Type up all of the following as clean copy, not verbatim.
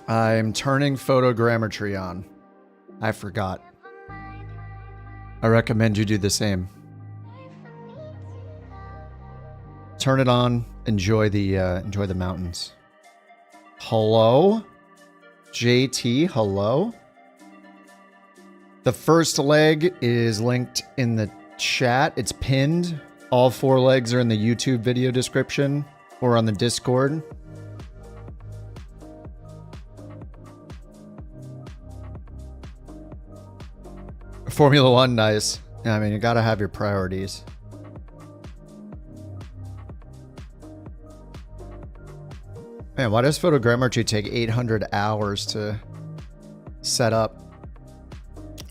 I'm turning photogrammetry on. I forgot. I recommend you do the same. Turn it on. Enjoy the mountains. Hello? JT, hello? The first leg is linked in the chat. It's pinned. All 4 legs are in the YouTube video description or on the Discord. Formula One, nice. Yeah, I mean, you gotta have your priorities. Man, why does photogrammetry take 800 hours to set up?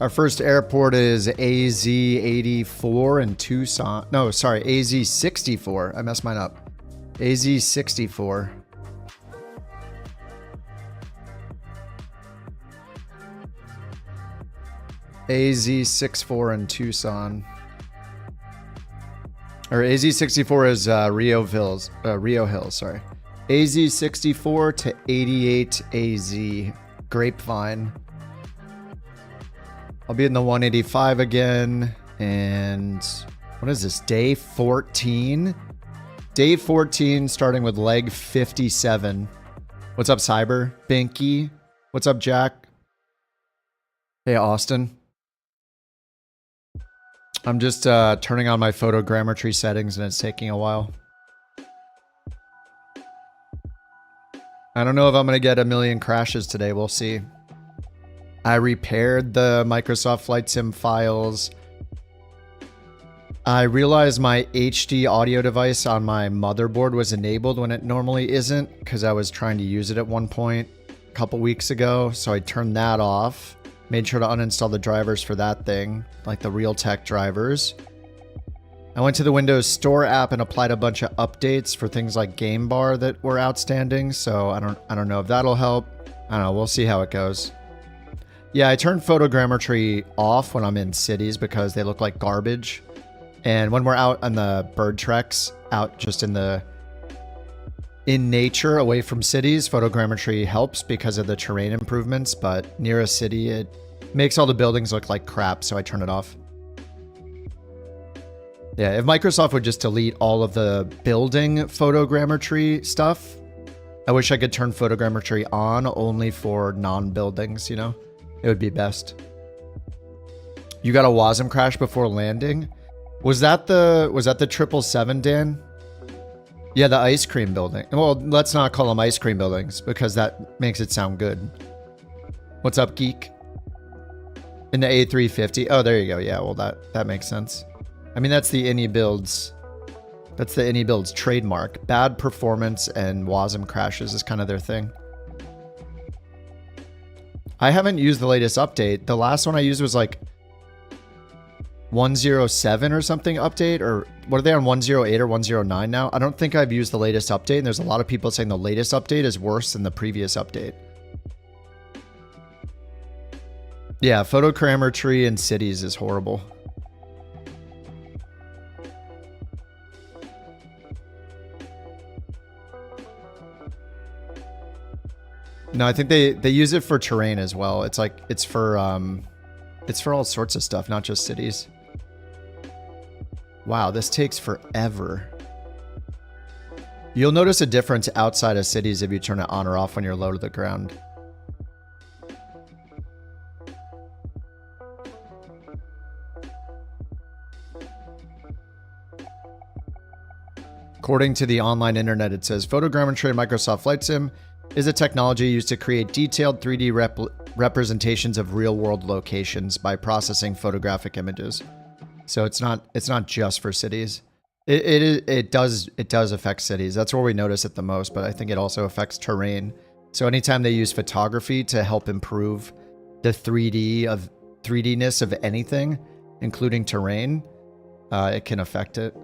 Our first airport is AZ84 in Tucson. No, sorry, AZ64. I messed mine up. AZ64. AZ64 in Tucson. Or AZ64 is Rio Hills, sorry. AZ64 to 88 AZ. Grapevine. I'll be in the 185 again. And what is this? Day 14? Day 14 starting with leg 57. What's up, Cyber? Binky? What's up, Jack? Hey, Austin. I'm just turning on my photogrammetry settings and it's taking a while. I don't know if I'm going to get a million crashes today. We'll see. I repaired the Microsoft Flight Sim files. I realized my HD audio device on my motherboard was enabled when it normally isn't because I was trying to use it at one point a couple weeks ago. So I turned that off. Made sure to uninstall the drivers for that thing, like the Realtek drivers. I went to the Windows Store app and applied a bunch of updates for things like Game Bar that were outstanding. So I don't know if that'll help. I don't know. We'll see how it goes. Yeah, I turned photogrammetry off when I'm in cities because they look like garbage. And when we're out on the bird treks, out just in nature, away from cities, photogrammetry helps because of the terrain improvements, but near a city, it makes all the buildings look like crap, so I turn it off. Yeah, if Microsoft would just delete all of the building photogrammetry stuff, I wish I could turn photogrammetry on only for non-buildings, you know? It would be best. You got a WASM crash before landing? Was that the 777, Dan? Yeah, the ice cream building. Well, let's not call them ice cream buildings because that makes it sound good. What's up, geek? In the A350. Oh, there you go. Yeah, well, that makes sense. I mean, that's the AnyBuilds. That's the AnyBuilds trademark. Bad performance and WASM crashes is kind of their thing. I haven't used the latest update. The last one I used was like 107 or something update, or what are they on, 108 or 109 now? I don't think I've used the latest update, and there's a lot of people saying the latest update is worse than the previous update. Yeah, photogrammetry in cities is horrible. No, I think they use it for terrain as well. It's like it's for all sorts of stuff, not just cities. Wow, this takes forever. You'll notice a difference outside of cities if you turn it on or off when you're low to the ground. According to the online internet, it says photogrammetry in Microsoft Flight Sim is a technology used to create detailed 3D representations of real-world locations by processing photographic images. So it's not just for cities. It does affect cities. That's where we notice it the most, but I think it also affects terrain. So anytime they use photography to help improve the 3D-ness of anything, including terrain, it can affect it.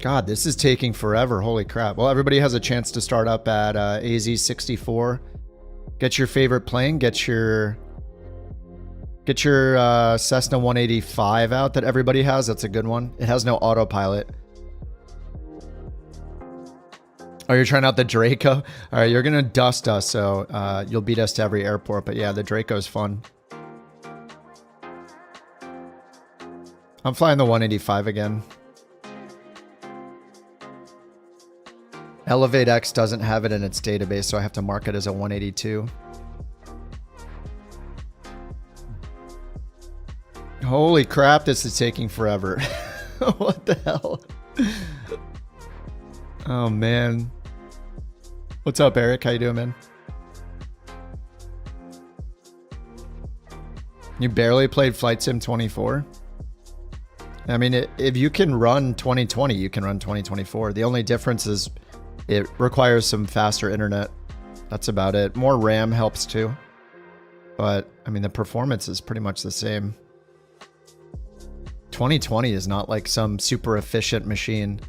God, this is taking forever. Holy crap. Well, everybody has a chance to start up at AZ64. Get your favorite plane. Get your Cessna 185 out that everybody has. That's a good one. It has no autopilot. Oh, you're trying out the Draco? All right, you're going to dust us, so you'll beat us to every airport. But yeah, the Draco's fun. I'm flying the 185 again. Elevate X doesn't have it in its database, so I have to mark it as a 182. Holy crap, this is taking forever. What the hell? Oh, man. What's up, Eric? How you doing, man? You barely played Flight Sim 24? I mean, if you can run 2020, you can run 2024. The only difference is it requires some faster internet. That's about it. More RAM helps too. But, I mean, the performance is pretty much the same. 2020 is not like some super efficient machine.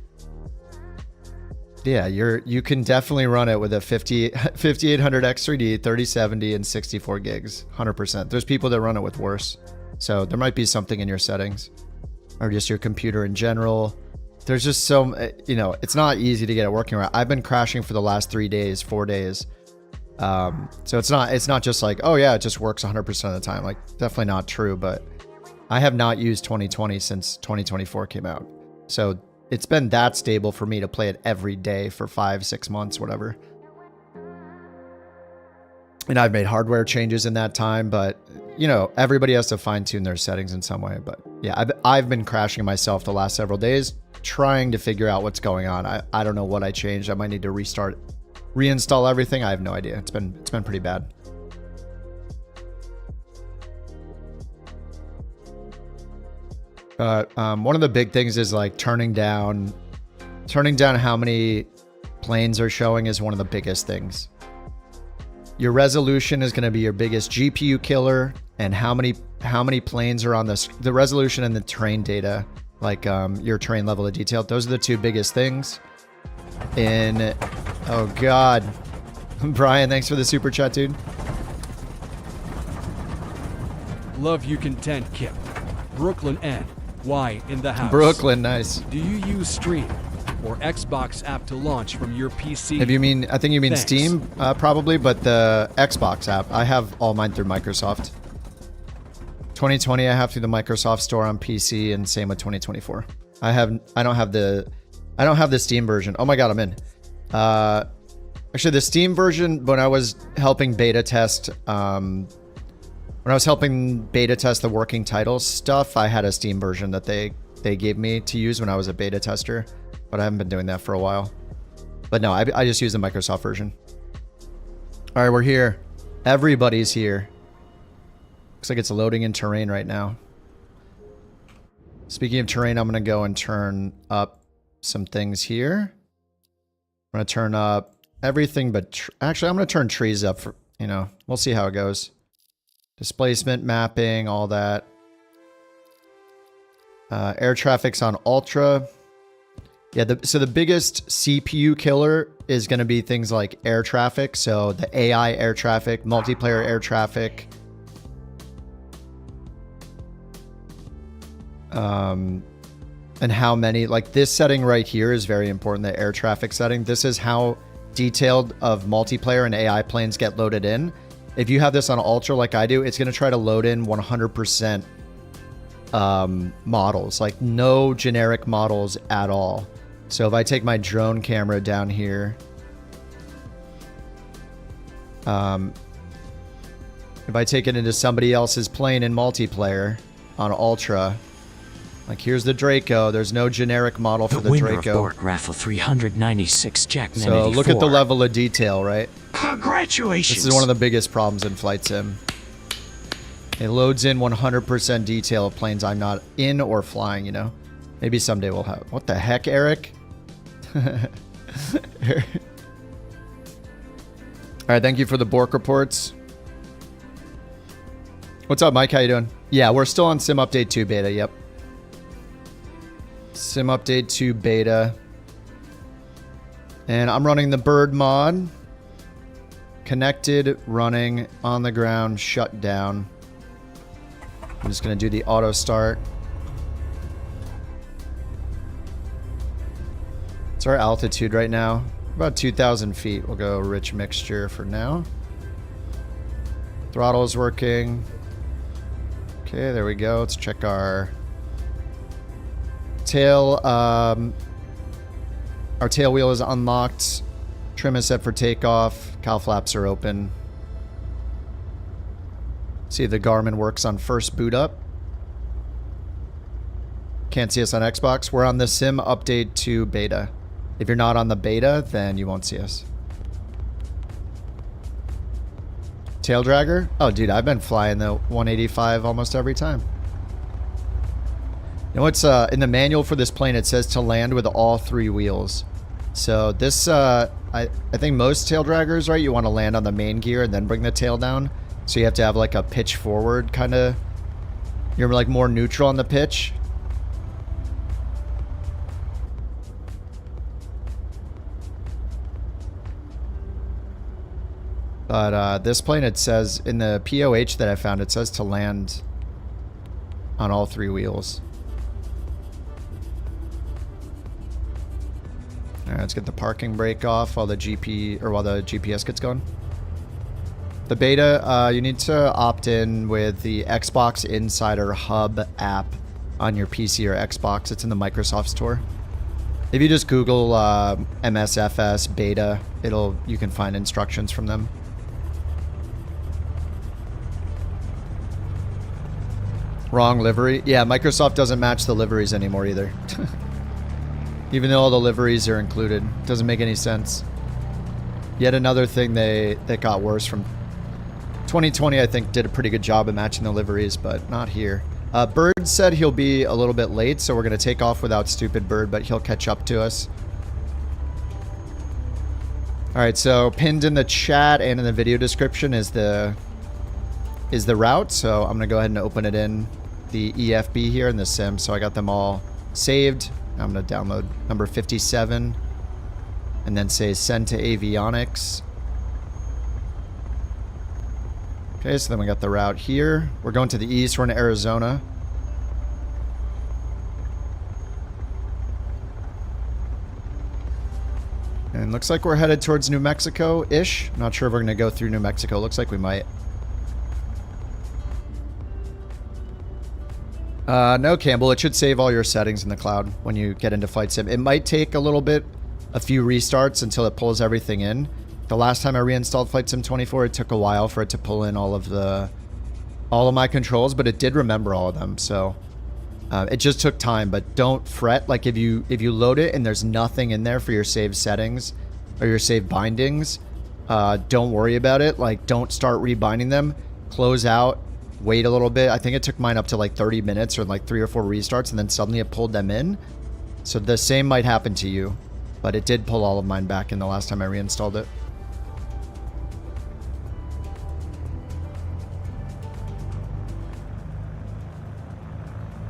Yeah, you can definitely run it with a 5800 X3D, 3070, and 64 gigs. 100%. There's people that run it with worse. So there might be something in your settings. Or just your computer in general. There's just so, you know, it's not easy to get it working right. I've been crashing for the last 3 days, 4 days. So it's not just like, oh yeah, it just works 100% of the time. Like, definitely not true, but I have not used 2020 since 2024 came out. So it's been that stable for me to play it every day for 5-6 months, whatever. And I've made hardware changes in that time, but you know, everybody has to fine tune their settings in some way. But yeah, I've been crashing myself the last several days, trying to figure out what's going on. I don't know what I changed. I might need to reinstall everything. I have no idea. It's been pretty bad. But one of the big things is like turning down how many planes are showing is one of the biggest things. Your resolution is going to be your biggest GPU killer, and how many planes are on the resolution and the terrain data, like your terrain level of detail. Those are the two biggest things. Oh God, Brian, thanks for the super chat, dude. Love you content, Kip. Brooklyn N. Y in the house. Brooklyn, nice. Do you use Stream or Xbox app to launch from your PC? I think you mean Thanks. Steam, probably, but the Xbox app. I have all mine through Microsoft. 2020 I have through the Microsoft Store on PC, and same with 2024. I don't have the Steam version. Oh my God, I'm in. Actually, the Steam version, when I was helping beta test, the working titles stuff, I had a Steam version that they gave me to use when I was a beta tester, but I haven't been doing that for a while. But no, I just use the Microsoft version. All right, we're here. Everybody's here. Looks like it's loading in terrain right now. Speaking of terrain, I'm going to go and turn up some things here. I'm going to turn up everything but... Actually, I'm going to turn trees up for, you know, we'll see how it goes. Displacement, mapping, all that. Air traffic's on ultra. Yeah, so the biggest CPU killer is going to be things like air traffic. So the AI air traffic, multiplayer air traffic. And how many, like this setting right here is very important, the air traffic setting. This is how detailed of multiplayer and AI planes get loaded in. If you have this on ultra like I do, it's going to try to load in 100% models, like no generic models at all. So if I take my drone camera down here, if I take it into somebody else's plane in multiplayer on ultra, like here's the Draco, there's no generic model for the Draco. The winner of Bork Raffle 396 Jack So look at the level of detail, right? Congratulations! This is one of the biggest problems in Flight Sim. It loads in 100% detail of planes I'm not in or flying, you know? Maybe someday we'll have... What the heck, Eric? Alright, thank you for the Bork reports. What's up, Mike? How you doing? Yeah, we're still on Sim Update 2 beta, yep. Sim Update 2 beta. And I'm running the bird mod. Connected, running, on the ground, shut down. I'm just going to do the auto start. What's our altitude right now? About 2,000 feet. We'll go rich mixture for now. Throttle is working. Okay, there we go. Let's check our tail. Our tail wheel is unlocked. Trim is set for takeoff. Cowl flaps are open. See if the Garmin works on first boot up. Can't see us on Xbox. We're on the Sim Update 2 beta. If you're not on the beta, then you won't see us. Tail dragger? Oh, dude, I've been flying the 185 almost every time. You know what's in the manual for this plane? It says to land with all 3 wheels. So this, I think most tail draggers, right? You want to land on the main gear and then bring the tail down. So you have to have like a pitch forward kind of. You're like more neutral on the pitch. But this plane, it says in the POH that I found, it says to land on all 3 wheels. All right, let's get the parking brake off while the GPS gets going. The beta, you need to opt in with the Xbox Insider Hub app on your PC or Xbox. It's in the Microsoft Store. If you just Google msfs beta, you can find instructions from them. Wrong livery. Yeah, Microsoft doesn't match the liveries anymore either. Even though all the liveries are included. Doesn't make any sense. Yet another thing that got worse from 2020, I think, did a pretty good job of matching the liveries, but not here. Bird said he'll be a little bit late, so we're going to take off without Stupid Bird, but he'll catch up to us. Alright, so pinned in the chat and in the video description is the route, so I'm going to go ahead and open it in the EFB here in the sim, so I got them all saved. I'm going to download number 57 and then say send to avionics. Okay, so then we got the route here. We're going to the east. We're in Arizona. And looks like we're headed towards New Mexico-ish. Not sure if we're going to go through New Mexico. Looks like we might. No, Campbell. It should save all your settings in the cloud when you get into Flight Sim. It might take a few restarts until it pulls everything in. The last time I reinstalled Flight Sim 24, it took a while for it to pull in all of my controls, but it did remember all of them. So it just took time. But don't fret. Like if you load it and there's nothing in there for your saved settings or your saved bindings, don't worry about it. Like don't start rebinding them. Close out. Wait a little bit. I think it took mine up to like 30 minutes or like 3 or 4 restarts, and then suddenly it pulled them in. So the same might happen to you, but it did pull all of mine back in the last time I reinstalled it.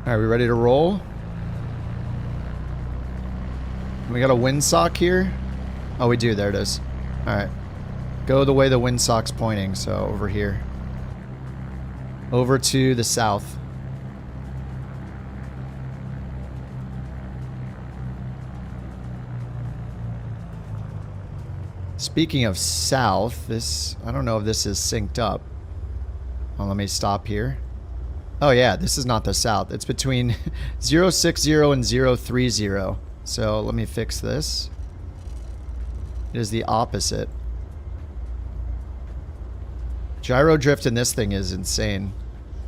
All right, we ready to roll? We got a windsock here. Oh, we do. There it is. All right. Go the way the windsock's pointing, so over here. Over to the south. Speaking of south, I don't know if this is synced up. Oh, let me stop here. Oh yeah, this is not the south. It's between 060 and 030. So let me fix this. It is the opposite. Gyro drift in this thing is insane.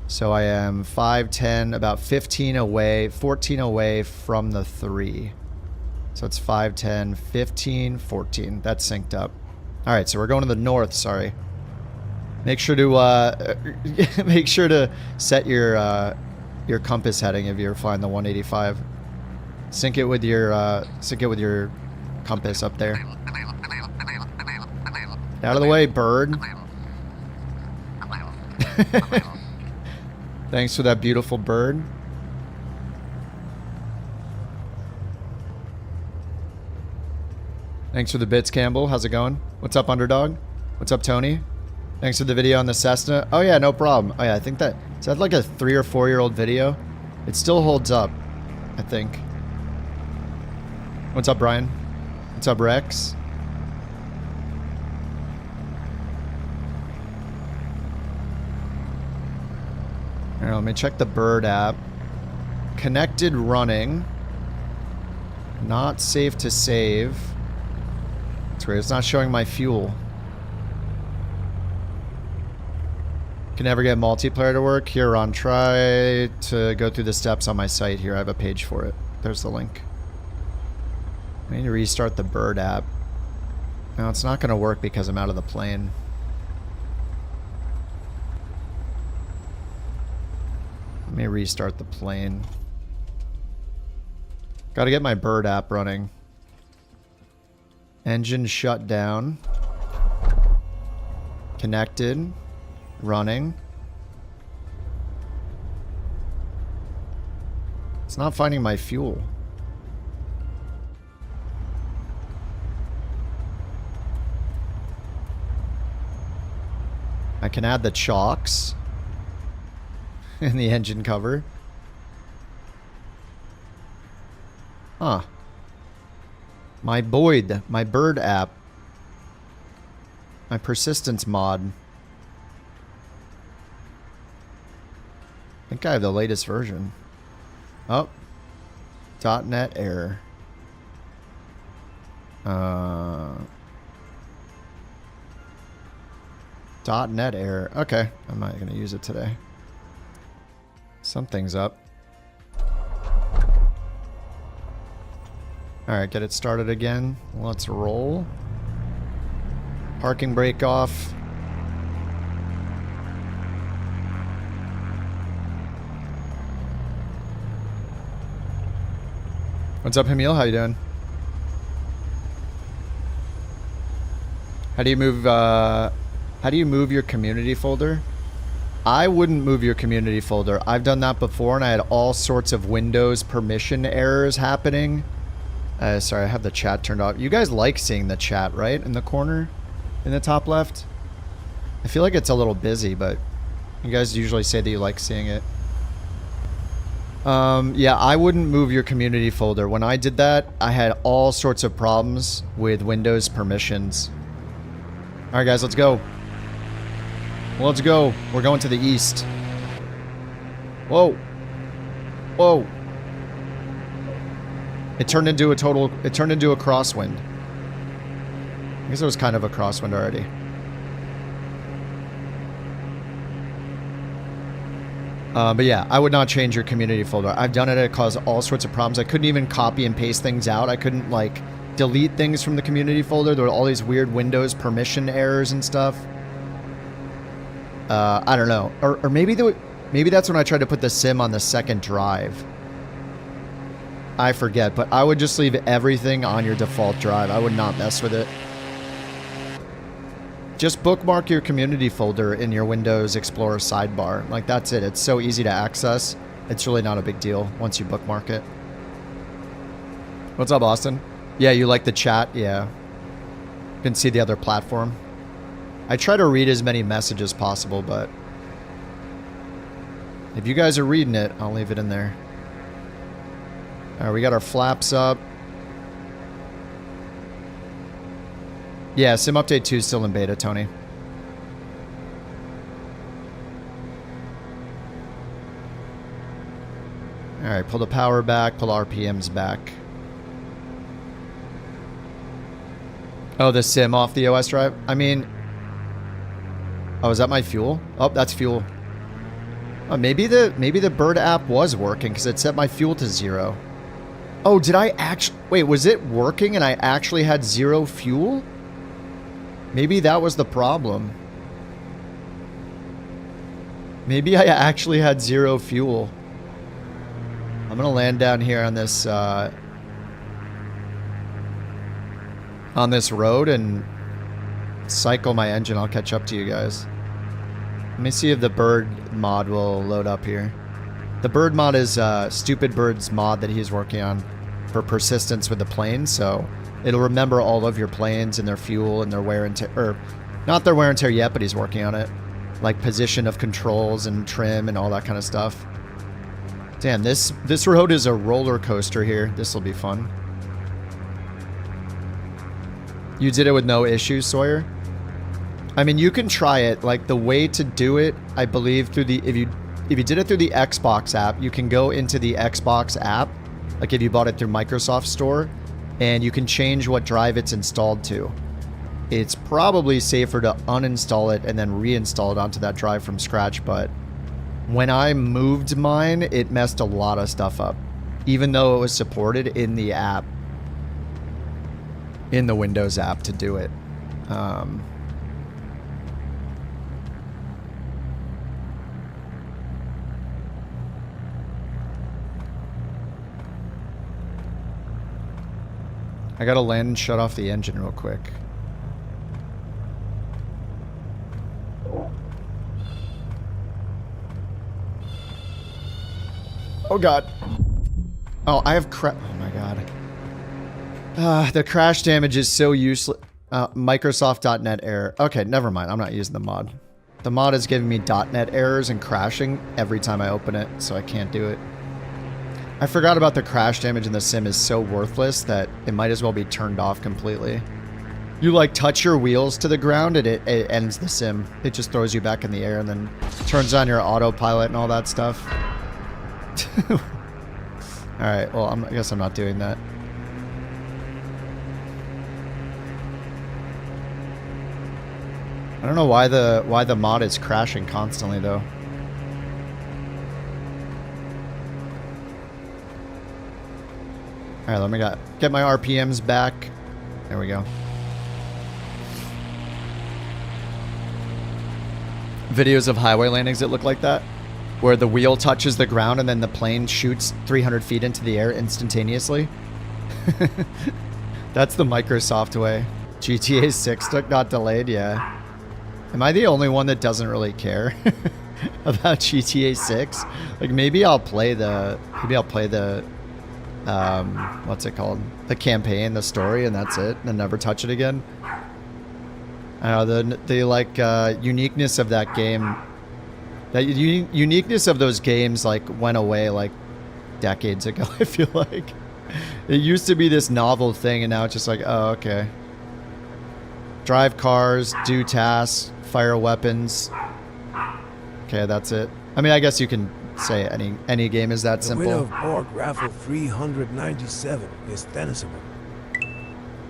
So I am 5, 10, about 15 away, 14 away from the 3. So it's 5, 10, 15, 14. That's synced up. All right, so we're going to the north, sorry. Make sure to set your compass heading if you're flying the 185. Sync it with your compass up there. Out of the way, bird. Thanks for that beautiful bird. Thanks for the bits, Campbell. How's it going? What's up, Underdog? What's up, Tony? Thanks for the video on the Cessna. Oh yeah, no problem. Oh yeah, I think is that like a 3 or 4 year old video? It still holds up, I think. What's up, Brian? What's up, Rex? Here, let me check the bird app. Connected running. Not safe to save. That's weird. It's not showing my fuel. Can never get multiplayer to work. Here, Ron, try to go through the steps on my site here. I have a page for it. There's the link. I need to restart the bird app. No, it's not going to work because I'm out of the plane. Let me restart the plane. Gotta get my bird app running. Engine shut down. Connected. Running. It's not finding my fuel. I can add the chocks in the engine cover. Huh. My Boyd, my bird app. My persistence mod. I think I have the latest version. Oh. .NET error. .NET error. Okay. I'm not going to use it today. Something's up. Alright, get it started again. Let's roll. Parking brake off. What's up, Emil? How you doing? How do you move your community folder? I wouldn't move your community folder. I've done that before and I had all sorts of Windows permission errors happening. Sorry, I have the chat turned off. You guys like seeing the chat, right? In the corner? In the top left? I feel like it's a little busy, but you guys usually say that you like seeing it. Yeah, I wouldn't move your community folder. When I did that, I had all sorts of problems with Windows permissions. Alright guys, let's go. Let's go. We're going to the east. Whoa. Whoa. It turned into a crosswind. I guess it was kind of a crosswind already. But yeah, I would not change your community folder. I've done it. It caused all sorts of problems. I couldn't even copy and paste things out. I couldn't, like, delete things from the community folder. There were all these weird Windows permission errors and stuff. I don't know. Or maybe that's when I tried to put the sim on the second drive. I forget, but I would just leave everything on your default drive. I would not mess with it. Just bookmark your community folder in your Windows Explorer sidebar. Like, that's it. It's so easy to access. It's really not a big deal once you bookmark it. What's up, Austin? Yeah, you like the chat? Yeah. You can see the other platform. I try to read as many messages as possible, but if you guys are reading it, I'll leave it in there. Alright, we got our flaps up. Yeah, Sim Update 2 is still in beta, Tony. Alright, pull the power back, pull RPMs back. Oh, the Sim off the OS drive? I mean... Oh, is that my fuel? Oh, that's fuel. Oh, maybe the bird app was working because it set my fuel to 0. Oh, did I actually... Wait, was it working and I actually had 0 fuel? Maybe that was the problem. Maybe I actually had 0 fuel. I'm gonna land down here on this road and cycle my engine. I'll catch up to you guys. Let me see if the bird mod will load up here. The bird mod is Stupid Bird's mod that he's working on for persistence with the plane, so it'll remember all of your planes and their fuel and their wear and tear, or not their wear and tear yet, but he's working on it. Like position of controls and trim and all that kind of stuff. Damn, this road is a roller coaster here. This will be fun. You did it with no issues, Sawyer? I mean, you can try it. Like, the way to do it, I believe, through the... if you did it through the Xbox app, you can go into the Xbox app, like if you bought it through Microsoft Store, and you can change what drive it's installed to. It's probably safer to uninstall it and then reinstall it onto that drive from scratch, but when I moved mine, it messed a lot of stuff up, even though it was supported in the app, in the Windows app to do it. I gotta land and shut off the engine real quick. Oh god. Oh, I have oh my god. The crash damage is so useless. Microsoft.net error. Okay, never mind. I'm not using the mod. The mod is giving me .net errors and crashing every time I open it, so I can't do it. I forgot about the crash damage in the sim is so worthless that it might as well be turned off completely. You like touch your wheels to the ground and it ends the sim. It just throws you back in the air and then turns on your autopilot and all that stuff. Alright, well I guess I'm not doing that. I don't know why the mod is crashing constantly though. Alright, let me get my RPMs back. There we go. Videos of highway landings that look like that, where the wheel touches the ground and then the plane shoots 300 feet into the air instantaneously. That's the Microsoft way. GTA 6 got delayed, yeah. Am I the only one that doesn't really care about GTA 6? Like maybe I'll play the what's it called? The campaign, the story, and that's it, and never touch it again. I don't know, the like uniqueness of that game, that uniqueness of those games like went away like decades ago. I feel like it used to be this novel thing, and now it's just like, oh, okay. Drive cars, do tasks, fire weapons. Okay, that's it. I mean, I guess you can say any game is that simple. The winner of Bork Raffle 397 is Tennyson.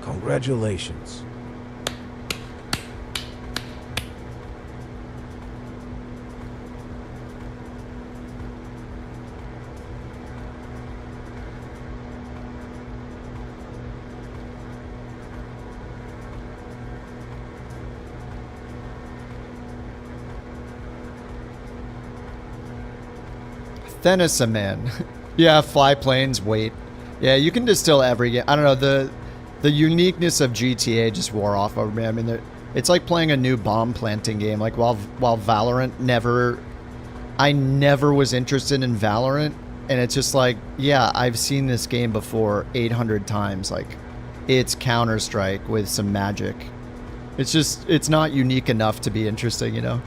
Congratulations. Thenisa, man. Yeah, fly planes, wait. Yeah, you can distill every game. I don't know, the uniqueness of GTA just wore off over me. I mean, it's like playing a new bomb planting game. Like while Valorant I never was interested in Valorant, and it's just like, yeah, I've seen this game before 800 times. Like, it's Counter-Strike with some magic. It's not unique enough to be interesting, you know?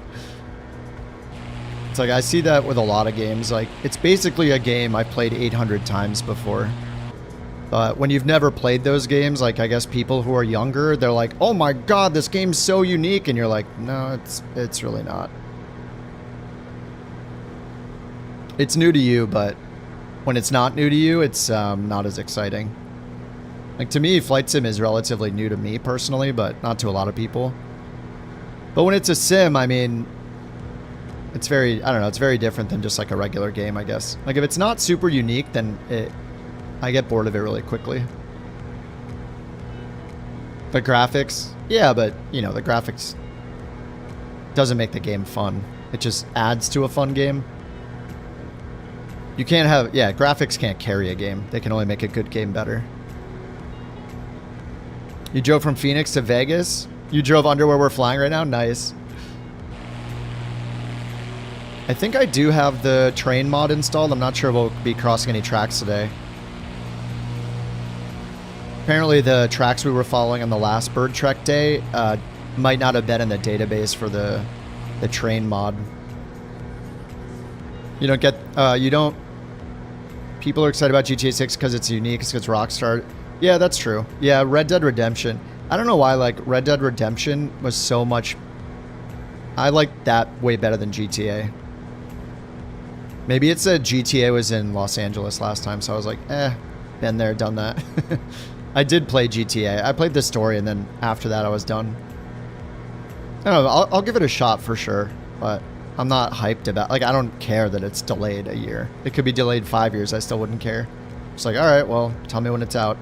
It's like, I see that with a lot of games. Like, it's basically a game I've played 800 times before. But when you've never played those games, like, I guess people who are younger, they're like, oh my god, this game's so unique. And you're like, no, it's really not. It's new to you, but when it's not new to you, it's not as exciting. Like, to me, Flight Sim is relatively new to me personally, but not to a lot of people. But when it's a sim, I mean, it's very, I don't know, it's very different than just like a regular game, I guess. Like, if it's not super unique, then I get bored of it really quickly. The graphics, yeah, but, you know, the graphics doesn't make the game fun. It just adds to a fun game. You can't have, yeah, graphics can't carry a game. They can only make a good game better. You drove from Phoenix to Vegas? You drove under where we're flying right now? Nice. I think I do have the train mod installed. I'm not sure we'll be crossing any tracks today. Apparently the tracks we were following on the last Bird Trek day might not have been in the database for the train mod. You don't get, people are excited about GTA 6 because it's unique, because it's Rockstar. Yeah, that's true. Yeah, Red Dead Redemption. I don't know why, like, Red Dead Redemption was so much... I like that way better than GTA. Maybe it's that GTA was in Los Angeles last time, so I was like, been there, done that. I did play GTA. I played the story, and then after that, I was done. I don't know. I'll give it a shot for sure, but I'm not hyped about. Like, I don't care that it's delayed a year. It could be delayed 5 years. I still wouldn't care. It's like, all right, well, tell me when it's out.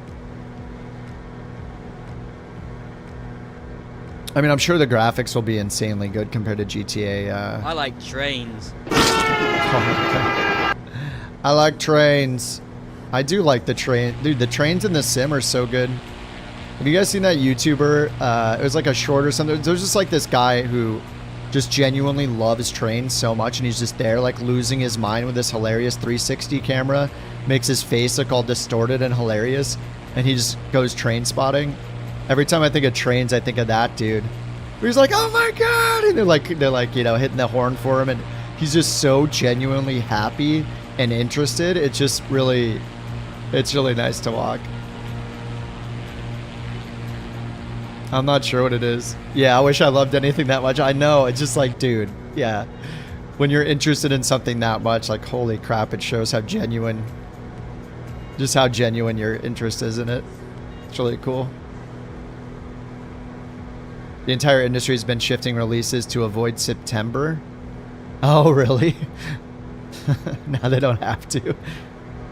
I mean, I'm sure the graphics will be insanely good compared to GTA. I like trains. I like trains. I do like the train. Dude, the trains in the sim are so good. Have you guys seen that YouTuber? It was like a short or something. There's just like this guy who just genuinely loves trains so much, and he's just there like losing his mind with this hilarious 360 camera. Makes his face look all distorted and hilarious, and he just goes train spotting. Every time I think of trains, I think of that dude. He's like, oh my god, and they're like, you know, hitting the horn for him, and he's just so genuinely happy and interested. It's just really, it's really nice to walk. I'm not sure what it is. Yeah, I wish I loved anything that much. I know, it's just like, dude, yeah. When you're interested in something that much, like, holy crap, it shows how genuine, just how genuine your interest is in it. It's really cool. The entire industry has been shifting releases to avoid September. Oh, really? Now they don't have to.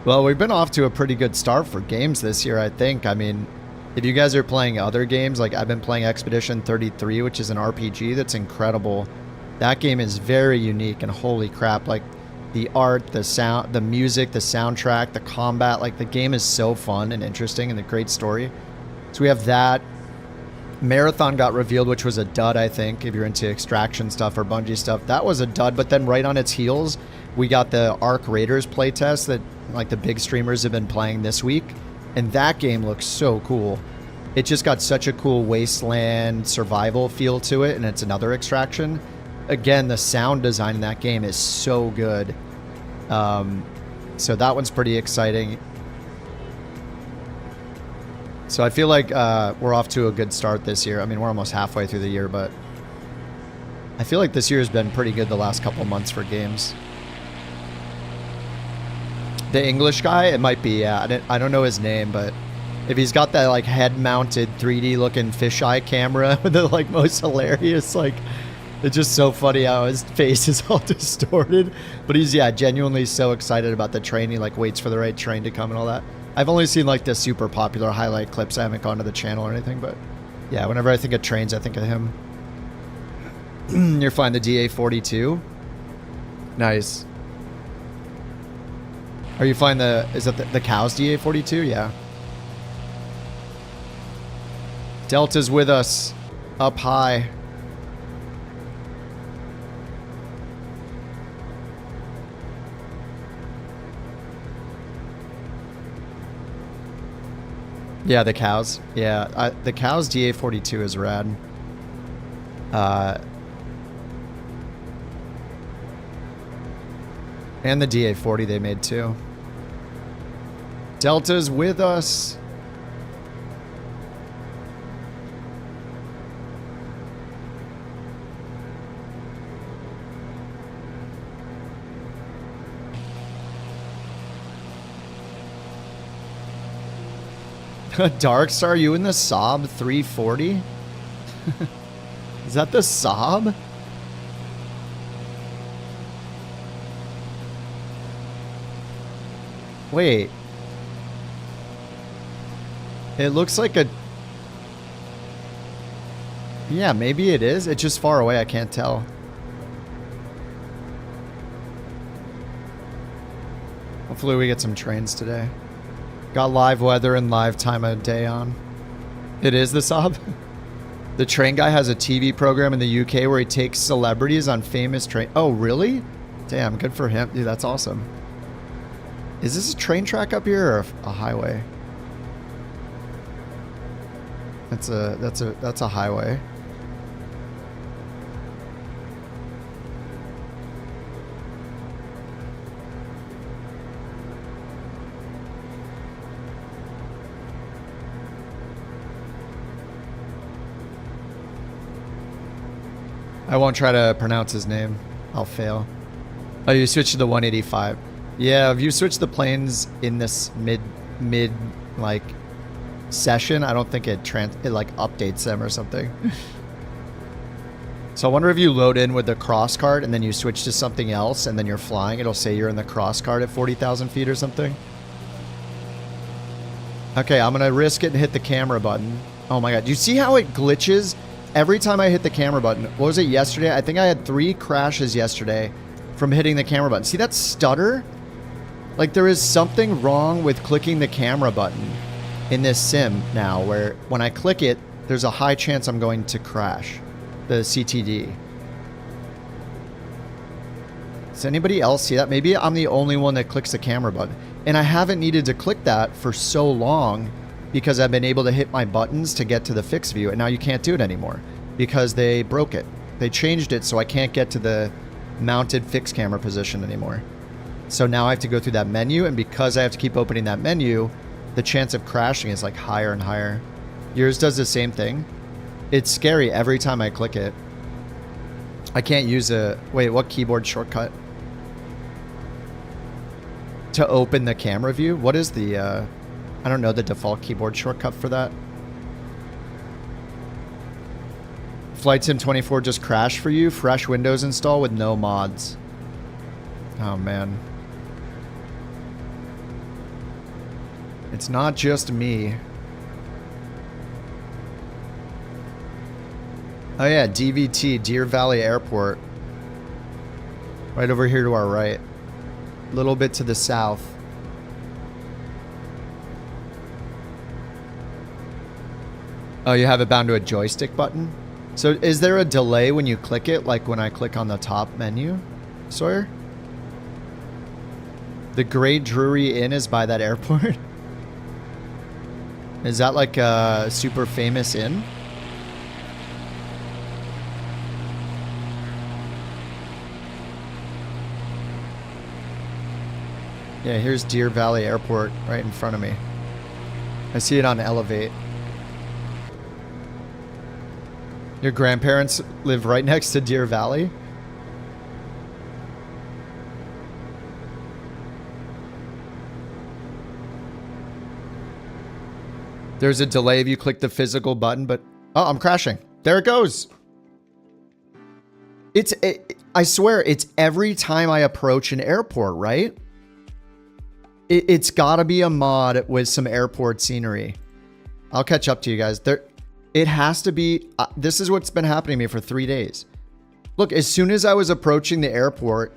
Well, we've been off to a pretty good start for games this year, I think. I mean, if you guys are playing other games, like I've been playing Expedition 33, which is an RPG that's incredible. That game is very unique, and holy crap, like the art, the sound, the music, the soundtrack, the combat, like the game is so fun and interesting and a great story. So we have that. Marathon got revealed, which was a dud, I think, if you're into Extraction stuff or Bungie stuff. That was a dud, but then right on its heels, we got the Ark Raiders playtest that like the big streamers have been playing this week, and that game looks so cool. It just got such a cool wasteland survival feel to it, and it's another Extraction. Again, the sound design in that game is so good. So that one's pretty exciting. So I feel like we're off to a good start this year. I mean, we're almost halfway through the year, but I feel like this year has been pretty good the last couple months for games. The English guy, it might be, yeah. I don't know his name, but if he's got that like head-mounted 3D looking fisheye camera with the like most hilarious, like, it's just so funny how his face is all distorted. But he's, yeah, genuinely so excited about the train. He like waits for the right train to come and all that. I've only seen like the super popular highlight clips. I haven't gone to the channel or anything, but yeah, whenever I think of trains, I think of him. You're flying the DA-42? Nice. Are you flying the, is it the Cows DA-42? Yeah. Delta's with us. Up high. Yeah, the Cows. Yeah, the Cows DA-42 is rad. And the DA-40 they made too. Delta's with us. Darkstar, you in the Saab 340? Is that the Saab? Wait. It looks like a... Yeah, maybe it is. It's just far away. I can't tell. Hopefully we get some trains today. Got live weather and live time of day on. It is the Saab. The train guy has a TV program in the UK where he takes celebrities on famous train. Oh, really? Damn, good for him. Dude, that's awesome. Is this a train track up here or a highway? That's a highway. I won't try to pronounce his name. I'll fail. Oh, you switched to the 185. Yeah, if you switch the planes in this mid like session, I don't think it like updates them or something. So I wonder if you load in with the cross card and then you switch to something else and then you're flying, it'll say you're in the cross card at 40,000 feet or something. Okay, I'm gonna risk it and hit the camera button. Oh my god, do you see how it glitches every time I hit the camera button? What was it yesterday? I think I had 3 crashes yesterday from hitting the camera button. See that stutter? Like there is something wrong with clicking the camera button in this sim now, where when I click it, there's a high chance I'm going to crash the CTD. Does anybody else see that? Maybe I'm the only one that clicks the camera button. And I haven't needed to click that for so long because I've been able to hit my buttons to get to the fixed view, and now you can't do it anymore because they broke it. They changed it so I can't get to the mounted fixed camera position anymore. So now I have to go through that menu, and because I have to keep opening that menu, the chance of crashing is like higher and higher. Yours does the same thing. It's scary every time I click it. I can't use a... Wait, what keyboard shortcut? To open the camera view? What is the... I don't know the default keyboard shortcut for that. Flight Sim 24 just crashed for you. Fresh Windows install with no mods. Oh, man. It's not just me. Oh yeah, DVT, Deer Valley Airport. Right over here to our right. A little bit to the south. Oh, you have it bound to a joystick button? So is there a delay when you click it, like when I click on the top menu, Sawyer? The Great Drury Inn is by that airport? Is that like a super famous inn? Yeah, here's Deer Valley Airport right in front of me. I see it on Elevate. Your grandparents live right next to Deer Valley? There's a delay if you click the physical button, but... Oh, I'm crashing. There it goes. I swear, it's every time I approach an airport, right? It's gotta be a mod with some airport scenery. I'll catch up to you guys. It has to be... this is what's been happening to me for 3 days. Look, as soon as I was approaching the airport,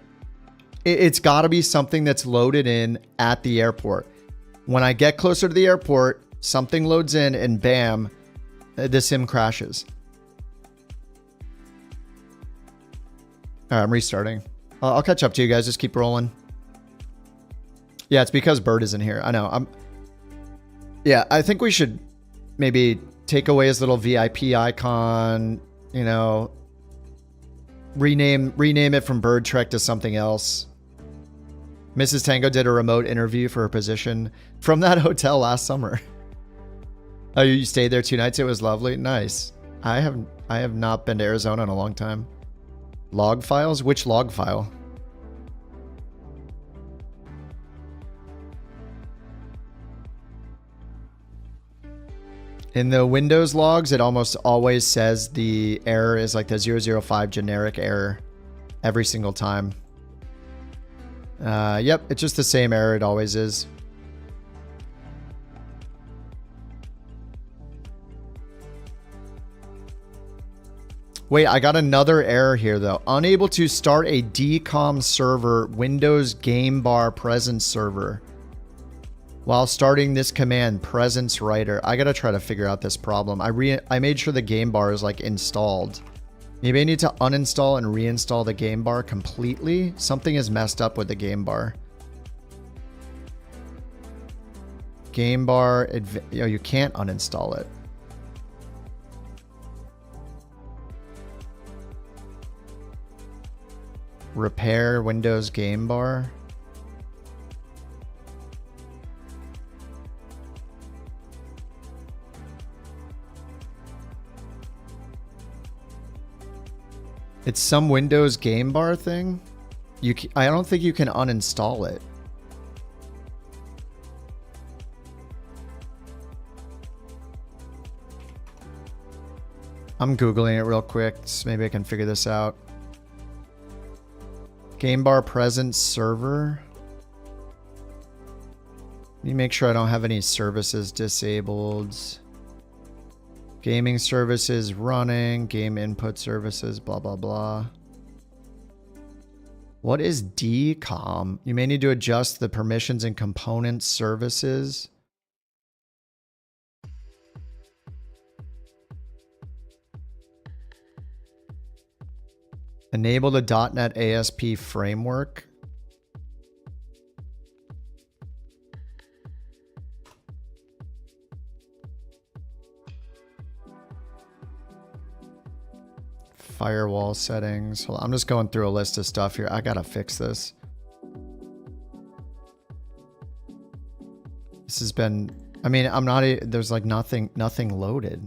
it's gotta be something that's loaded in at the airport. When I get closer to the airport, something loads in and bam, the sim crashes. All right, I'm restarting. I'll catch up to you guys. Just keep rolling. Yeah, it's because Bird isn't here. I know. Yeah, I think we should maybe take away his little VIP icon, you know, rename it from Bird Trek to something else. Mrs. Tango did a remote interview for her position from that hotel last summer. Oh, you stayed there 2 nights? It was lovely. Nice. I have not been to Arizona in a long time. Log files? Which log file? In the Windows logs, it almost always says the error is like the 005 generic error every single time. Yep, it's just the same error it always is. Wait, I got another error here though. Unable to start a DCOM server Windows game bar presence server. While starting this command, presence writer. I gotta try to figure out this problem. I made sure the game bar is like installed. Maybe I need to uninstall and reinstall the game bar completely. Something is messed up with the game bar. Game bar, you can't uninstall it. Repair Windows game bar. It's some Windows game bar thing. I don't think you can uninstall it. I'm Googling it real quick, so maybe I can figure this out. Game bar present server. Let me make sure I don't have any services disabled. Gaming services running, game input services, blah, blah, blah. What is DCOM? You may need to adjust the permissions and component services. Enable the .NET ASP framework. Firewall settings. Hold on, I'm just going through a list of stuff here. I gotta fix this. This has been, I mean, I'm not, there's like nothing loaded.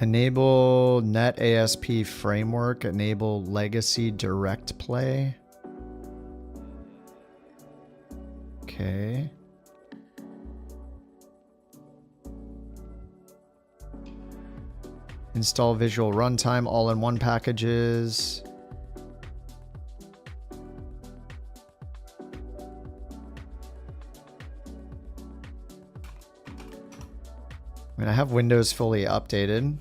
Enable Net ASP framework. Enable legacy direct play. Okay. Install visual runtime all-in-one packages. I mean, I have Windows fully updated.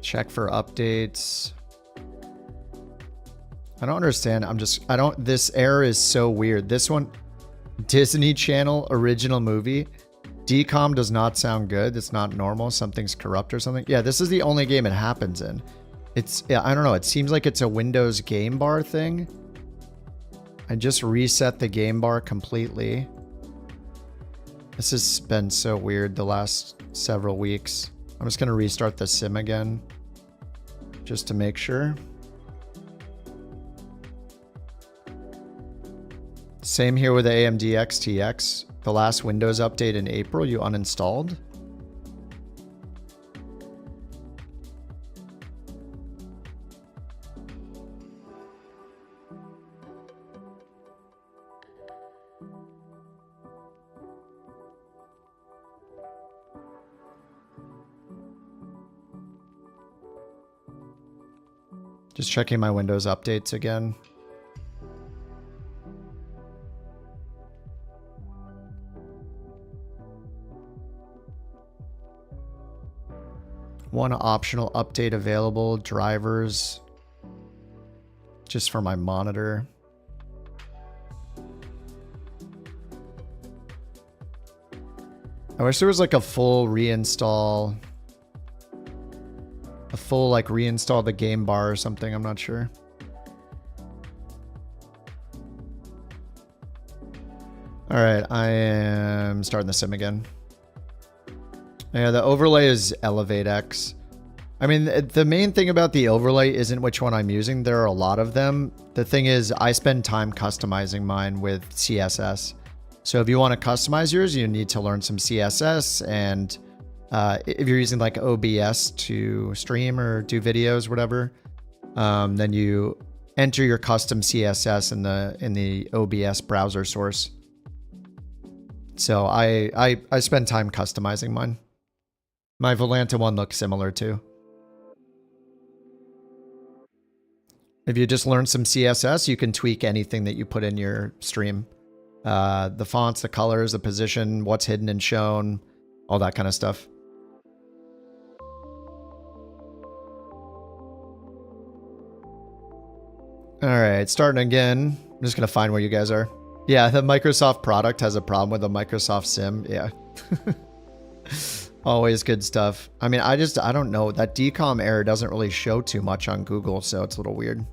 Check for updates. I don't understand. This error is so weird. This one, Disney Channel original movie. DCOM does not sound good. It's not normal. Something's corrupt or something. Yeah, this is the only game it happens in. Yeah, I don't know. It seems like it's a Windows game bar thing. I just reset the game bar completely. This has been so weird the last several weeks. I'm just going to restart the sim again just to make sure. Same here with the AMD XTX. The last Windows update in April, you uninstalled. Just checking my Windows updates again. One optional update available, drivers, just for my monitor. I wish there was like a full reinstall. A full like reinstall the game bar or something, I'm not sure. Alright, I am starting the sim again. Yeah, the overlay is Elevate X. I mean, the main thing about the overlay isn't which one I'm using. There are a lot of them. The thing is, I spend time customizing mine with CSS. So if you want to customize yours, you need to learn some CSS. And if you're using like OBS to stream or do videos, whatever, then you enter your custom CSS in the OBS browser source. So I spend time customizing mine. My Volanta one looks similar too. If you just learn some CSS, you can tweak anything that you put in your stream. The fonts, the colors, the position, what's hidden and shown, all that kind of stuff. All right, starting again. I'm just going to find where you guys are. Yeah, the Microsoft product has a problem with the Microsoft Sim. Yeah. Always good stuff. I mean, I don't know. That DCOM error doesn't really show too much on Google, so it's a little weird.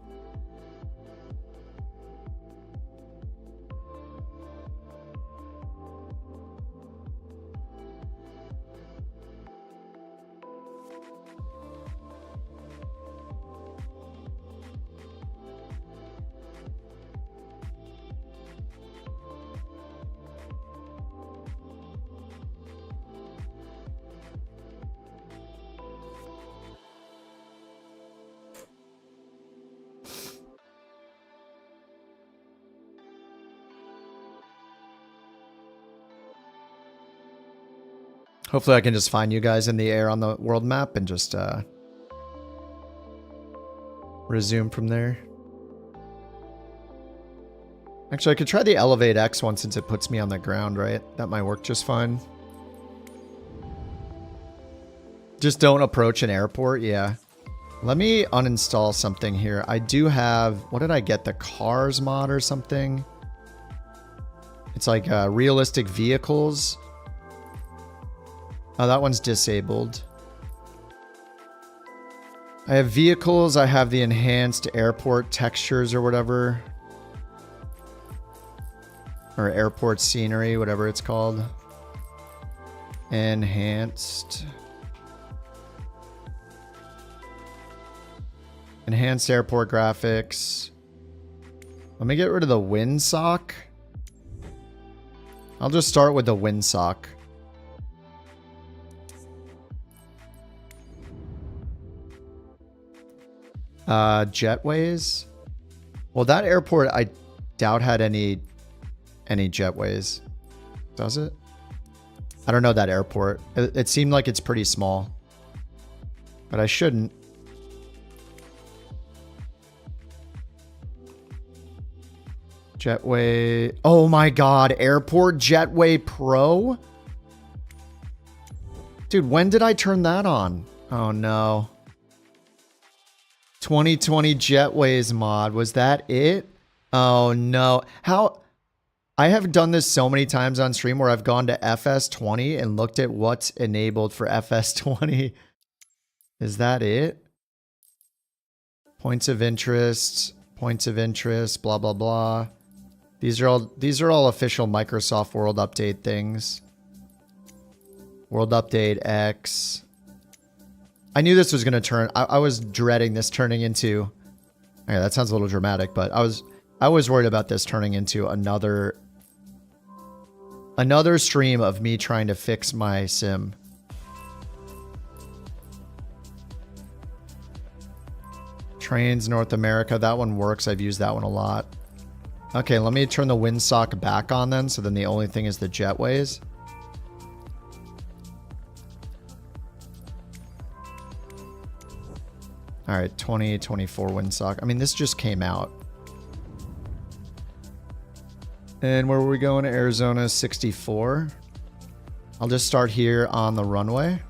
Hopefully I can just find you guys in the air on the world map and just resume from there. Actually, I could try the Elevate X one since it puts me on the ground, right? That might work just fine. Just don't approach an airport, yeah. Let me uninstall something here. I do have... What did I get? The Cars mod or something? It's like realistic vehicles. Oh, that one's disabled. I have vehicles. I have the enhanced airport textures or whatever. Or airport scenery, whatever it's called. Enhanced. Enhanced airport graphics. Let me get rid of the windsock. I'll just start with the windsock. Jetways. Well, that airport I doubt had any jetways. Does it? I don't know that airport. It seemed like it's pretty small. But I shouldn't. Jetway. Oh my god, Airport Jetway Pro? Dude, when did I turn that on? Oh no. 2020 Jetways mod. Was that it? Oh no. How? I have done this so many times on stream where I've gone to FS20 and looked at what's enabled for FS20. Is that it? Points of interest, blah blah blah. These are all official Microsoft World Update things. World Update X. I knew this was going to turn. I was dreading this turning into. Okay, that sounds a little dramatic, but I was worried about this turning into another stream of me trying to fix my sim. Trains North America. That one works. I've used that one a lot. Okay, let me turn the windsock back on then, so then the only thing is the jetways. Alright, 2024 windsock. I mean, this just came out. And where were we going? Arizona 64. I'll just start here on the runway.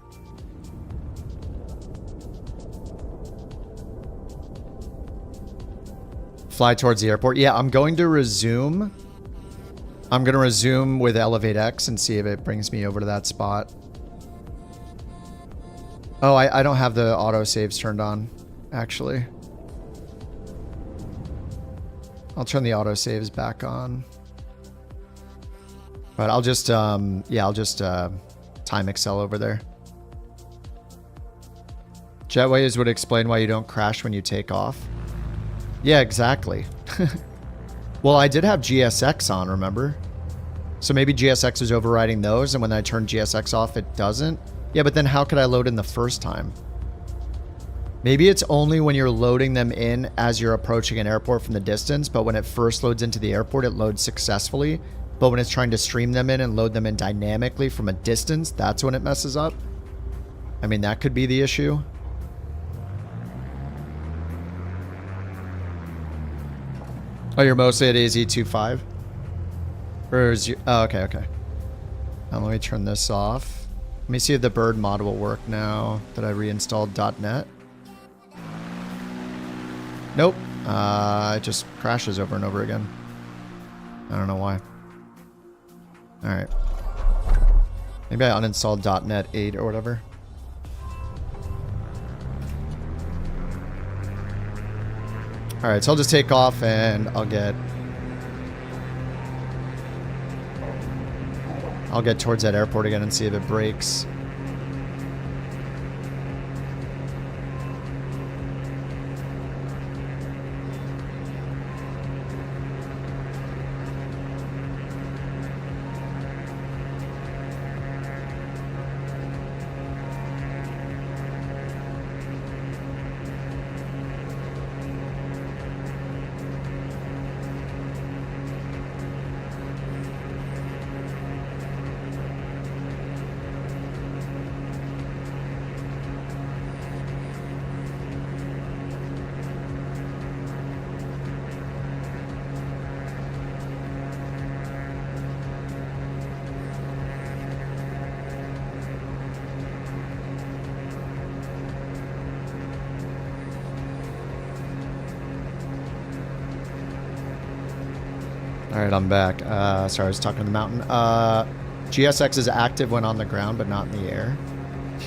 Fly towards the airport. Yeah, I'm going to resume. I'm going to resume with Elevate X and see if it brings me over to that spot. Oh, I don't have the auto saves turned on, actually. I'll turn the auto saves back on. But I'll just, yeah, I'll just time excel over there. Jetways would explain why you don't crash when you take off. Yeah, exactly. Well, I did have GSX on, remember? So maybe GSX is overriding those, and when I turn GSX off, it doesn't? Yeah, but then how could I load in the first time? Maybe it's only when you're loading them in as you're approaching an airport from the distance, but when it first loads into the airport, it loads successfully. But when it's trying to stream them in and load them in dynamically from a distance, that's when it messes up. I mean, that could be the issue. Oh, you're mostly at AZ25? Or is you... Oh, okay, okay. Now let me turn this off. Let me see if the bird mod will work now that I reinstalled .NET. Nope. It just crashes over and over again. I don't know why. Alright. Maybe I uninstalled .NET 8 or whatever. Alright, so I'll just take off and I'll get towards that airport again and see if it breaks. Alright, I'm back. Sorry, I was talking to the mountain. GSX is active when on the ground, but not in the air.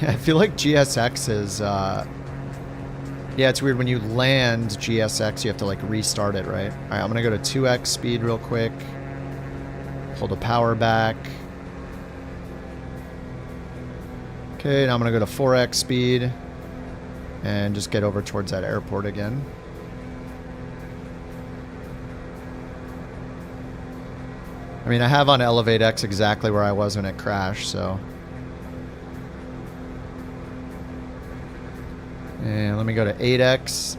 Yeah, I feel like GSX is, yeah, it's weird. When you land GSX, you have to, like, restart it, right? Alright, I'm gonna go to 2x speed real quick. Hold the power back. Okay, now I'm gonna go to 4x speed. And just get over towards that airport again. I mean, I have on Elevate X exactly where I was when it crashed, so. And let me go to 8X.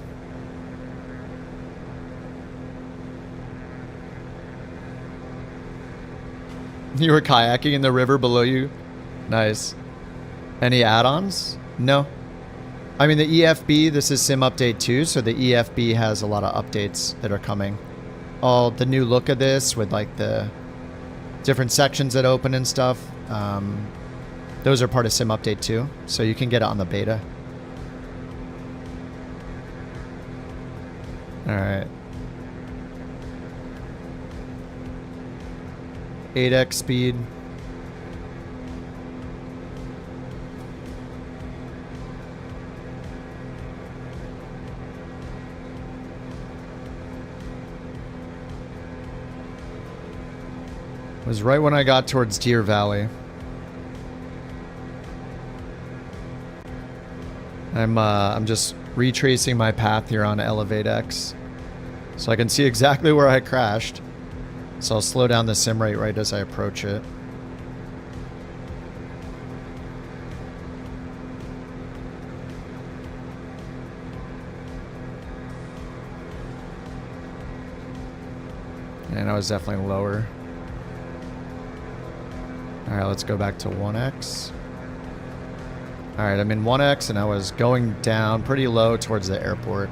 You were kayaking in the river below you? Nice. Any add-ons? No. I mean, the EFB, this is Sim Update 2, so the EFB has a lot of updates that are coming. Oh, the new look of this with, like, the different sections that open and stuff. Those are part of Sim Update 2, so you can get it on the beta. Alright. 8x speed. It was right when I got towards Deer Valley. I'm just retracing my path here on Elevate X, so I can see exactly where I crashed. So I'll slow down the sim rate right as I approach it. And I was definitely lower. Alright, let's go back to 1x. Alright, I'm in 1x and I was going down pretty low towards the airport.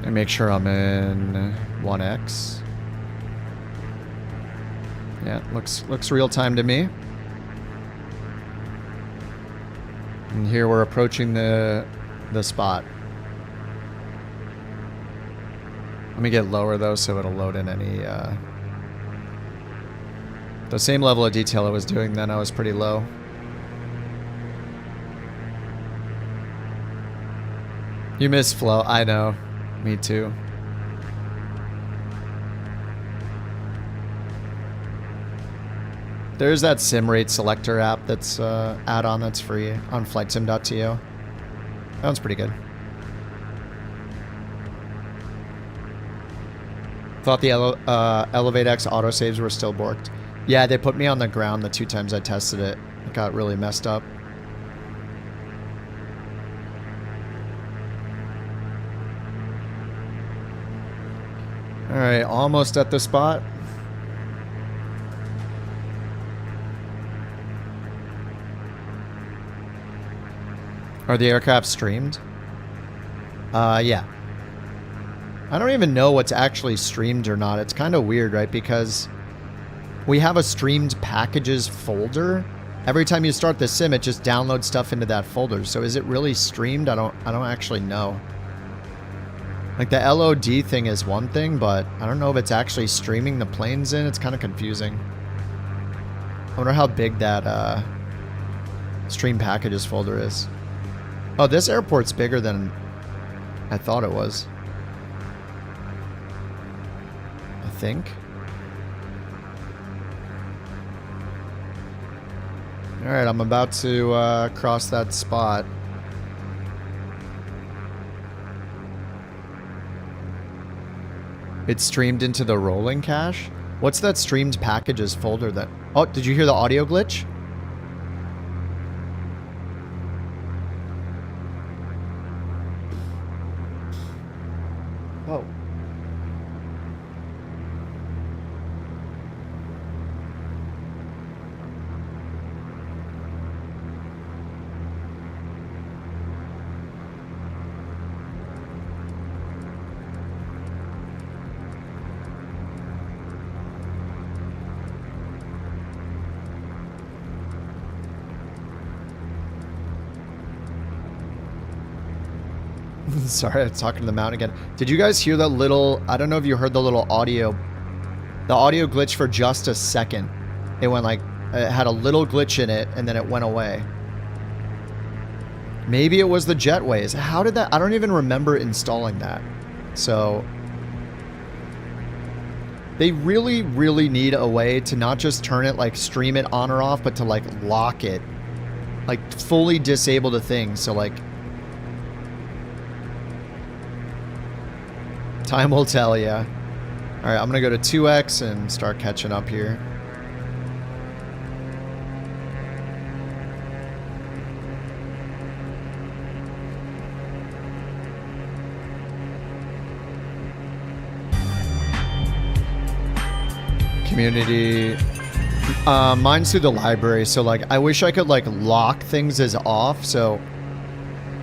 And make sure I'm in 1x. Yeah, looks real time to me. And here we're approaching the spot. Let me get lower though, so it'll load in any, the same level of detail I was doing then. I was pretty low. You miss flow, I know. Me too. There's that sim rate selector app that's add-on that's free on flightsim.to. That one's pretty good. Thought the Elevate X autosaves were still borked. Yeah, they put me on the ground the 2 times I tested it. It got really messed up. Alright, almost at the spot. Are the aircraft streamed? Yeah. I don't even know what's actually streamed or not. It's kind of weird, right? Because we have a streamed packages folder. Every time you start the sim, it just downloads stuff into that folder. So is it really streamed? I don't actually know. Like the LOD thing is one thing, but I don't know if it's actually streaming the planes in. It's kind of confusing. I wonder how big that stream packages folder is. Oh, this airport's bigger than I thought it was. I think. Alright, I'm about to cross that spot. It's streamed into the rolling cache? What's that streamed packages folder that... Oh, did you hear the audio glitch? Oh. Sorry, I'm talking to the mountain again. Did you guys hear that little, I don't know if you heard the little audio, the audio glitch for just a second. It went like, it had a little glitch in it and then it went away. Maybe it was the jetways. How did that, I don't even remember installing that. So they really, really need a way to not just turn it, like stream it on or off, but to like lock it, like fully disable the thing. So like, time will tell, yeah. All right, I'm gonna go to 2x and start catching up here. Community. Mine's through the library, so like I wish I could like lock things as off. So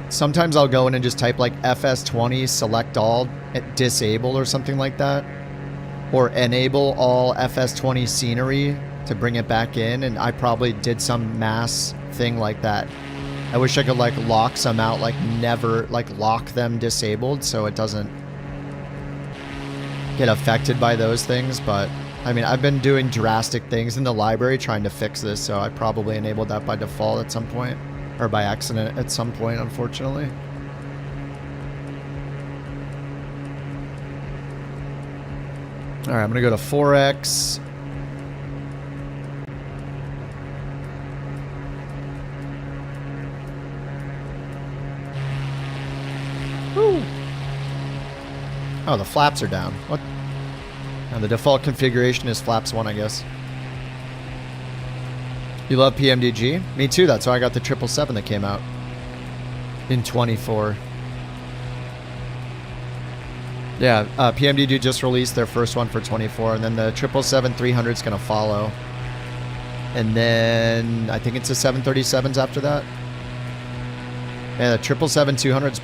sometimes I'll go in and just type like FS20 select all disable or something like that, or enable all FS20 scenery to bring it back in, and I probably did some mass thing like that. I wish I could like lock some out, like never like lock them disabled so it doesn't get affected by those things. But I mean, I've been doing drastic things in the library trying to fix this, so I probably enabled that by default at some point, or by accident at some point, unfortunately. All right, I'm gonna go to 4x. Woo. Oh, the flaps are down. What? And the default configuration is flaps 1, I guess. You love PMDG? Me too, that's why I got the 777 that came out in 24. Yeah, PMDG just released their first one for 24, and then the 777-300 is going to follow. And then I think it's the 737s after that. Yeah, the 777-200's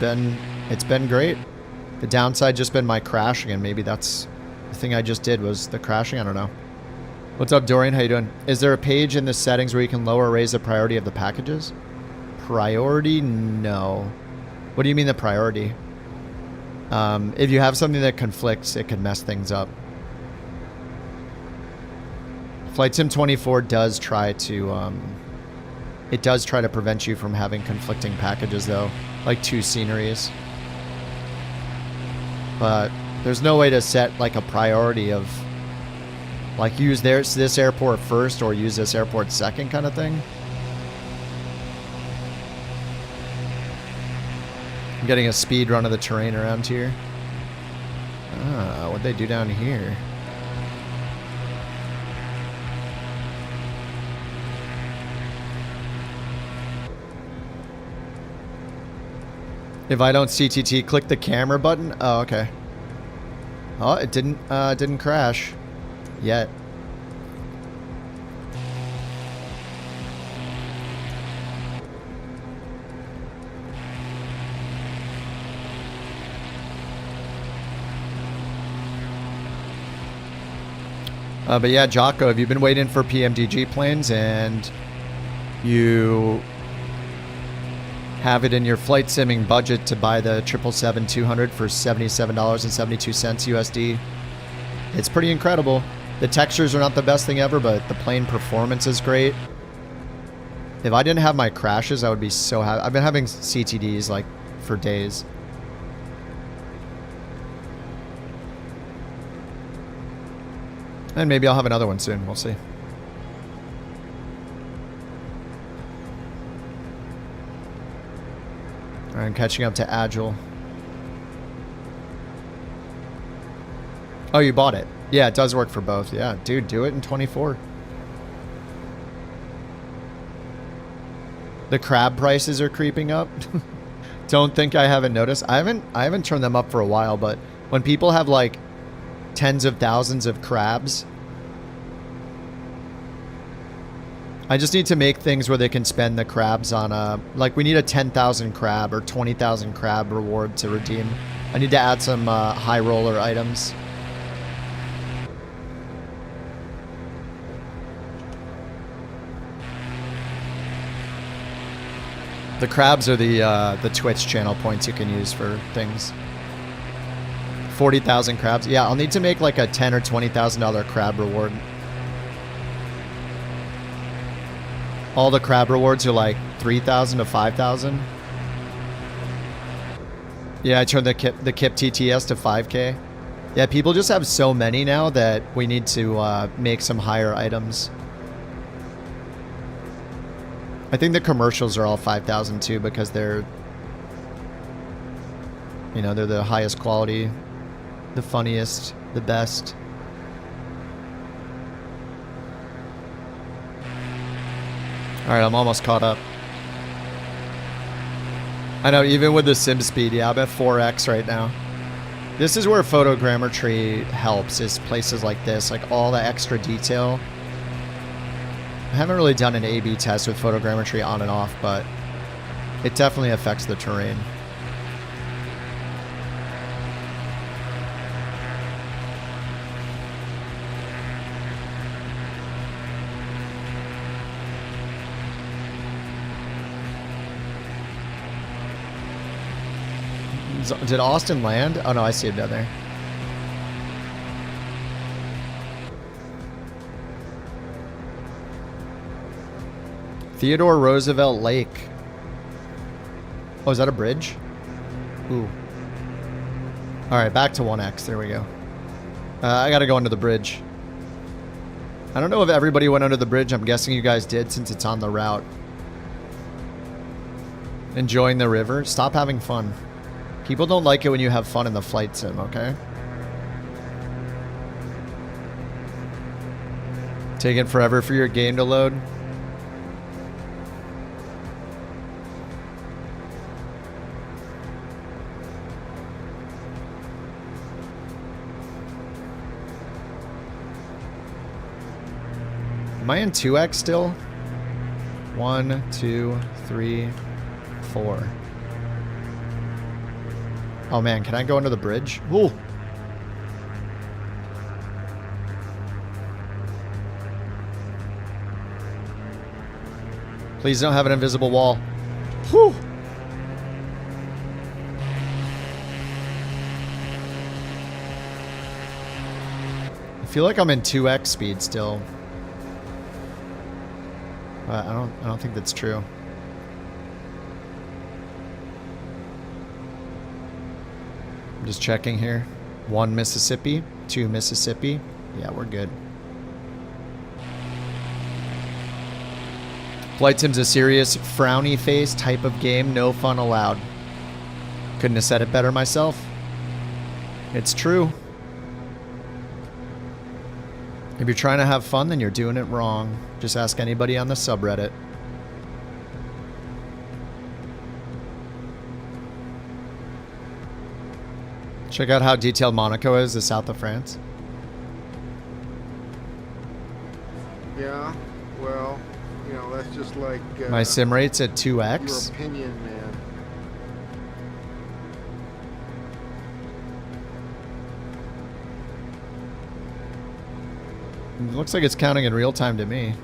it's been great. The downside just been my crashing, and maybe that's the thing I just did was the crashing. I don't know. What's up, Dorian? How you doing? Is there a page in the settings where you can lower or raise the priority of the packages? Priority? No. What do you mean the priority? If you have something that conflicts, it can mess things up. Flight Sim 24 does try to, it does try to prevent you from having conflicting packages though, like 2 sceneries. But there's no way to set like a priority of like use this airport first or use this airport second kind of thing. I'm getting a speed run of the terrain around here. Ah, what'd they do down here? If I don't CTT, click the camera button. Oh, okay. Oh, it didn't crash yet. But yeah, Jocko, have you been waiting for PMDG planes and you have it in your flight simming budget to buy the 777-200 for $77.72 USD? It's pretty incredible. The textures are not the best thing ever, but the plane performance is great. If I didn't have my crashes, I would be so happy. I've been having CTDs like for days. And maybe I'll have another one soon. We'll see. All right, I'm catching up to Agile. Oh, you bought it. Yeah, it does work for both. Yeah, dude, do it in 24. The crab prices are creeping up. Don't think I haven't noticed. I haven't turned them up for a while, but when people have like tens of thousands of crabs, I just need to make things where they can spend the crabs on a, like we need a 10,000 crab or 20,000 crab reward to redeem. I need to add some high roller items. The crabs are the Twitch channel points you can use for things. 40,000 crabs. Yeah, I'll need to make like a $10,000 or $20,000 crab reward. All the crab rewards are like 3,000 to 5,000. Yeah, I turned the KIP TTS to 5K. Yeah, people just have so many now that we need to make some higher items. I think the commercials are all 5,000 too because they're, you know, they're the highest quality, the funniest, the best. All right, I'm almost caught up. I know, even with the sim speed, yeah, I'm at 4x right now. This is where photogrammetry helps, is places like this, like all the extra detail. I haven't really done an A/B test with photogrammetry on and off, but it definitely affects the terrain. Did Austin land? Oh no, I see him down there. Theodore Roosevelt Lake. Oh, is that a bridge? Ooh. Alright, back to 1x. There we go. I gotta go under the bridge. I don't know if everybody went under the bridge. I'm guessing you guys did since it's on the route. Enjoying the river. Stop having fun. People don't like it when you have fun in the flight sim, okay? Taking forever for your game to load. Am I in 2x still? 1, 2, 3, 4. Oh man, can I go under the bridge? Ooh. Please don't have an invisible wall. Whew. I feel like I'm in 2x speed still. I don't think that's true. Just checking here. 1 Mississippi, 2 Mississippi. Yeah, we're good. Flight Sim's a serious, frowny face type of game. No fun allowed. Couldn't have said it better myself. It's true. If you're trying to have fun, then you're doing it wrong. Just ask anybody on the subreddit. Check out how detailed Monaco is, the south of France. Yeah, well, you know, that's just like... My sim rate's at 2x. Your opinion, man. It looks like it's counting in real time to me.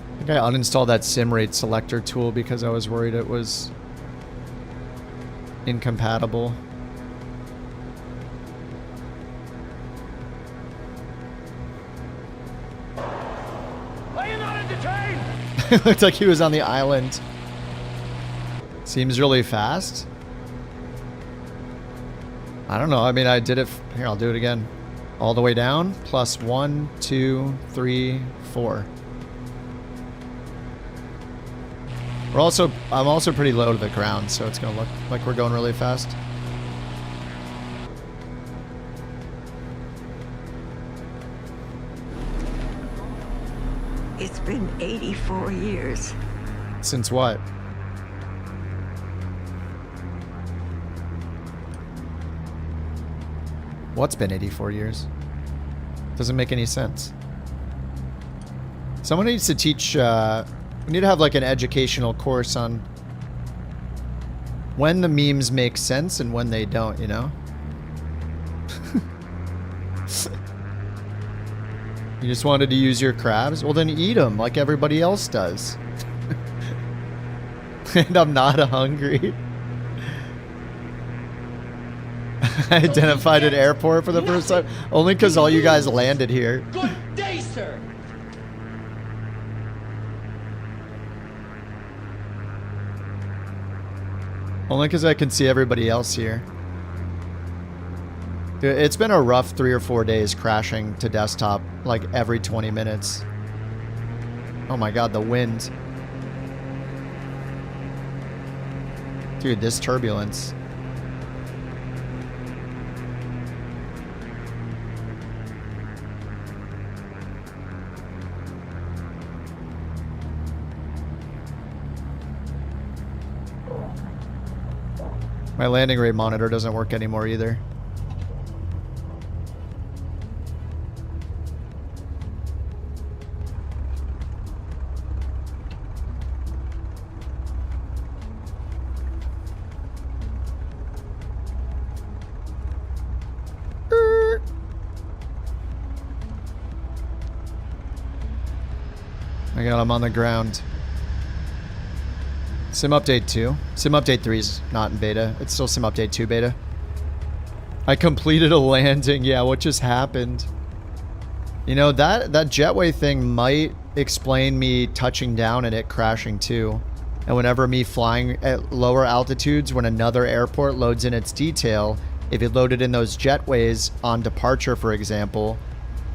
I think I uninstalled that sim rate selector tool because I was worried it was incompatible. Are you not entertained? It looked like he was on the island. Seems really fast. I don't know. I mean, I did it. Here, I'll do it again. All the way down. Plus 1, 2, 3, 4. I'm also pretty low to the ground, so it's gonna look like we're going really fast. It's been 84 years. Since what? What's been 84 years? Doesn't make any sense. Someone needs to teach, we need to have like an educational course on when the memes make sense and when they don't, you know? You just wanted to use your crabs? Well, then eat them like everybody else does. And I'm not hungry. I identified an airport for the first time. Only because all you guys landed here. Good day, sir. Only because I can see everybody else here. Dude, it's been a rough 3 or 4 days crashing to desktop like every 20 minutes. Oh my god, the wind. Dude, this turbulence. My landing rate monitor doesn't work anymore either. My god, I'm on the ground. Sim Update 2. Sim Update 3 is not in beta. It's still Sim Update 2 beta. I completed a landing. Yeah, what just happened? You know, that jetway thing might explain me touching down and it crashing too. And whenever me flying at lower altitudes, when another airport loads in its detail, if it loaded in those jetways on departure, for example,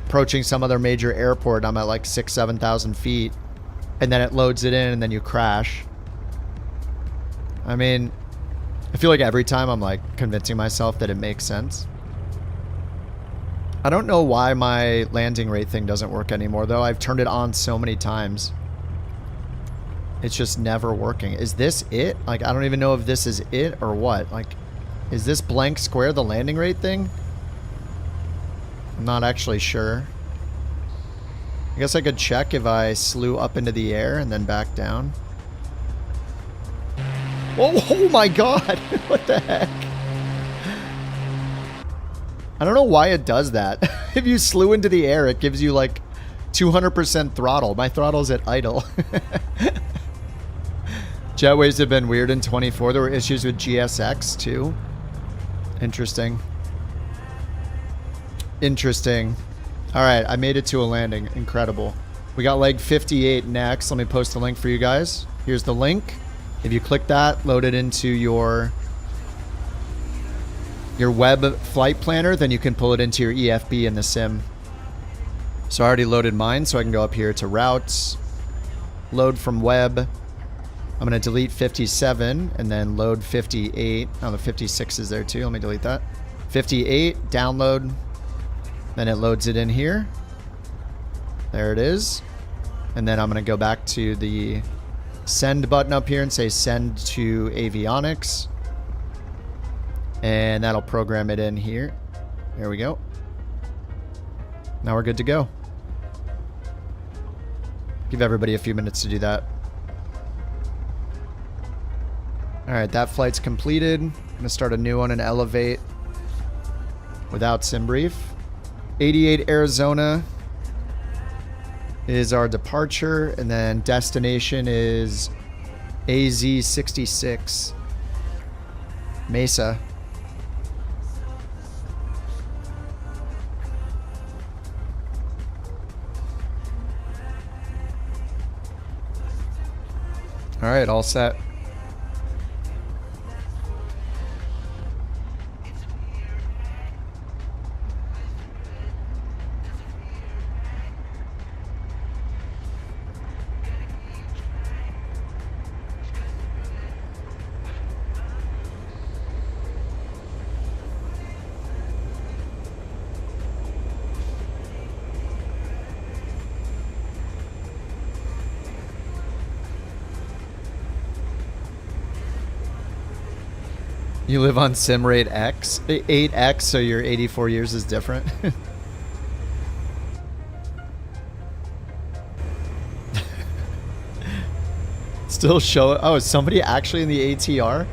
approaching some other major airport, I'm at like 6,000, 7,000 feet, and then it loads it in and then you crash. I mean, I feel like every time I'm like convincing myself that it makes sense. I don't know why my landing rate thing doesn't work anymore though. I've turned it on so many times. It's just never working. Is this it? Like, I don't even know if this is it or what. Like, is this blank square the landing rate thing? I'm not actually sure. I guess I could check if I slew up into the air and then back down. Oh my god! What the heck? I don't know why it does that. If you slew into the air, it gives you like 200% throttle. My throttle's at idle. Jetways have been weird in 24. There were issues with GSX too. Interesting. Interesting. Alright, I made it to a landing. Incredible. We got leg 58 next. Let me post the link for you guys. Here's the link. If you click that, load it into your web flight planner, then you can pull it into your EFB in the sim. So I already loaded mine, so I can go up here to routes, load from web. I'm going to delete 57 and then load 58. Oh, the 56 is there too. Let me delete that. 58, download. Then it loads it in here. There it is. And then I'm going to go back to the send button up here and say send to avionics. And that'll program it in here. There we go. Now we're good to go. Give everybody a few minutes to do that. Alright, that flight's completed. I'm going to start a new one and elevate without sim brief. 88 Arizona is our departure, and then destination is AZ66 Mesa. All right, all set. You live on sim rate X, 8X, so your 84 years is different. Still show. Oh, is somebody actually in the ATR?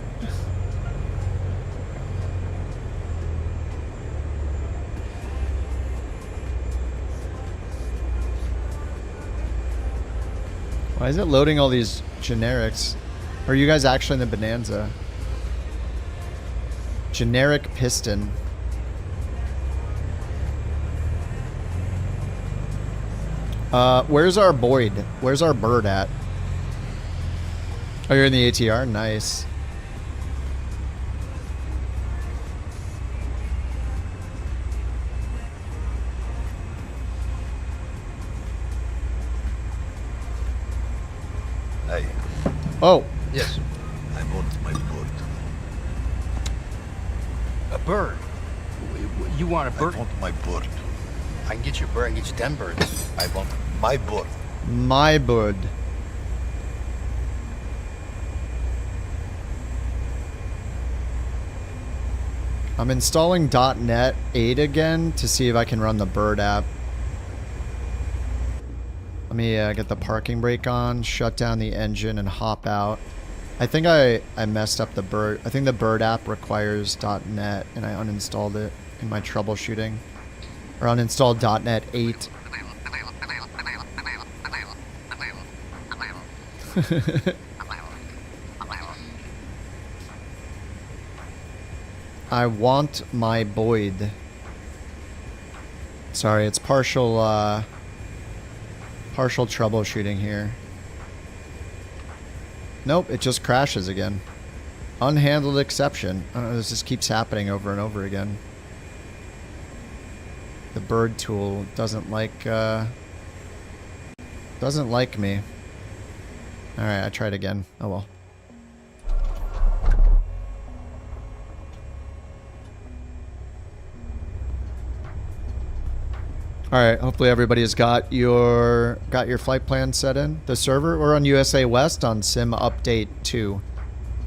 Why is it loading all these generics? Or are you guys actually in the Bonanza? Generic piston. Where's our Boyd? Where's our bird at? Oh, you're in the ATR? Nice. Hey. Oh. Yes. I want my bird. A bird? You want a bird? I want my bird. I can get you a bird. I can get you 10 birds. I want my bird. My bird. I'm installing .NET 8 again to see if I can run the bird app. Let me get the parking brake on, shut down the engine, and hop out. I think I messed up the bird. I think the bird app requires .NET, and I uninstalled it in my troubleshooting. Or uninstalled .NET 8. I want my Boyd. Sorry, it's partial troubleshooting here. Nope, it just crashes again. Unhandled exception. I don't know, this just keeps happening over and over again. The bird tool doesn't like me. Alright, I tried again. Oh well. Alright, hopefully everybody's got your flight plan set in. The server, we're on USA West on Sim Update 2. You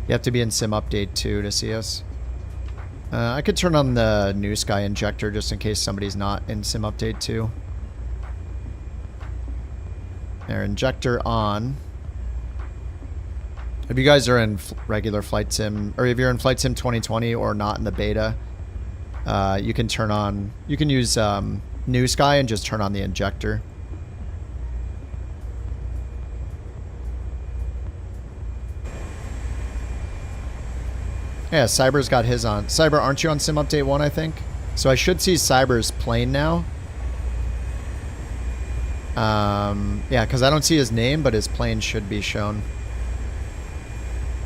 have to be in Sim Update 2 to see us. I could turn on the New Sky injector just in case somebody's not in Sim Update 2. There, injector on. If you guys are in regular Flight Sim, or if you're in Flight Sim 2020 or not in the beta, you can turn on, you can use New Sky and just turn on the injector. Yeah, Cyber's got his on. Cyber, aren't you on Sim Update 1, I think? So I should see Cyber's plane now. Yeah, because I don't see his name, but his plane should be shown.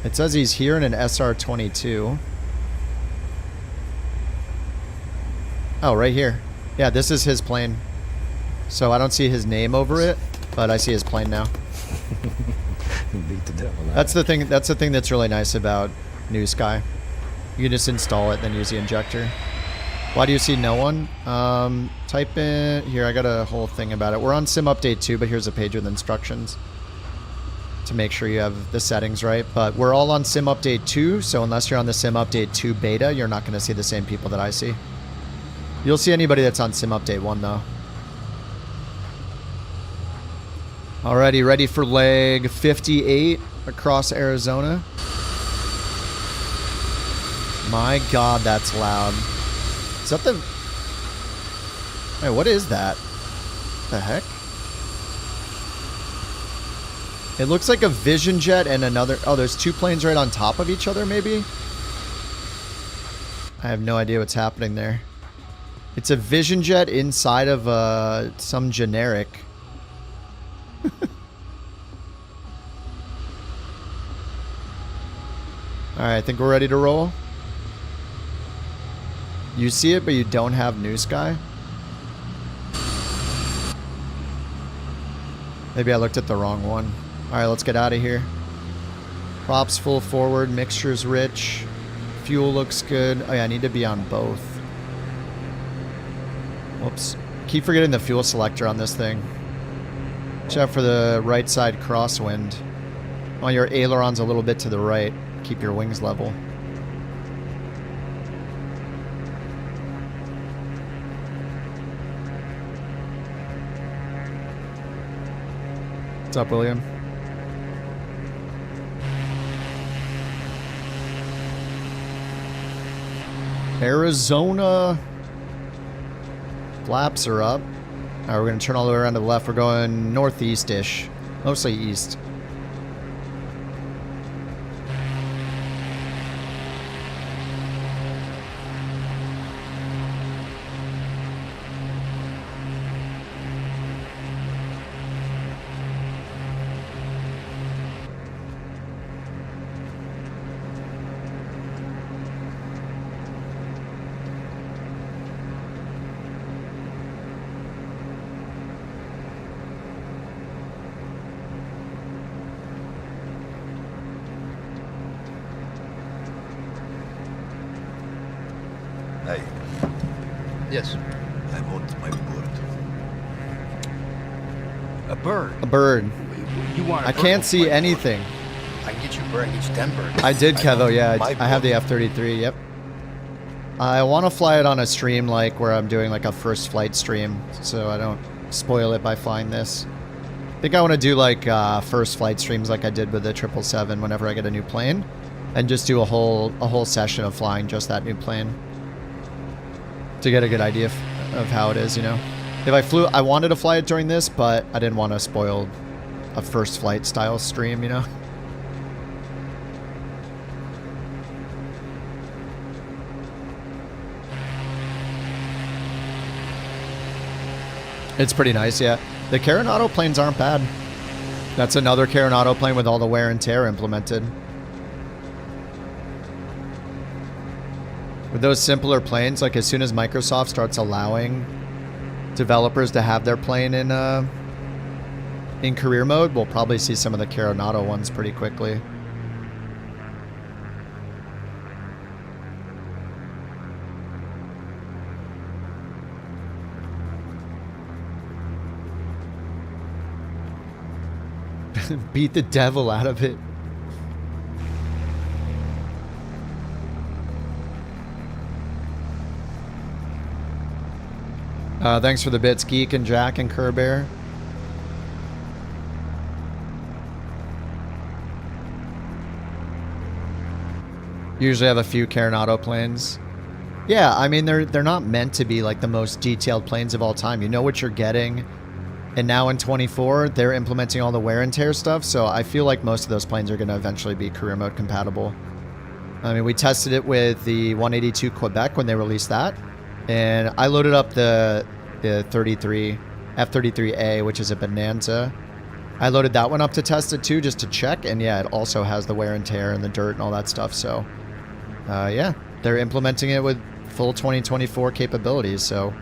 It says he's here in an SR-22. Oh, right here. Yeah, this is his plane. So I don't see his name over it, but I see his plane now. Beat the devil out. That's the thing. That's the thing that's really nice about New Sky. You can just install it, then use the injector. Why do you see no one? Type in here. I got a whole thing about it. We're on Sim Update 2, but here's a page with instructions to make sure you have the settings right. But we're all on Sim Update 2, so unless you're on the Sim Update 2 beta, you're not going to see the same people that I see. You'll see anybody that's on Sim Update 1, though. Alrighty, ready for leg 58 across Arizona. My God, that's loud. Is that the... Hey, what is that? The heck? It looks like a Vision Jet and another... Oh, there's two planes right on top of each other, maybe? I have no idea what's happening there. It's a Vision Jet inside of some generic. Alright, I think we're ready to roll. You see it, but you don't have New Sky? Maybe I looked at the wrong one. Alright, let's get out of here. Props full forward, mixture's rich. Fuel looks good. Oh yeah, I need to be on both. Whoops. Keep forgetting the fuel selector on this thing. Watch out for the right side crosswind. Want your ailerons a little bit to the right. Keep your wings level. What's up, William? Arizona. Flaps are up. Alright, we're going to turn all the way around to the left. We're going northeast-ish. Mostly east. Hey, Yes. I want my bird. A bird. A bird. You want a I bird? can't see My bird. anything. I can get you a bird. I can get you 10 birds. I did, Kevo. Yeah, My I have the bird. F-33. Yep. I want to fly it on a stream like where I'm doing like a first flight stream, so I don't spoil it by flying this. I think I want to do like first flight streams like I did with the 777 whenever I get a new plane, and just do a whole session of flying just that new plane to get a good idea of how it is, you know. If I wanted to fly it during this, but I didn't want to spoil a first flight style stream, you know. It's pretty nice, yeah. The Carenado planes aren't bad. That's another Carenado plane with all the wear and tear implemented. With those simpler planes, like as soon as Microsoft starts allowing developers to have their plane in career mode, we'll probably see some of the Carenado ones pretty quickly. Beat the devil out of it. Thanks for the bits, Geek and Jack and Kerbear. Usually have a few Carenado planes. Yeah, I mean they're not meant to be like the most detailed planes of all time. You know what you're getting. And now in 24, they're implementing all the wear and tear stuff, so I feel like most of those planes are going to eventually be career mode compatible. I mean, we tested it with the 182 Quebec when they released that, and I loaded up the F-33A, which is a Bonanza. I loaded that one up to test it too, just to check, and yeah, it also has the wear and tear and the dirt and all that stuff, so yeah, they're implementing it with full 2024 capabilities, so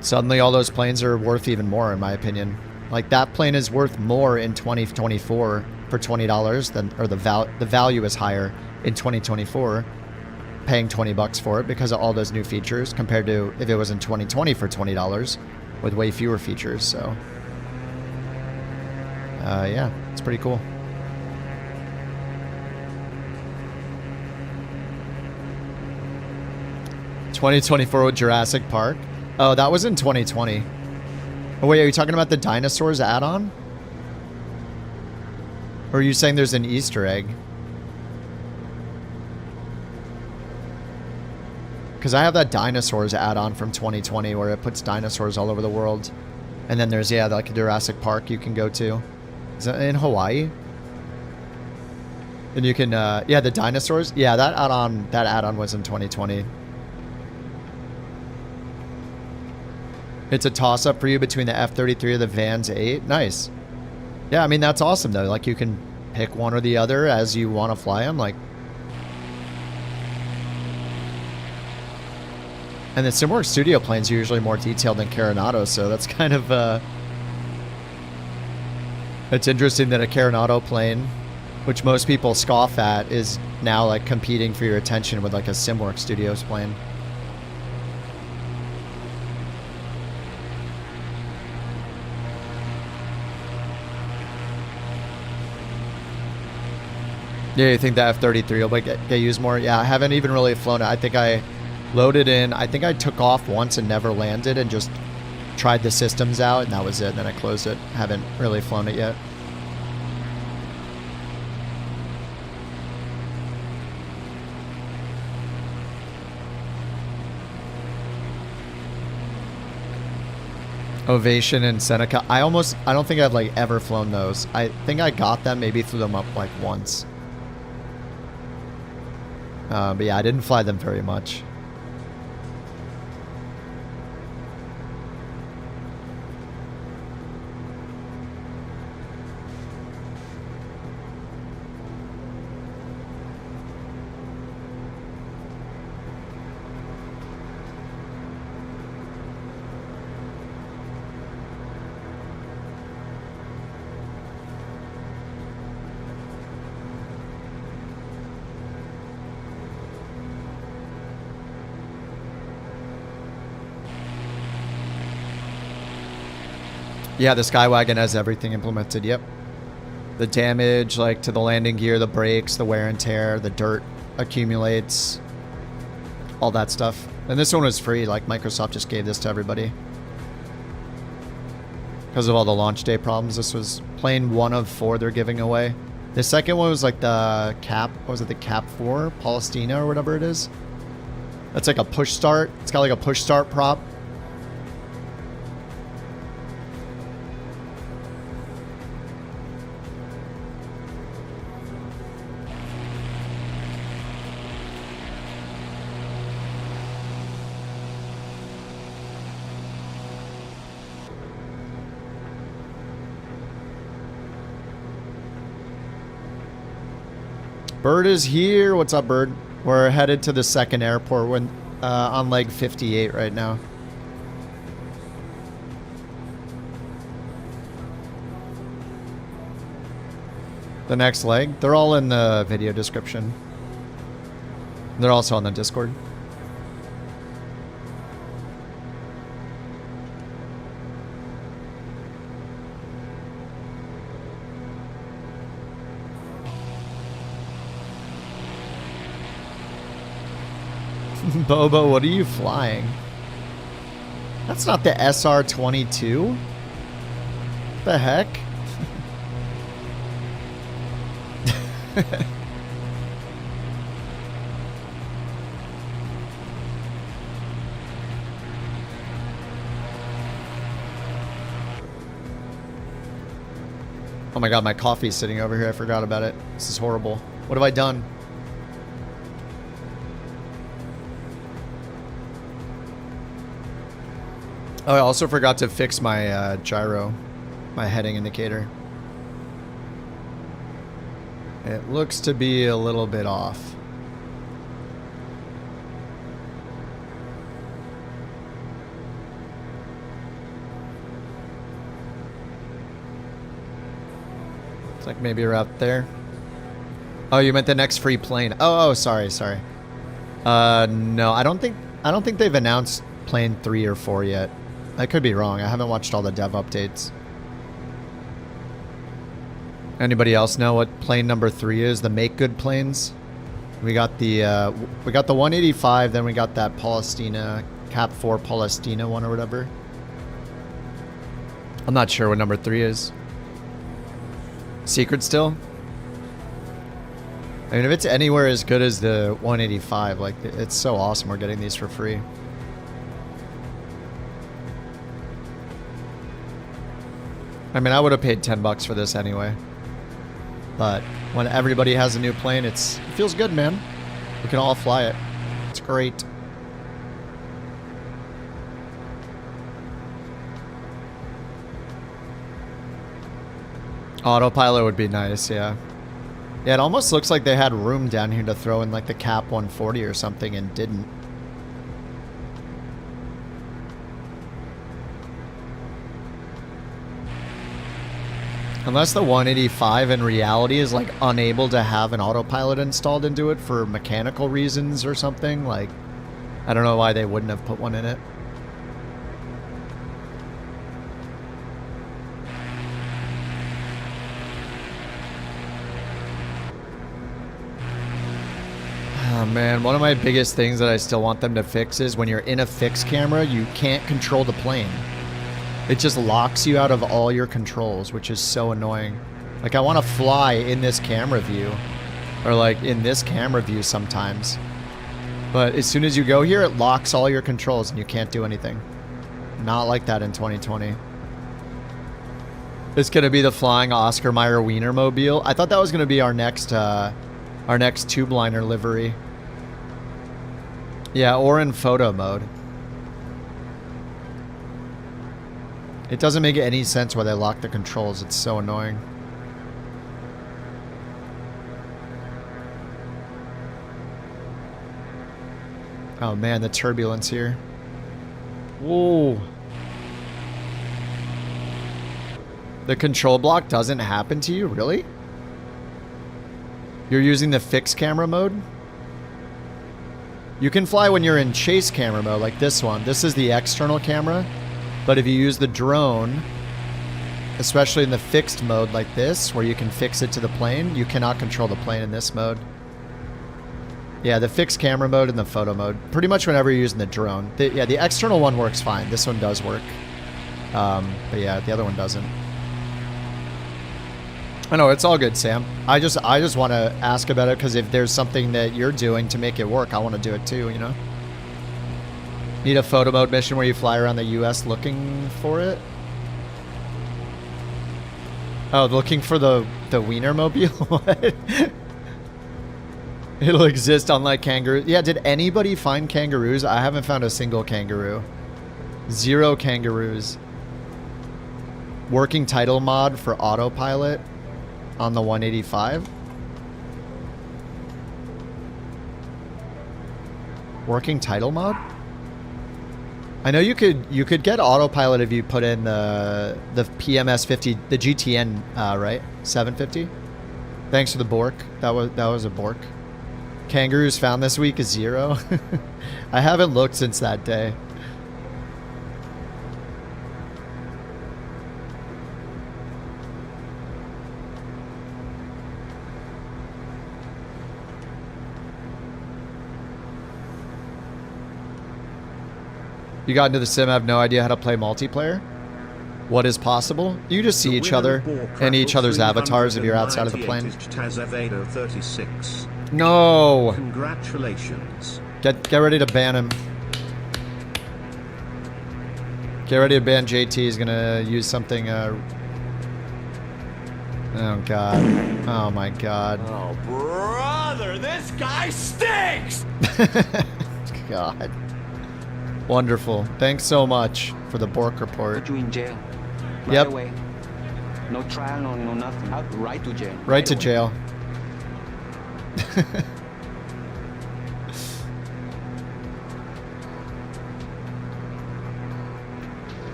suddenly all those planes are worth even more, in my opinion. Like, that plane is worth more in 2024 for $20 than, or the value is higher in 2024, paying $20 for it because of all those new features compared to if it was in 2020 for $20 with way fewer features. So yeah, it's pretty cool. '24 with Jurassic Park. Oh, that was in 2020. Oh, wait, are you talking about the dinosaurs add-on? Or are you saying there's an Easter egg? Because I have that dinosaurs add-on from 2020 where it puts dinosaurs all over the world. And then there's, yeah, like a Jurassic Park you can go to. Is that in Hawaii? And you can, yeah, the dinosaurs. Yeah, that add-on was in 2020. It's a toss-up for you between the F-33 or the Vans 8. Nice. Yeah, I mean, that's awesome, though. Like, you can pick one or the other as you want to fly them. Like, and the SimWorks Studio planes are usually more detailed than Carenado, so that's kind of, it's interesting that a Carenado plane, which most people scoff at, is now, like, competing for your attention with, like, a SimWorks Studios plane. Yeah, you think the F-33 will get used more? Yeah, I haven't even really flown it. I think I loaded in. I think I took off once and never landed and just tried the systems out, and that was it. And then I closed it. Haven't really flown it yet. Ovation and Seneca. I don't think I've like ever flown those. I think I got them, maybe threw them up like once. But yeah, I didn't fly them very much. Yeah, the Skywagon has everything implemented, yep. The damage, like, to the landing gear, the brakes, the wear and tear, the dirt accumulates, all that stuff. And this one was free, like, Microsoft just gave this to everybody. Because of all the launch day problems, this was plane 1 of 4 they're giving away. The second one was, like, the Cap, what was it, the Cap 4? Palestina or whatever it is. That's like a push start. It's got, like, a push start prop. Bird is here. What's up, Bird? We're headed to the second airport when on leg 58 right now. The next leg. They're all in the video description. They're also on the Discord. Bobo, what are you flying? That's not the SR-22? What the heck? Oh my god, my coffee's sitting over here. I forgot about it. This is horrible. What have I done? Oh, I also forgot to fix my gyro, my heading indicator. It looks to be a little bit off. It's like maybe you're out there. Oh, you meant the next free plane. Oh, sorry. No, I don't think they've announced plane 3 or 4 yet. I could be wrong. I haven't watched all the dev updates. Anybody else know what plane number 3 is? The make good planes. We got the 185. Then we got that Palestina Cap 4 Palestina one or whatever. I'm not sure what number 3 is. Secret still. I mean, if it's anywhere as good as the 185, like, it's so awesome we're getting these for free. I mean, I would have paid $10 for this anyway. But when everybody has a new plane, it feels good, man. We can all fly it. It's great. Autopilot would be nice, yeah. Yeah, it almost looks like they had room down here to throw in like the Cap 140 or something and didn't. Unless the 185 in reality is like unable to have an autopilot installed into it for mechanical reasons or something. Like, I don't know why they wouldn't have put one in it. Oh man, one of my biggest things that I still want them to fix is when you're in a fixed camera, you can't control the plane. It just locks you out of all your controls, which is so annoying. Like, I want to fly in this camera view, or like in this camera view sometimes. But as soon as you go here, it locks all your controls and you can't do anything. Not like that in 2020. It's gonna be the flying Oscar Mayer Wienermobile. I thought that was gonna be our next tube liner livery. Yeah, or in photo mode. It doesn't make any sense why they lock the controls. It's so annoying. Oh man, the turbulence here. Whoa. The control block doesn't happen to you? Really? You're using the fixed camera mode? You can fly when you're in chase camera mode, like this one. This is the external camera. But if you use the drone, especially in the fixed mode like this, where you can fix it to the plane, you cannot control the plane in this mode. Yeah, the fixed camera mode and the photo mode. Pretty much whenever you're using the drone. Yeah, the external one works fine. This one does work. But yeah, the other one doesn't. I know, it's all good, Sam. I just want to ask about it because if there's something that you're doing to make it work, I want to do it too, you know? Need a photo mode mission where you fly around the US looking for it? Oh, looking for the Wienermobile? What? It'll exist unlike kangaroos. Yeah, did anybody find kangaroos? I haven't found a single kangaroo. 0 kangaroos. Working title mod for autopilot on the 185. Working title mod? I know you could get autopilot if you put in the PMS 50, the GTN, right? 750. Thanks for the Bork. That was a Bork. Kangaroos found this week is 0. I haven't looked since that day. You got into the sim, I have no idea how to play multiplayer. What is possible? You just see each other and each other's avatars if you're outside of the plane. No! Congratulations. Get ready to ban him. Get ready to ban JT. He's gonna use something, oh god. Oh my god. Oh, brother, this guy stinks! God. Wonderful. Thanks so much for the Bork report. Put you in jail. Right Yep. away. No trial, no nothing. Right to jail. Right to away. jail.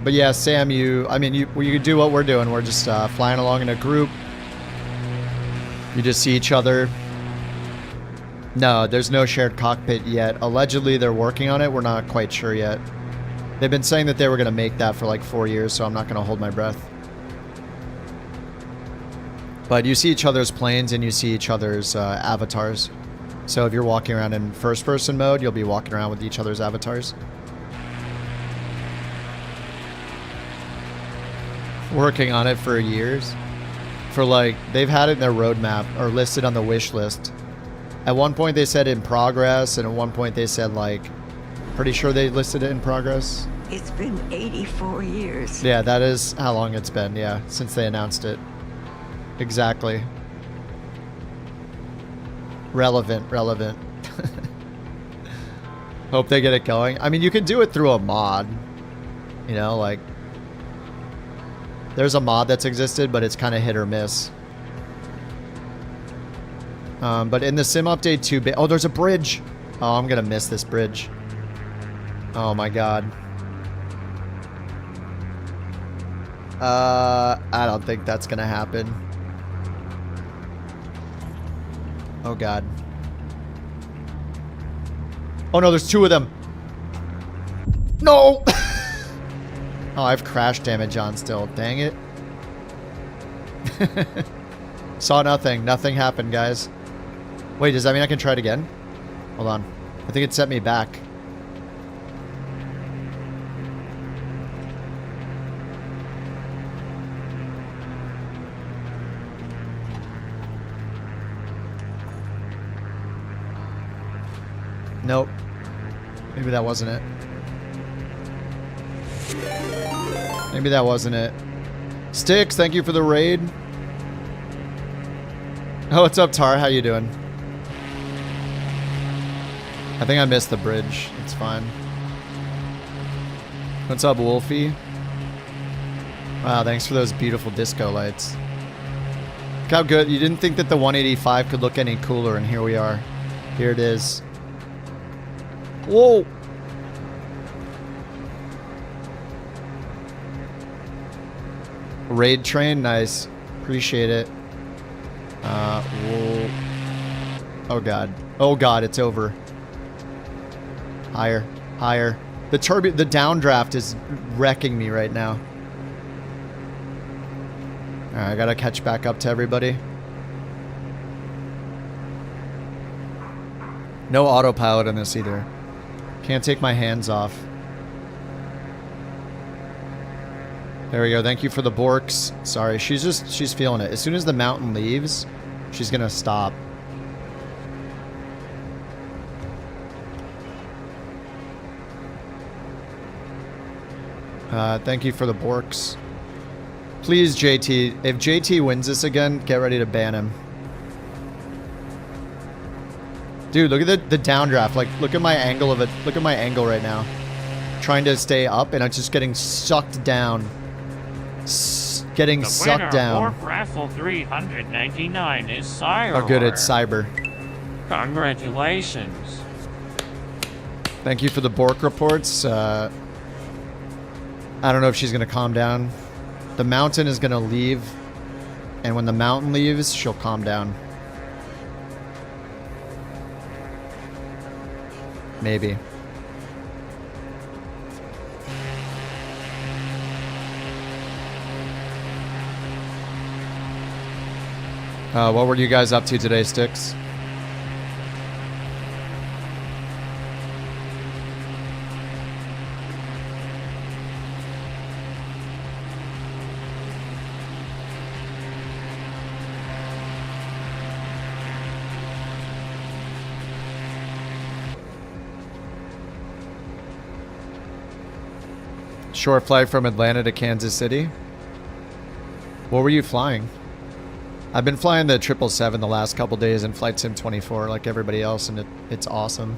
But yeah, Sam, you could do what we're doing. We're just flying along in a group. You just see each other. No, there's no shared cockpit yet. Allegedly, they're working on it. We're not quite sure yet. They've been saying that they were going to make that for like 4 years, so I'm not going to hold my breath. But you see each other's planes and you see each other's avatars. So if you're walking around in first-person mode, you'll be walking around with each other's avatars. Working on it for years. For like, they've had it in their roadmap or listed on the wish list. At one point they said in progress, and at one point they said like, pretty sure they listed it in progress. It's been 84 years. Yeah, that is how long it's been, yeah, since they announced it. Exactly. Relevant. Hope they get it going. I mean, you can do it through a mod. You know, like, there's a mod that's existed, but it's kind of hit or miss. But in the sim update 2, oh, there's a bridge. Oh, I'm gonna miss this bridge. Oh my god. I don't think that's gonna happen. Oh god. Oh no, there's 2 of them. No! Oh, I have crash damage on still. Dang it. Saw nothing. Nothing happened, guys. Wait, does that mean I can try it again? Hold on. I think it set me back. Nope. Maybe Maybe that wasn't it. Maybe that wasn't it. Sticks, thank you for the raid. Oh, what's up, Tar? How you doing? I think I missed the bridge. It's fine. What's up, Wolfie? Wow, thanks for those beautiful disco lights. Look how good. You didn't think that the 185 could look any cooler, and here we are. Here it is. Whoa! Raid train, nice. Appreciate it. Whoa. Oh god. Oh god, it's over. Higher. Higher. The downdraft is wrecking me right now. Alright, I gotta catch back up to everybody. No autopilot in this either. Can't take my hands off. There we go. Thank you for the Borks. Sorry, she's feeling it. As soon as the mountain leaves, she's gonna stop. Thank you for the Borks. Please, JT. If JT wins this again, get ready to ban him. Dude, look at the downdraft. Like, look at my angle of it. Look at my angle right now. Trying to stay up, and I'm just getting sucked down. Getting sucked down. Bork Raffle 399 is Cyber. Oh, good. It's Cyber. Congratulations. Thank you for the Bork reports. I don't know if she's going to calm down. The mountain is going to leave. And when the mountain leaves, she'll calm down. Maybe. What were you guys up to today, Sticks? Short flight from Atlanta to Kansas City. What were you flying? I've been flying the 777 the last couple days in Flight Sim 24 like everybody else, and it's awesome.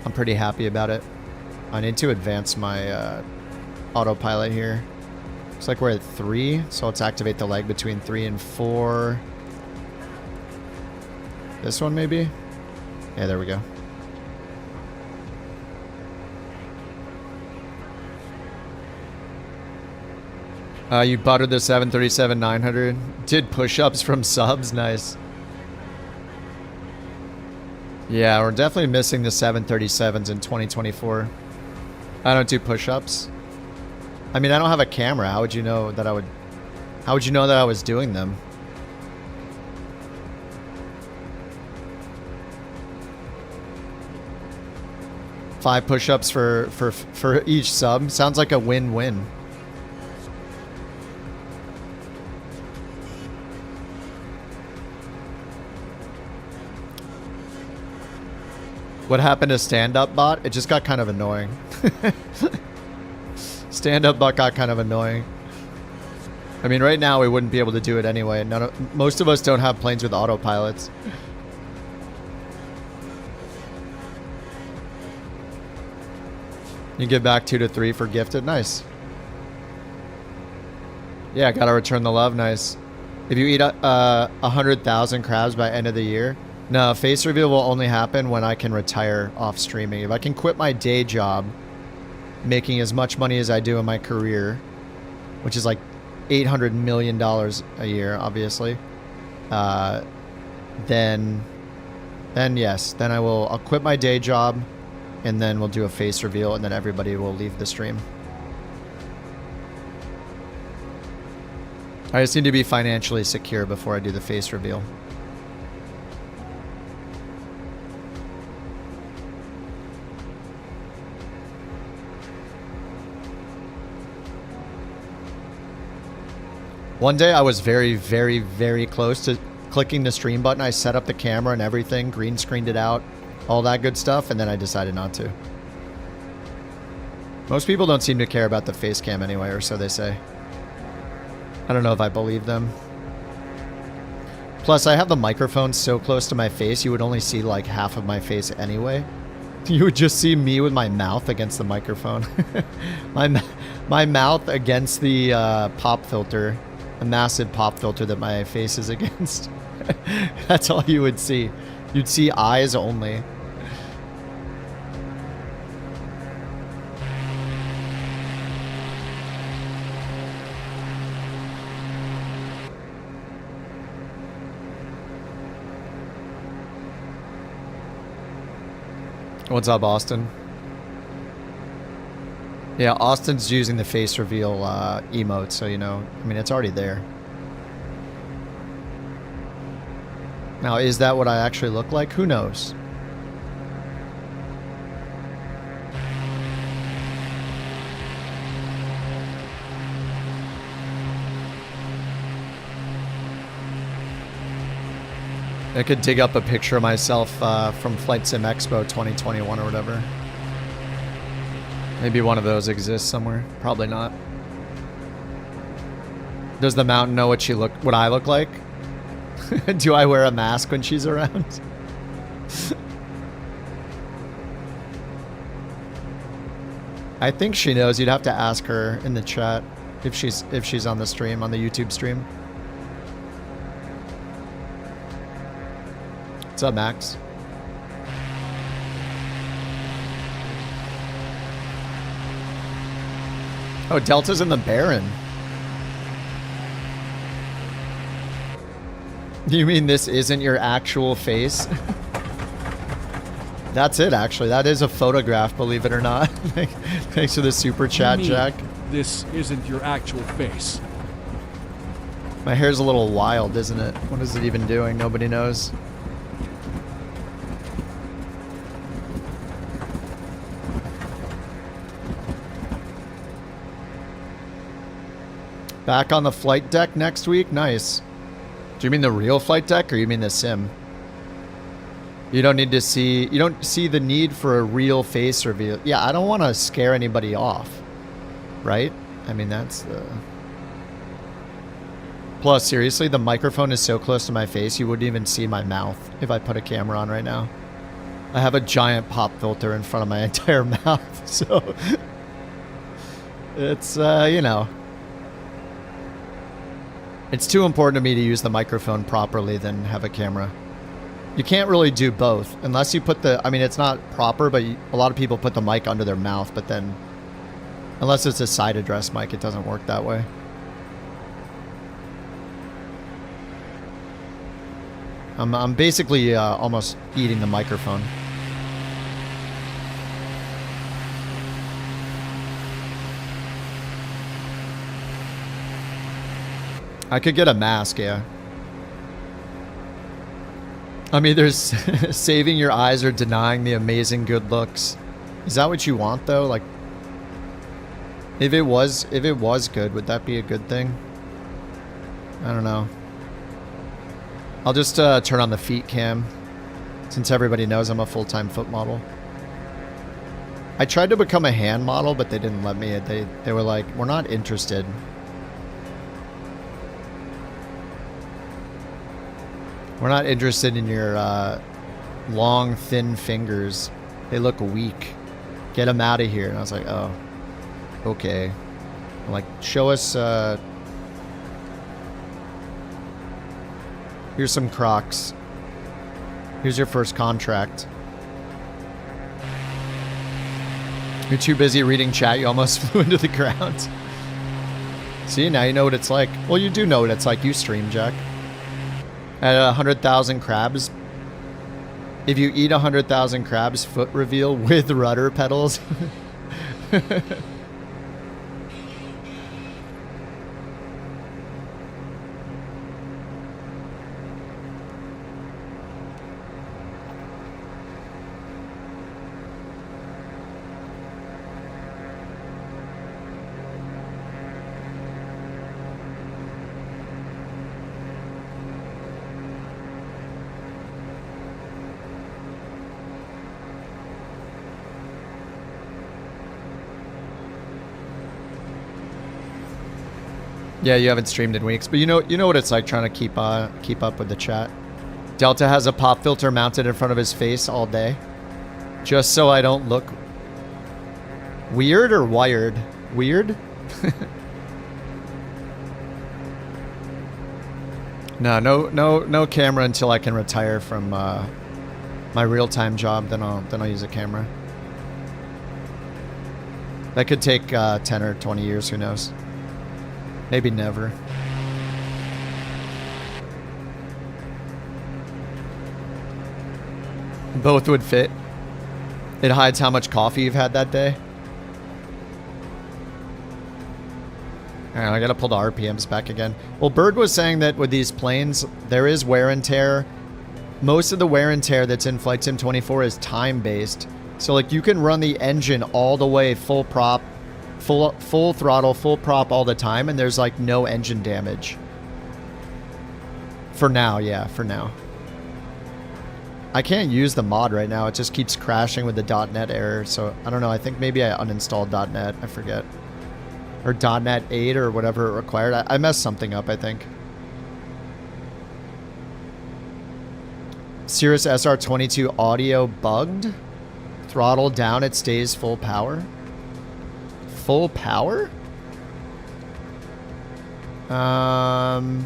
I'm pretty happy about it. I need to advance my autopilot here. Looks like we're at 3, so let's activate the leg between 3 and 4. This one maybe? Yeah, there we go. You buttered the 737-900. Did push-ups from subs. Nice. Yeah, we're definitely missing the 737s in 2024. I don't do push-ups. I mean, I don't have a camera. How would you know that I would... How would you know that I was doing them? Five push-ups for each sub. Sounds like a win-win. What happened to stand-up bot? It just got kind of annoying. Stand-up bot got kind of annoying. I mean, right now we wouldn't be able to do it anyway. Most of us don't have planes with autopilots. You get back 2 to 3 for gifted. Nice. Yeah, gotta return the love. Nice. If you eat 100,000 crabs by end of the year. No, face reveal will only happen when I can retire off streaming. If I can quit my day job, making as much money as I do in my career, which is like $800 million a year, obviously, then yes, then I'll quit my day job, and then we'll do a face reveal, and then everybody will leave the stream. I just need to be financially secure before I do the face reveal. One day I was very, very, very close to clicking the stream button. I set up the camera and everything, green screened it out, all that good stuff, and then I decided not to. Most people don't seem to care about the face cam anyway, or so they say. I don't know if I believe them. Plus, I have the microphone so close to my face, you would only see like half of my face anyway. You would just see me with my mouth against the microphone. my mouth against the pop filter. A massive pop filter that my face is against. That's all you would see. You'd see eyes only. What's up, Austin? Yeah, Austin's using the face reveal emote, so you know, I mean, it's already there. Now, is that what I actually look like? Who knows? I could dig up a picture of myself from Flight Sim Expo 2021 or whatever. Maybe one of those exists somewhere. Probably not. Does the mountain know what I look like? Do I wear a mask when she's around? I think she knows. You'd have to ask her in the chat if she's on the stream, on the YouTube stream. What's up, Max? Oh, Delta's in the Baron. You mean this isn't your actual face? That's it, actually. That is a photograph, believe it or not. Thanks for the super chat, Jack. This isn't your actual face. My hair's a little wild, isn't it? What is it even doing? Nobody knows. Back on the flight deck next week? Nice. Do you mean the real flight deck or you mean the sim? You don't need to see... You don't see the need for a real face reveal. Yeah, I don't want to scare anybody off. Right? I mean, that's the... Plus, seriously, the microphone is so close to my face, you wouldn't even see my mouth if I put a camera on right now. I have a giant pop filter in front of my entire mouth, so... It's, you know... It's too important to me to use the microphone properly than have a camera. You can't really do both unless you put the... I mean, it's not proper, but a lot of people put the mic under their mouth, but then... Unless it's a side address mic, it doesn't work that way. I'm basically almost eating the microphone. I could get a mask, yeah. I'm either saving your eyes or denying the amazing good looks. Is that what you want, though? Like, if it was good, would that be a good thing? I don't know. I'll just turn on the feet cam, since everybody knows I'm a full-time foot model. I tried to become a hand model, but they didn't let me. They were like, we're not interested. We're not interested in your long, thin fingers. They look weak. Get them out of here. And I was like, oh, okay. I'm like, show us... Here's some Crocs. Here's your first contract. You're too busy reading chat, you almost flew into the ground. See, now you know what it's like. Well, you do know what it's like. You stream, Jack. At 100,000 crabs. If you eat 100,000 crabs, foot reveal with rudder pedals. Yeah, you haven't streamed in weeks, but you know what it's like trying to keep up with the chat. Delta has a pop filter mounted in front of his face all day, just so I don't look weird or wired. Weird. No camera until I can retire from my real-time job. Then I'll use a camera. That could take 10 or 20 years. Who knows? Maybe never. Both would fit. It hides how much coffee you've had that day. Alright, I gotta pull the RPMs back again. Well, Bird was saying that with these planes, there is wear and tear. Most of the wear and tear that's in Flight Sim 24 is time-based. So, like, you can run the engine all the way full prop, full throttle, full prop all the time, and there's, like, no engine damage. For now, yeah, for now. I can't use the mod right now. It just keeps crashing with the .NET error. So, I don't know. I think maybe I uninstalled .NET. I forget. Or .NET 8 or whatever it required. I messed something up, I think. Cirrus SR22 audio bugged. Throttle down, it stays full power. Full power? And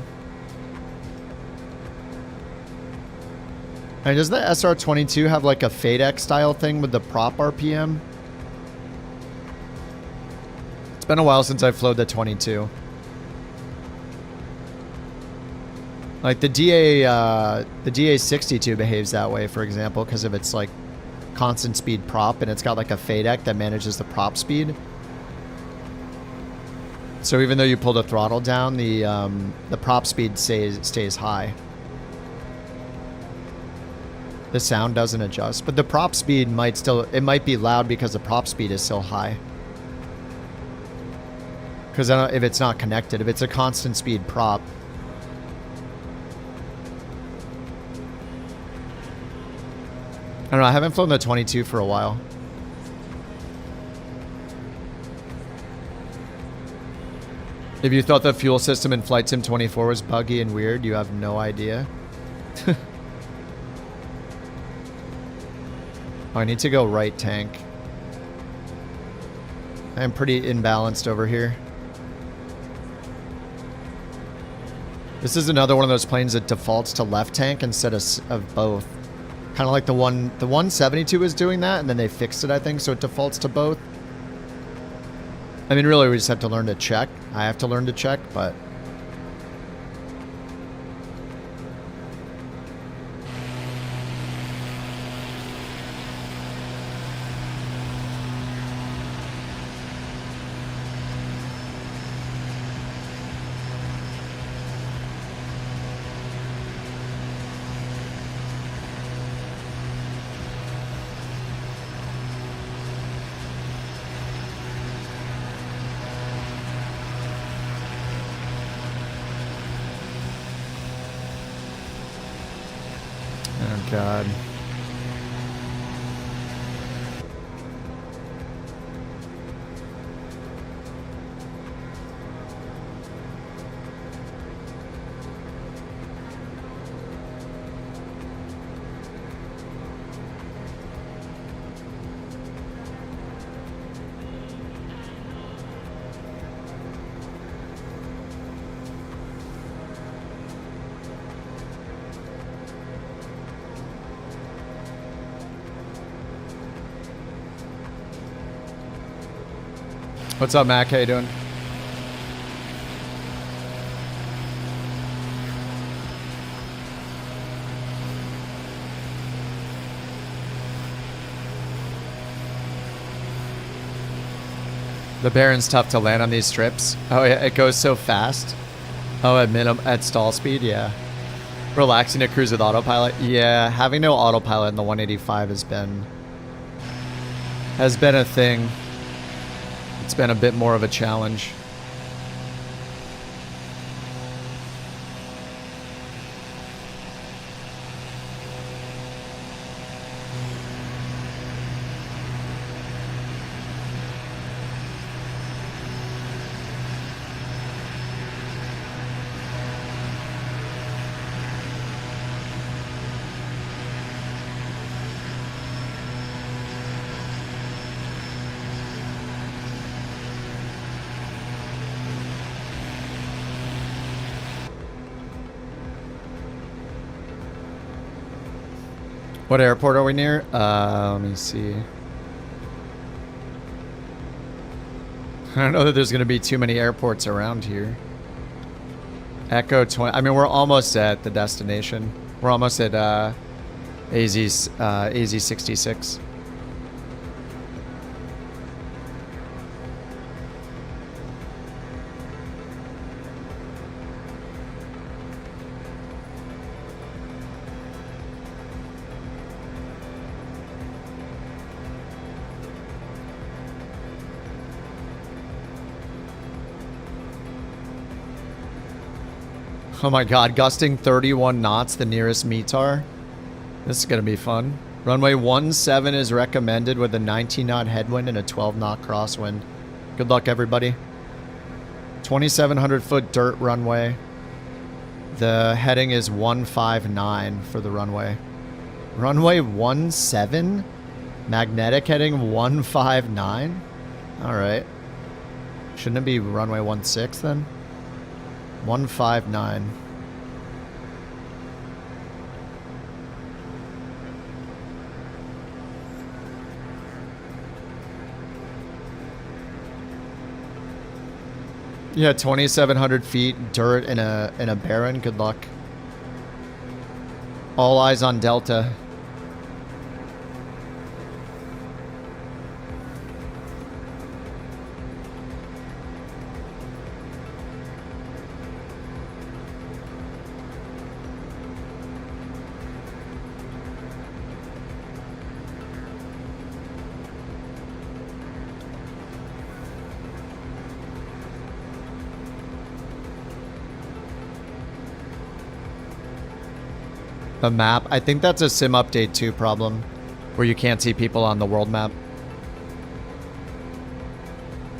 does the SR22 have like a FadeX style thing with the prop RPM? It's been a while since I've flown the 22. Like the DA62 behaves that way, for example, because of its like constant speed prop, and it's got like a FadeX that manages the prop speed. So even though you pull the throttle down, the prop speed stays high. The sound doesn't adjust, but the prop speed might be loud because the prop speed is still high. Because if it's not connected, if it's a constant speed prop. I don't know, I haven't flown the 22 for a while. If you thought the fuel system in Flight Sim 24 was buggy and weird, you have no idea. Oh, I need to go right tank. I'm pretty imbalanced over here. This is another one of those planes that defaults to left tank instead of both. Kind of like the 172 is doing that, and then they fixed it, I think, so it defaults to both. I mean, really, we just have to learn to check. I have to learn to check, but... God. What's up, Mac? How you doing? The Baron's tough to land on these strips. Oh yeah, it goes so fast. Oh, at stall speed, yeah. Relaxing to cruise with autopilot. Yeah, having no autopilot in the 185 has been a thing. It's been a bit more of a challenge. What airport are we near? Let me see. I don't know that there's going to be too many airports around here. Echo 20. I mean, we're almost at the destination. We're almost at AZ66. Oh my god, gusting 31 knots, the nearest METAR. This is gonna be fun. Runway 17 is recommended with a 19 knot headwind and a 12 knot crosswind. Good luck, everybody. 2,700 foot dirt runway. The heading is 159 for the runway. Runway 17? Magnetic heading 159? Alright. Shouldn't it be runway 16 then? 159. Yeah, 2,700 feet, dirt in a barren. Good luck. All eyes on Delta. The map, I think that's a sim update 2 problem, where you can't see people on the world map.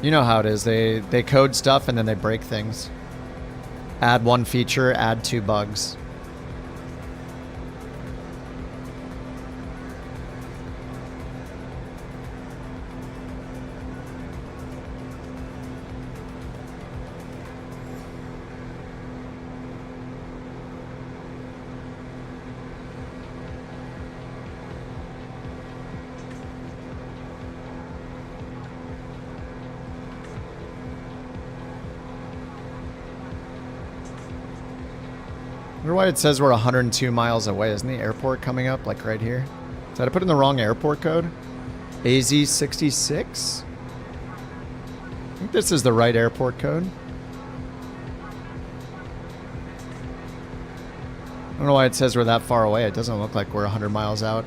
You know how it is, they code stuff and then they break things. Add 1 feature, add 2 bugs. I wonder why it says we're 102 miles away. Isn't the airport coming up, like right here? Did I put in the wrong airport code? AZ66? I think this is the right airport code. I don't know why it says we're that far away. It doesn't look like we're 100 miles out.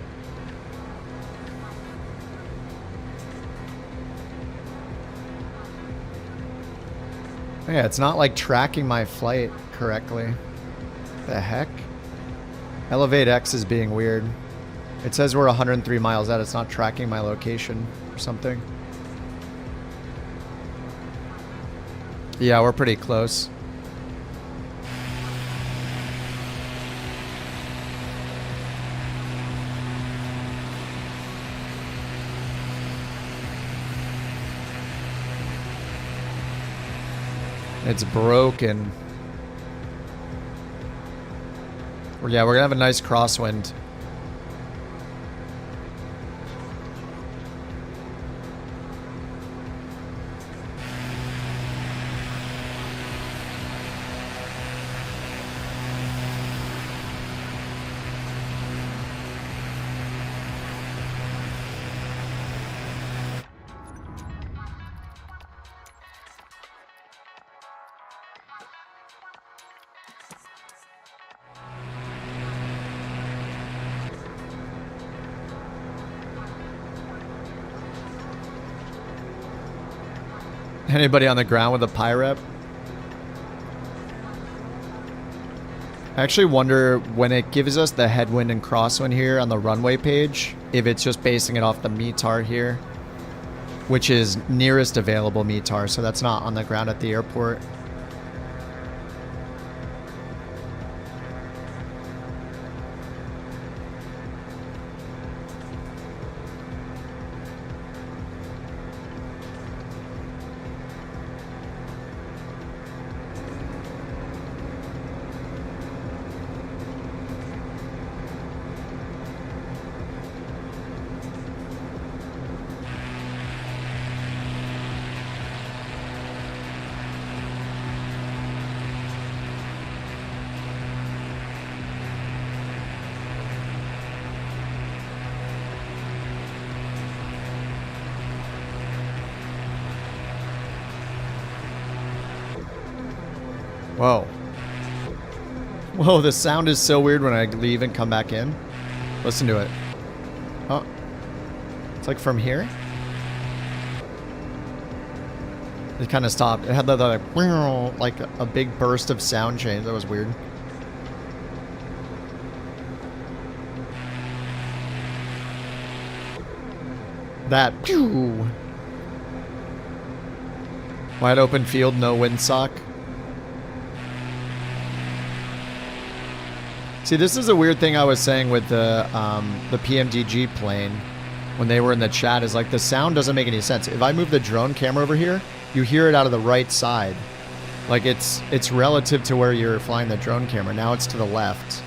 Yeah, it's not like tracking my flight correctly. The heck? Elevate X is being weird. It says we're 103 miles out. It's not tracking my location or something. Yeah, we're pretty close. It's broken. Yeah, we're gonna have a nice crosswind. Anybody on the ground with a PIREP? I actually wonder when it gives us the headwind and crosswind here on the runway page, if it's just basing it off the METAR here, which is nearest available METAR, so that's not on the ground at the airport. Whoa. Whoa, the sound is so weird when I leave and come back in. Listen to it. Oh. It's like from here. It kind of stopped. It had that like a big burst of sound change. That was weird. That. Pew. Wide open field, no windsock. See, this is a weird thing I was saying with the PMDG plane when they were in the chat, is like the sound doesn't make any sense. If I move the drone camera over here, you hear it out of the right side. Like it's relative to where you're flying the drone camera. Now it's to the left.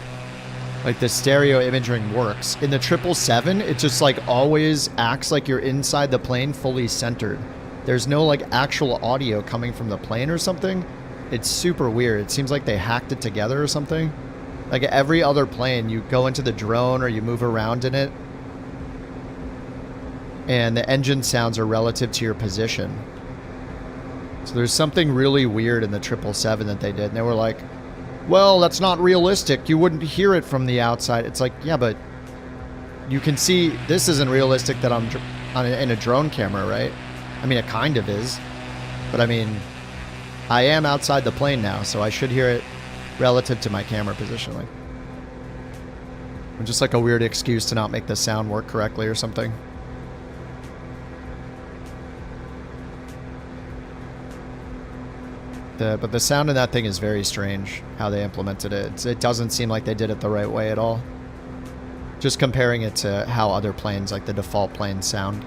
Like the stereo imaging works. In the 777, it just like always acts like you're inside the plane fully centered. There's no like actual audio coming from the plane or something. It's super weird. It seems like they hacked it together or something. Like every other plane, you go into the drone or you move around in it, and the engine sounds are relative to your position. So there's something really weird in the 777 that they did. And they were like, well, that's not realistic. You wouldn't hear it from the outside. It's like, yeah, but you can see this isn't realistic that I'm in a drone camera, right? I mean, it kind of is. But I mean, I am outside the plane now, so I should hear it relative to my camera position. Like, just like a weird excuse to not make the sound work correctly or something. But the sound in that thing is very strange, how they implemented it. It doesn't seem like they did it the right way at all. Just comparing it to how other planes, like the default planes, sound.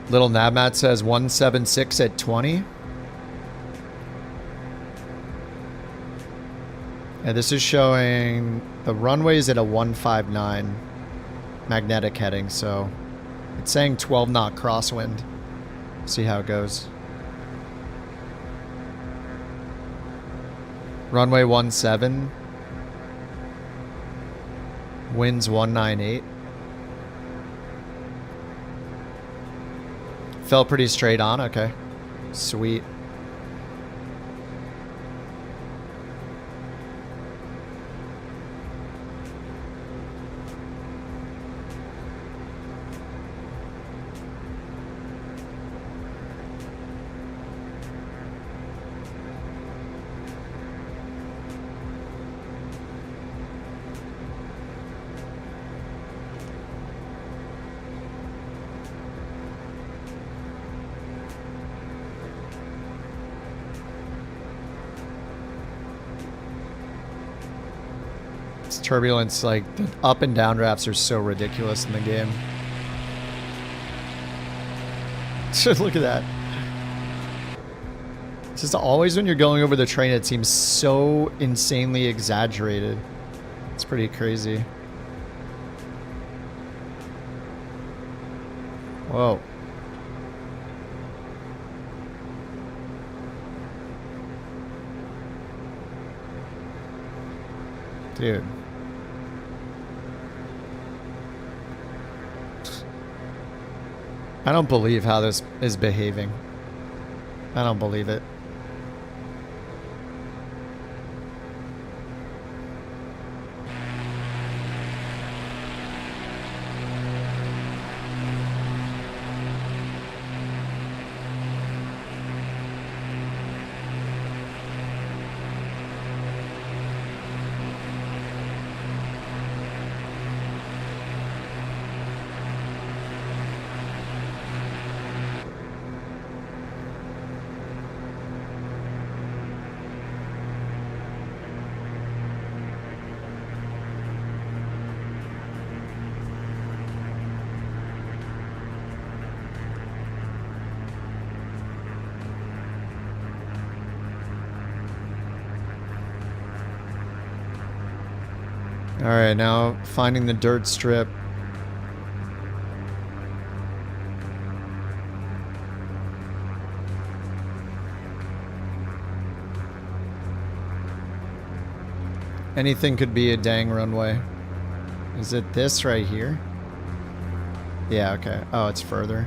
Little Nabmat says 176 at 20. And this is showing the runways at a 159 magnetic heading, so it's saying 12 knot crosswind. See how it goes. Runway 17. Winds 198. Fell pretty straight on, okay. Sweet. Turbulence, like the up and down drafts are so ridiculous in the game. Look at that. It's just always when you're going over the train, it seems so insanely exaggerated. It's pretty crazy. Whoa. Dude. I don't believe how this is behaving. I don't believe it. Alright, now finding the dirt strip. Anything could be a dang runway. Is it this right here? Yeah, okay. Oh, it's further.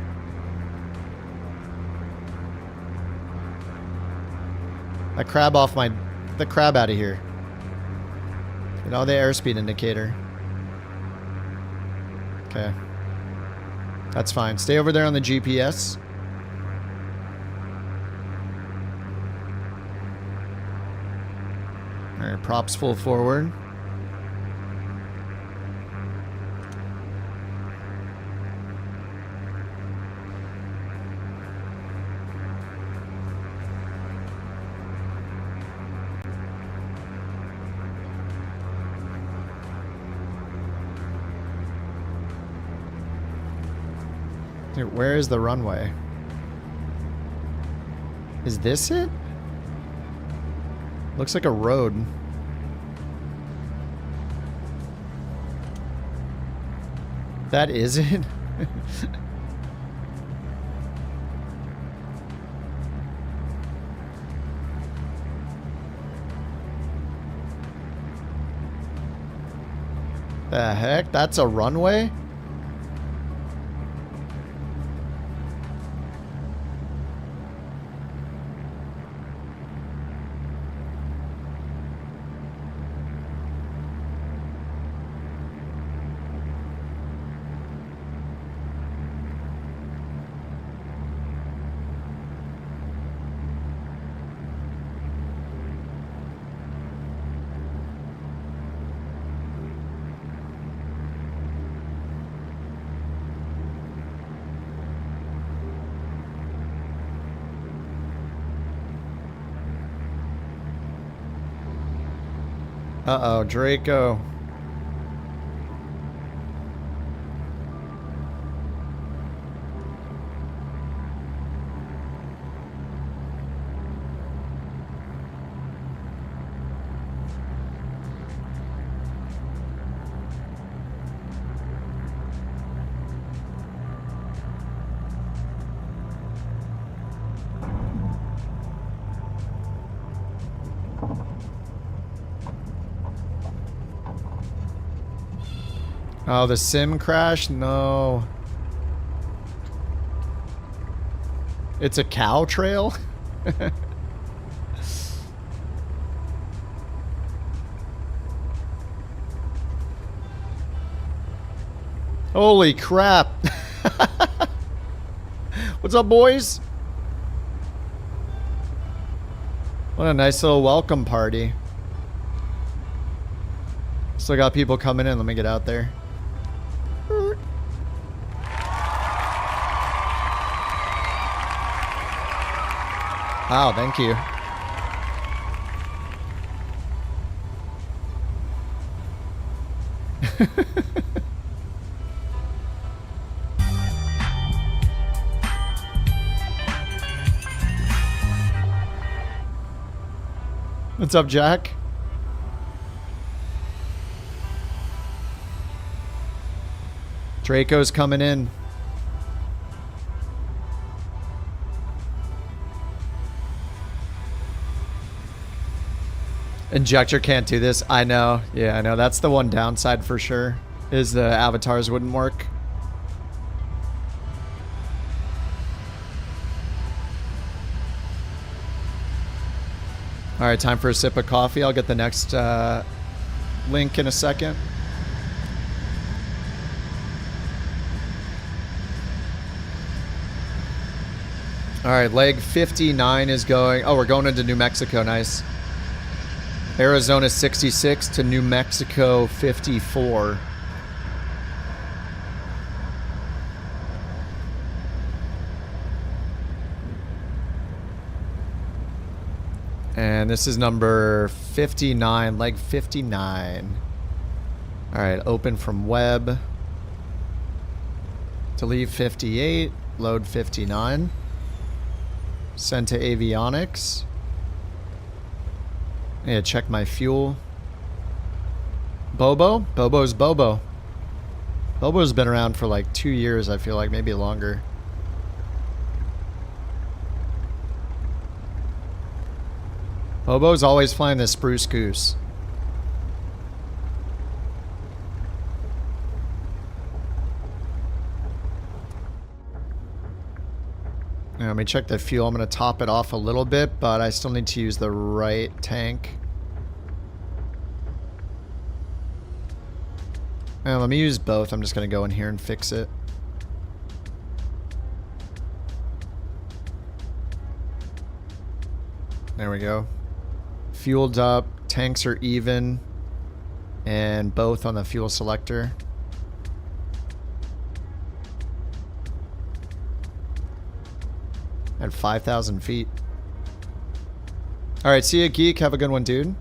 That crab off my... The crab out of here. Get all the airspeed indicator. Okay. That's fine. Stay over there on the GPS. Alright, props full forward. Dude, where is the runway? Is this it? Looks like a road. That is it? The heck? That's a runway? Uh-oh, Draco. Oh, the sim crash? No. It's a cow trail? Holy crap. What's up, boys? What a nice little welcome party. Still got people coming in. Let me get out there. Wow, thank you. What's up, Jack? Draco's coming in. Injector can't do this. I know. Yeah, I know. That's the one downside for sure, is the avatars wouldn't work. Alright, time for a sip of coffee. I'll get the next link in a second. Alright, leg 59 is going... Oh, we're going into New Mexico. Nice. Arizona 66 to New Mexico 54. And this is number 59, leg 59. Alright, open from web. Delete 58, load 59. Send to avionics. Yeah, check my fuel. Bobo? Bobo's Bobo. Bobo's been around for like 2 years, I feel like, maybe longer. Bobo's always flying the Spruce Goose. Let me check the fuel. I'm going to top it off a little bit, but I still need to use the right tank. Let me use both. I'm just going to go in here and fix it. There we go. Fueled up. Tanks are even. And both on the fuel selector. At 5,000 feet. Alright, see ya, Geek. Have a good one, dude.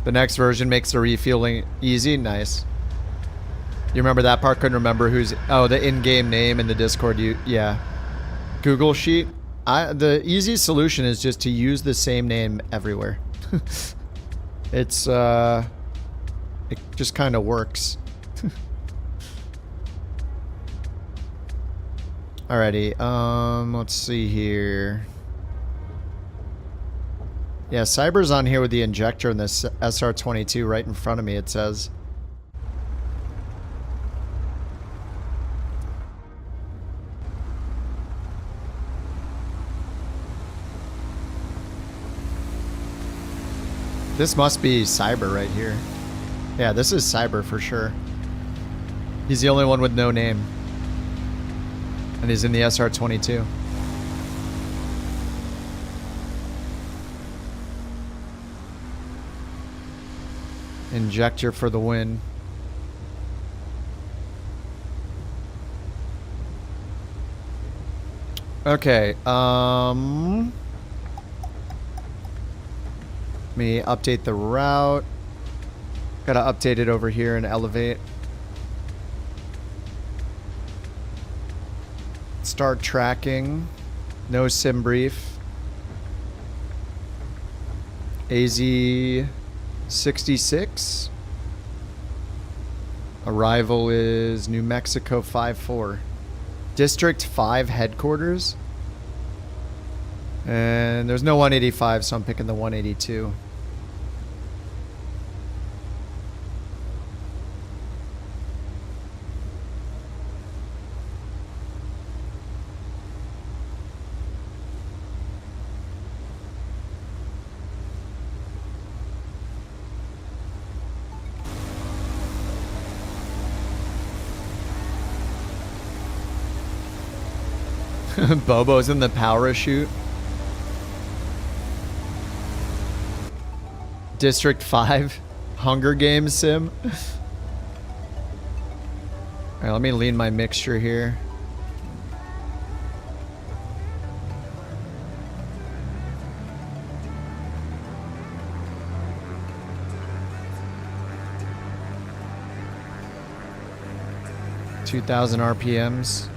The next version makes the refueling easy. Nice. You remember that part? Couldn't remember who's... Oh, the in-game name in the Discord. Yeah. Google Sheet. The easiest solution is just to use the same name everywhere. It's, it just kind of works. Alrighty, let's see here. Yeah, Cyber's on here with the injector in this SR22 right in front of me, it says. This must be Cyber right here. Yeah, this is Cyber for sure. He's the only one with no name. And he's in the SR22. Injector for the win. Okay, let me update the route. Gotta update it over here and elevate. Start tracking. No sim brief. AZ66. Arrival is New Mexico 5-4. District 5 headquarters. And there's no 185, so I'm picking the 182. Bobo's in the parachute. District 5 Hunger Games sim. Alright, let me lean my mixture here. (2,000 RPMs).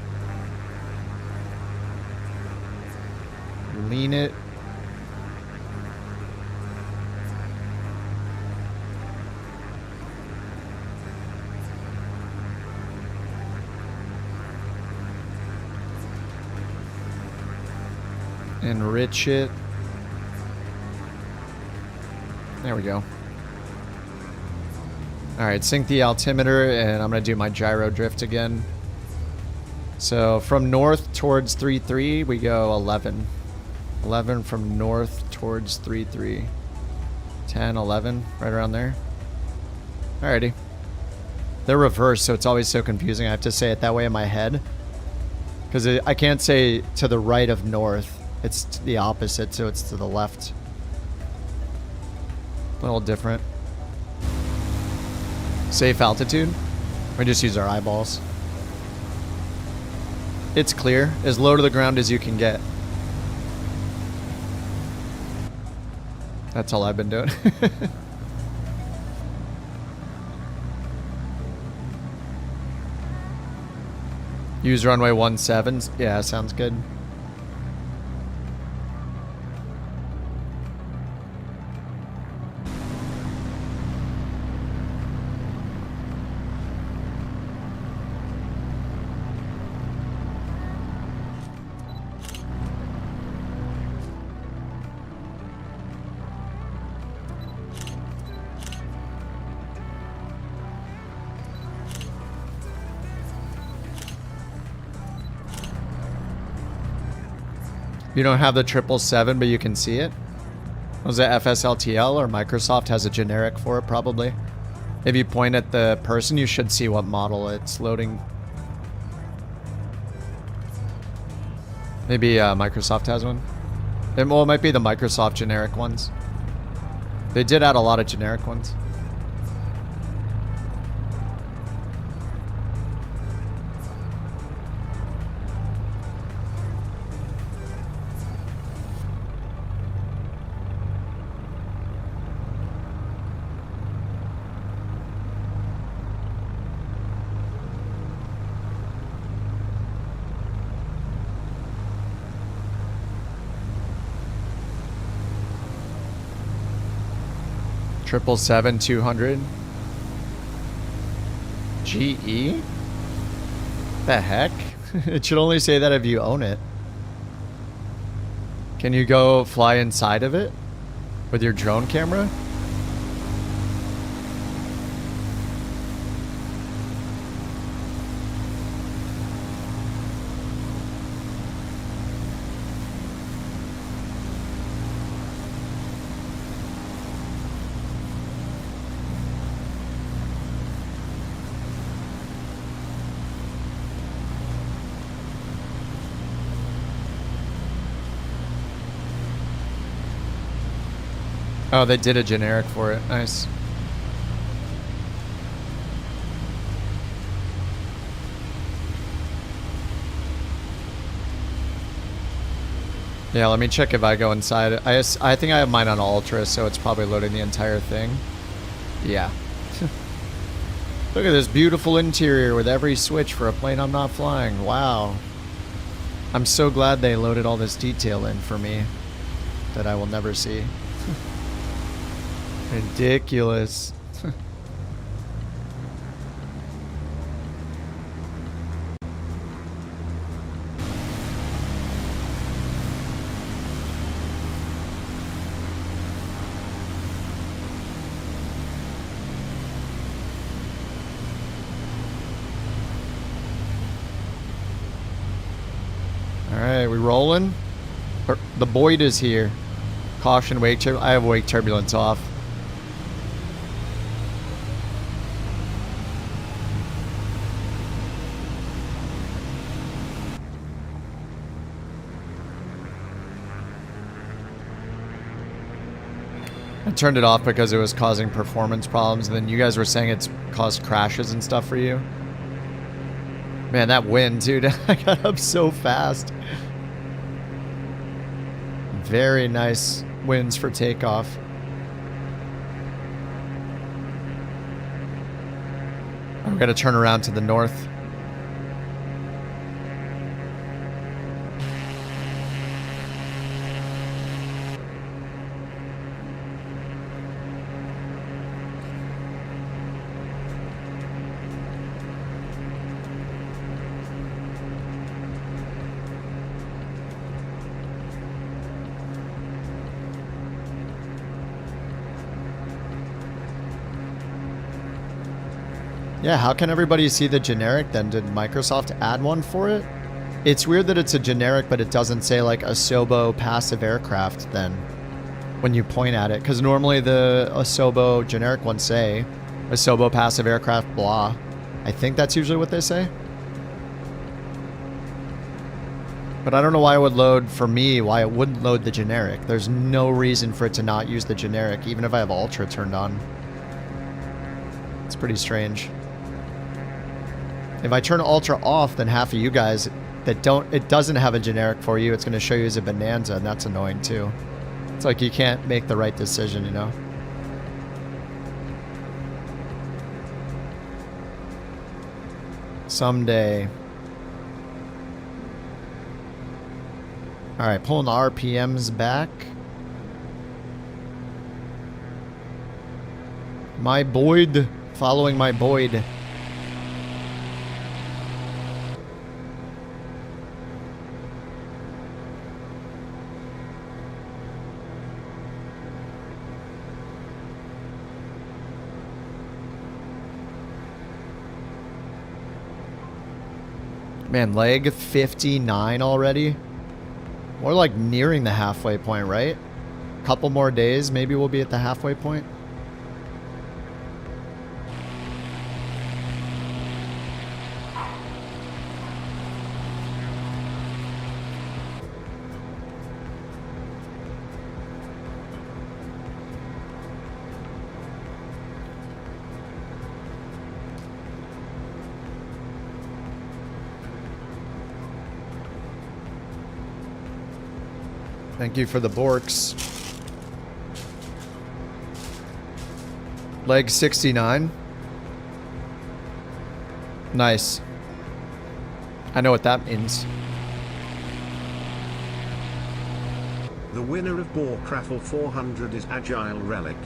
Lean it. Enrich it. There we go. Alright, sync the altimeter, and I'm going to do my gyro drift again. So from north towards 3-3, we go 11. 11 from north towards 3-3. 10, 11, right around there. Alrighty. They're reversed, so it's always so confusing. I have to say it that way in my head. Because I can't say to the right of north. It's the opposite, so it's to the left. A little different. Safe altitude. We just use our eyeballs. It's clear. As low to the ground as you can get. That's all I've been doing. Use runway 17. Yeah, sounds good. You don't have the 777, but you can see it? Was it FSLTL or Microsoft has a generic for it probably? If you point at the person, you should see what model it's loading. Maybe Microsoft has one. Well, it might be the Microsoft generic ones. They did add a lot of generic ones. Triple 7-200 GE? The heck? It should only say that if you own it. Can you go fly inside of it with your drone camera? Oh, they did a generic for it. Nice. Yeah, let me check if I go inside. I think I have mine on Ultra, so it's probably loading the entire thing. Yeah. Look at this beautiful interior with every switch for a plane I'm not flying. Wow. I'm so glad they loaded all this detail in for me that I will never see. Ridiculous. Alright, we rolling? The Boyd is here. Caution, wake turbulence. I have wake turbulence off. I turned it off because it was causing performance problems, and then you guys were saying it's caused crashes and stuff for you. Man, that wind, dude. I got up so fast. Very nice winds for takeoff. I'm gonna turn around to the north. Yeah, how can everybody see the generic then? Did Microsoft add one for it? It's weird that it's a generic, but it doesn't say like Asobo passive aircraft then when you point at it. Because normally the Asobo generic ones say Asobo passive aircraft blah. I think that's usually what they say. But I don't know why it would load, for me, why it wouldn't load the generic. There's no reason for it to not use the generic, even if I have Ultra turned on. It's pretty strange. If I turn Ultra off, then half of you guys that don't, it doesn't have a generic for you, it's going to show you as a Bonanza, and that's annoying too. It's like you can't make the right decision, you know? Someday. Alright, pulling the RPMs back. My Boyd. Following my Boyd. Man, leg 59 already? More like nearing the halfway point, right? Couple more days, maybe we'll be at the halfway point. Thank you for the Borks. Leg 69. Nice. I know what that means. The winner of Bork Raffle 400 is Agile Relic.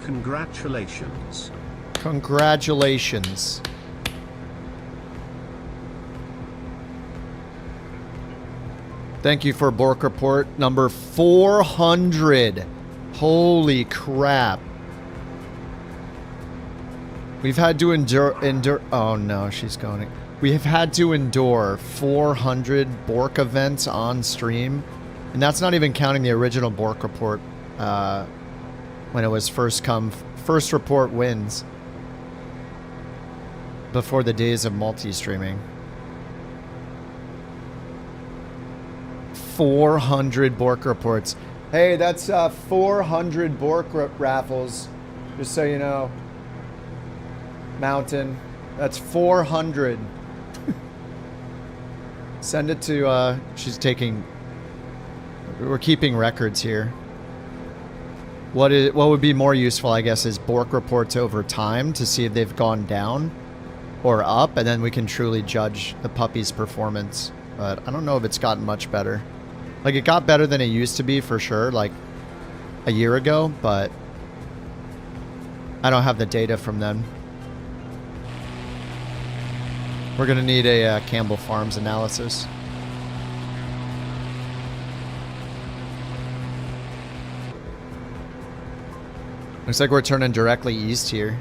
Congratulations. Congratulations. Thank you for Bork Report number 400. Holy crap. We've had to endure. Oh no, she's going. We have had to endure 400 Bork events on stream. And that's not even counting the original Bork Report when it was first report wins. Before the days of multi-streaming. 400 Bork reports. Hey, that's 400 Bork raffles. Just so you know. Mountain. That's 400. Send it to, she's taking... We're keeping records here. What would be more useful, I guess, is Bork reports over time to see if they've gone down or up, and then we can truly judge the puppy's performance. But I don't know if it's gotten much better. Like, it got better than it used to be, for sure, like, a year ago, but I don't have the data from then. We're gonna need a Campbell Farms analysis. Looks like we're turning directly east here.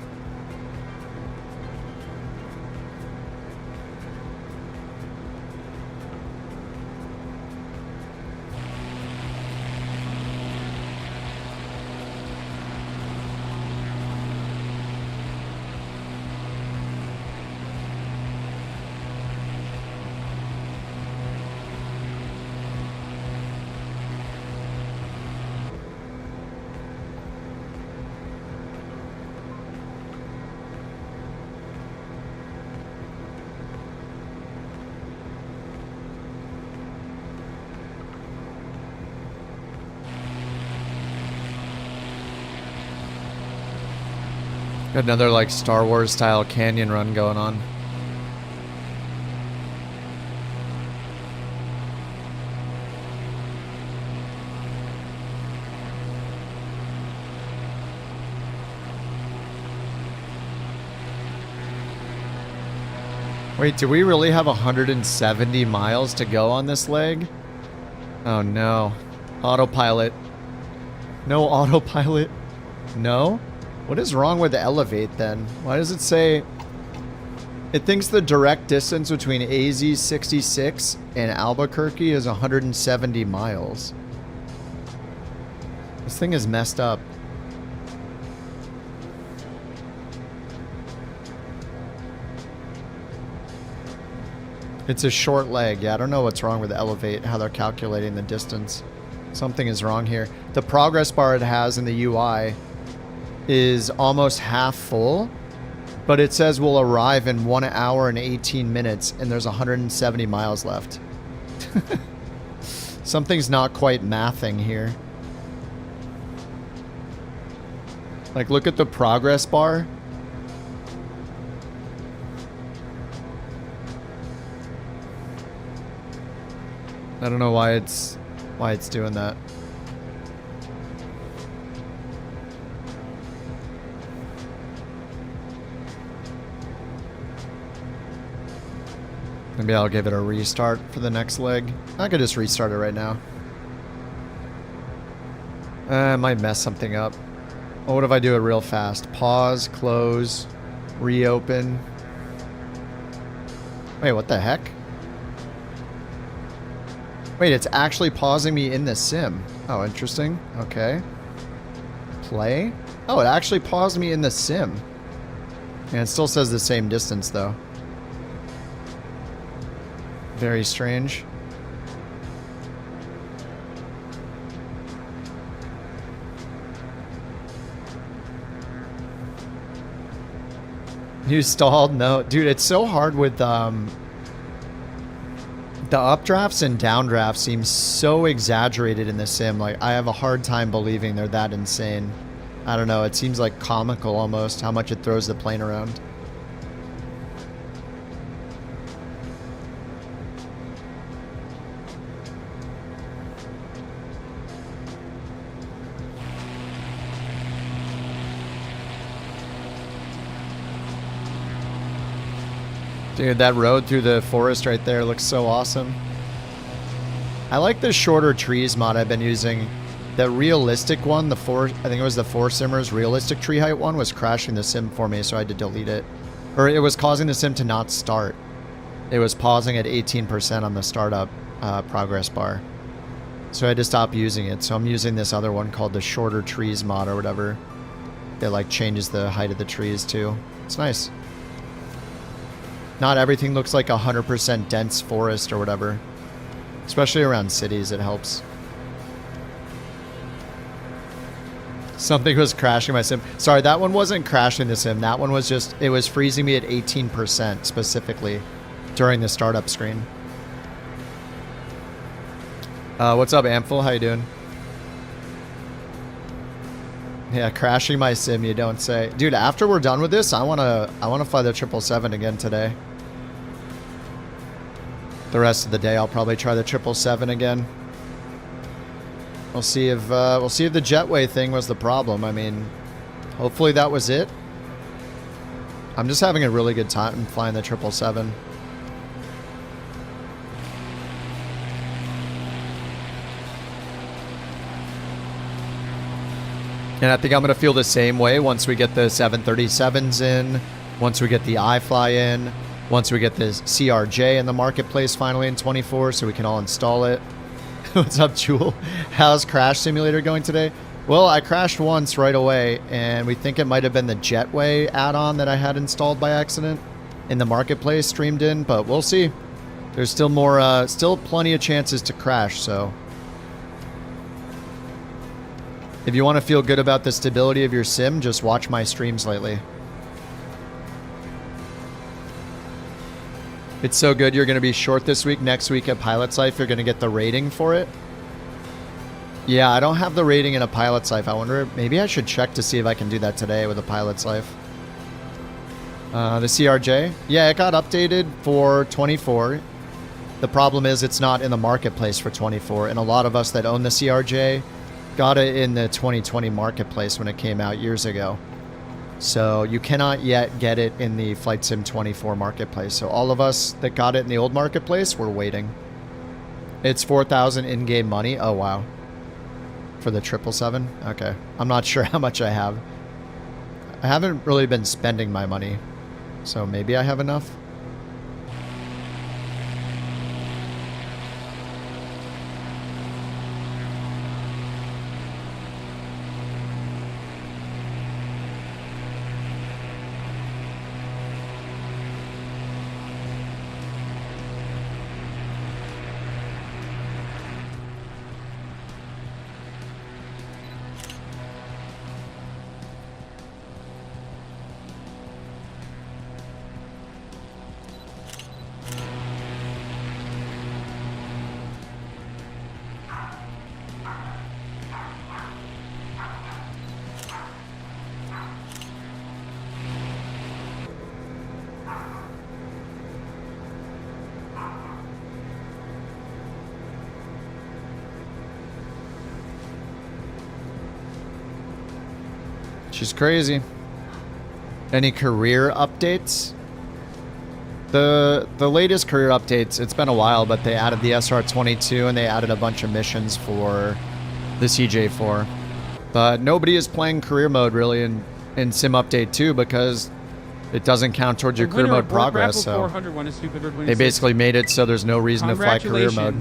Got another like Star Wars style canyon run going on. Wait, do we really have 170 miles to go on this leg? Oh no. Autopilot. No autopilot. No? What is wrong with the Elevate then? Why does it say... It thinks the direct distance between AZ66 and Albuquerque is 170 miles. This thing is messed up. It's a short leg. Yeah, I don't know what's wrong with the Elevate, how they're calculating the distance. Something is wrong here. The progress bar it has in the UI is almost half full, but it says we'll arrive in 1 hour and 18 minutes and there's 170 miles left. Something's not quite mathing here. Like, look at the progress bar. I don't know why it's doing that. Maybe I'll give it a restart for the next leg. I could just restart it right now. I might mess something up. Oh, what if I do it real fast? Pause, close, reopen. Wait, what the heck? Wait, it's actually pausing me in the sim. Oh, interesting. Okay. Play. Oh, it actually paused me in the sim. And it still says the same distance, though. Very strange. You stalled? No. Dude, it's so hard with, the updrafts and downdrafts seem so exaggerated in the sim. Like, I have a hard time believing they're that insane. I don't know. It seems like comical almost how much it throws the plane around. Dude, that road through the forest right there looks so awesome. I like the shorter trees mod I've been using. The realistic one, I think it was the 4Simmers realistic tree height one, was crashing the sim for me, so I had to delete it. Or it was causing the sim to not start. It was pausing at 18% on the startup progress bar. So I had to stop using it. So I'm using this other one called the shorter trees mod or whatever. It like changes the height of the trees too. It's nice. Not everything looks like 100% dense forest or whatever. Especially around cities, it helps. Something was crashing my sim. Sorry, that one wasn't crashing the sim. That one was just, it was freezing me at 18% specifically during the startup screen. What's up, Amphil? How you doing? Yeah, crashing my sim, you don't say. Dude, after we're done with this, I wanna fly the 777 again today. The rest of the day, I'll probably try the 777 again. We'll see if the jetway thing was the problem. I mean, hopefully that was it. I'm just having a really good time flying the 777. And I think I'm going to feel the same way once we get the 737s in, once we get the iFly in, once we get this CRJ in the marketplace finally in 24 so we can all install it. What's up, Jewel? How's Crash Simulator going today? Well, I crashed once right away, and we think it might have been the Jetway add-on that I had installed by accident in the marketplace streamed in, but we'll see. There's still more, still plenty of chances to crash, so... If you want to feel good about the stability of your sim, just watch my streams lately. It's so good you're going to be short this week. Next week at Pilot's Life, you're going to get the rating for it. Yeah, I don't have the rating in a Pilot's Life. I wonder, maybe I should check to see if I can do that today with a Pilot's Life. The CRJ? Yeah, it got updated for 24. The problem is it's not in the marketplace for 24, and a lot of us that own the CRJ got it in the 2020 marketplace when it came out years ago. So you cannot yet get it in the Flight Sim 24 marketplace. So all of us that got it in the old marketplace, we're waiting. It's 4,000 in-game money. Oh, wow. For the 777? Okay. I'm not sure how much I have. I haven't really been spending my money. So maybe I have enough. She's crazy. Any career updates? The latest career updates, it's been a while, but they added the SR-22 and they added a bunch of missions for the CJ4. But nobody is playing career mode really in Sim Update 2 because it doesn't count towards your career mode progress. So they basically made it so there's no reason to fly career mode.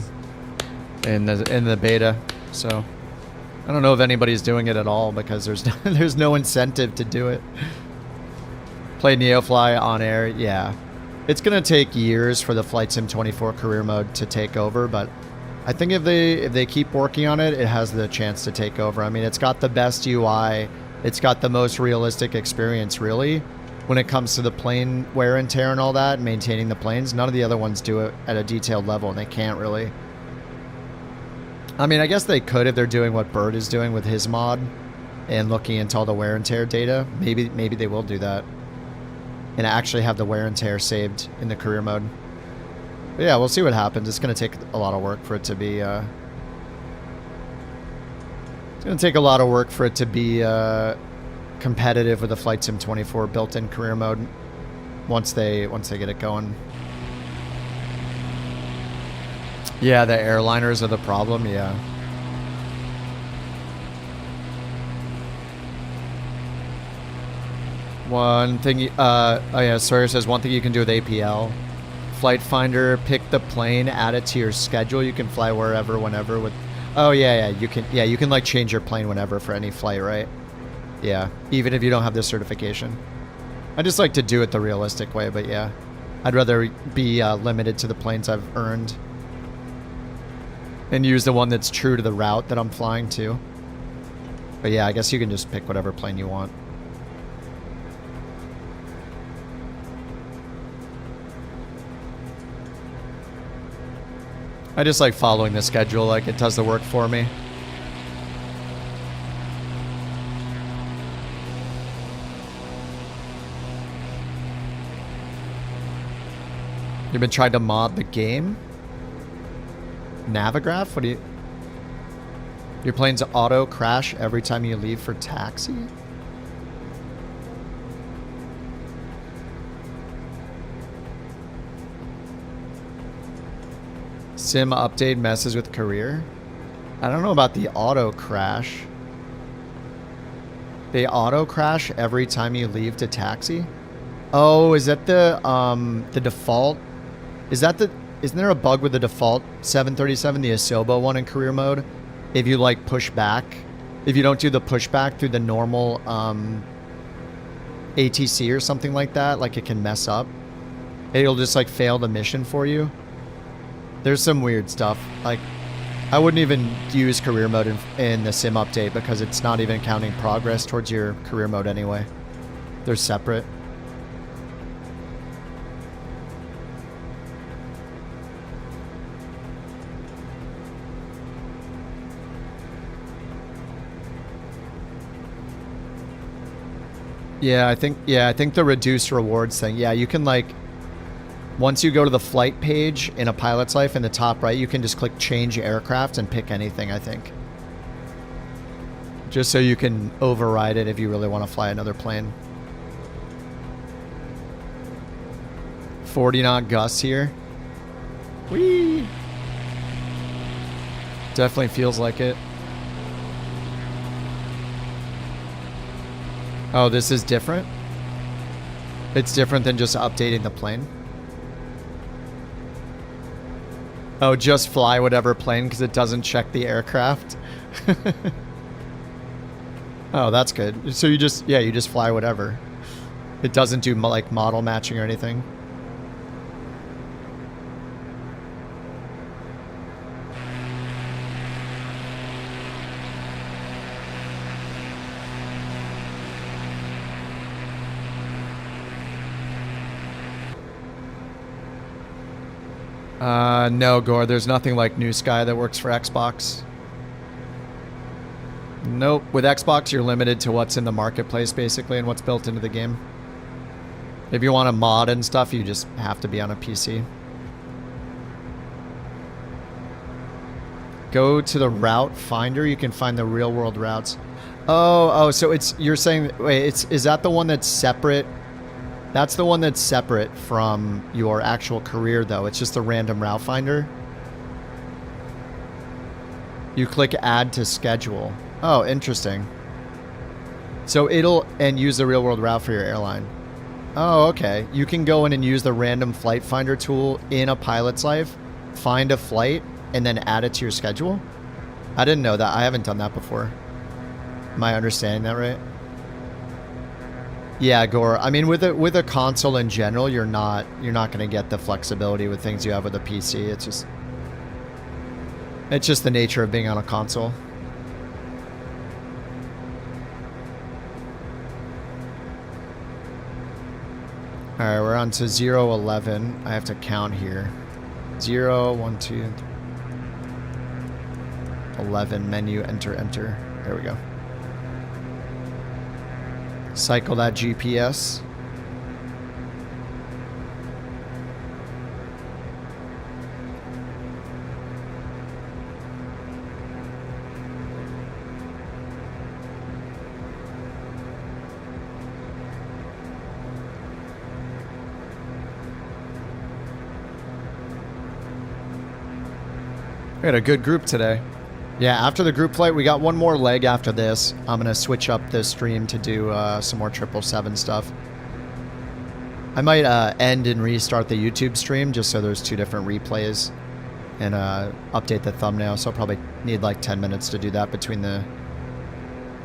in the beta. So I don't know if anybody's doing it at all because there's no incentive to do it. Play Neofly on air, yeah. It's gonna take years for the Flight Sim 24 career mode to take over, but I think if they keep working on it, it has the chance to take over. I mean, it's got the best UI, it's got the most realistic experience, really, when it comes to the plane wear and tear and all that, and maintaining the planes. None of the other ones do it at a detailed level, and they can't really. I mean, I guess they could if they're doing what Bird is doing with his mod and looking into all the wear and tear data. Maybe they will do that and actually have the wear and tear saved in the career mode. But yeah, we'll see what happens. It's going to take a lot of work for it to be... it's going to take a lot of work for it to be competitive with the Flight Sim 24 built-in career mode once they get it going. Yeah, the airliners are the problem, yeah. One thing, oh yeah, Sawyer says one thing you can do with APL. Flight Finder, pick the plane, add it to your schedule. You can fly wherever, whenever with... Oh yeah, you can like change your plane whenever for any flight, right? Yeah, even if you don't have the certification. I just like to do it the realistic way, but yeah. I'd rather be limited to the planes I've earned. And use the one that's true to the route that I'm flying to. But yeah, I guess you can just pick whatever plane you want. I just like following the schedule, like it does the work for me. You've been trying to mod the game? Navigraph? What do you... Your plane's auto crash every time you leave for taxi? Sim update messes with career? I don't know about the auto crash. They auto crash every time you leave to taxi? Oh, is that the default? Is that the... Isn't there a bug with the default 737, the Asobo one in career mode? If you like push back, if you don't do the pushback through the normal ATC or something like that, like it can mess up. It'll just like fail the mission for you. There's some weird stuff. Like, I wouldn't even use career mode in the sim update because it's not even counting progress towards your career mode anyway. They're separate. Yeah, I think the reduced rewards thing. Yeah, you can like, once you go to the flight page in a pilot's life in the top right, you can just click change aircraft and pick anything, I think. Just so you can override it if you really want to fly another plane. 40 knot gusts here. Whee! Definitely feels like it. Oh, this is different? It's different than just updating the plane? Oh, just fly whatever plane because it doesn't check the aircraft? Oh, that's good. So you just fly whatever. It doesn't do like model matching or anything? No, Gore, there's nothing like New Sky that works for Xbox. Nope. With Xbox, you're limited to what's in the marketplace, basically, and what's built into the game. If you want to mod and stuff, you just have to be on a PC. Go to the route finder. You can find the real-world routes. Oh, so it's... You're saying... Wait, is that the one that's separate... That's the one that's separate from your actual career, though. It's just the random route finder. You click add to schedule. Oh, interesting. So it'll... And use the real-world route for your airline. Oh, okay. You can go in and use the random flight finder tool in a pilot's life, find a flight, and then add it to your schedule? I didn't know that. I haven't done that before. Am I understanding that right? Yeah, Gore. I mean, with a console in general, you're not going to get the flexibility with things you have with a PC. It's just the nature of being on a console. All right, we're on to 011. I have to count here. 0, 1, 2, 11. Menu. Enter. Enter. There we go. Cycle that GPS. We had a good group today. Yeah, after the group flight, we got one more leg after this. I'm going to switch up the stream to do some more 777 stuff. I might end and restart the YouTube stream just so there's 2 different replays and update the thumbnail. So I'll probably need like 10 minutes to do that between the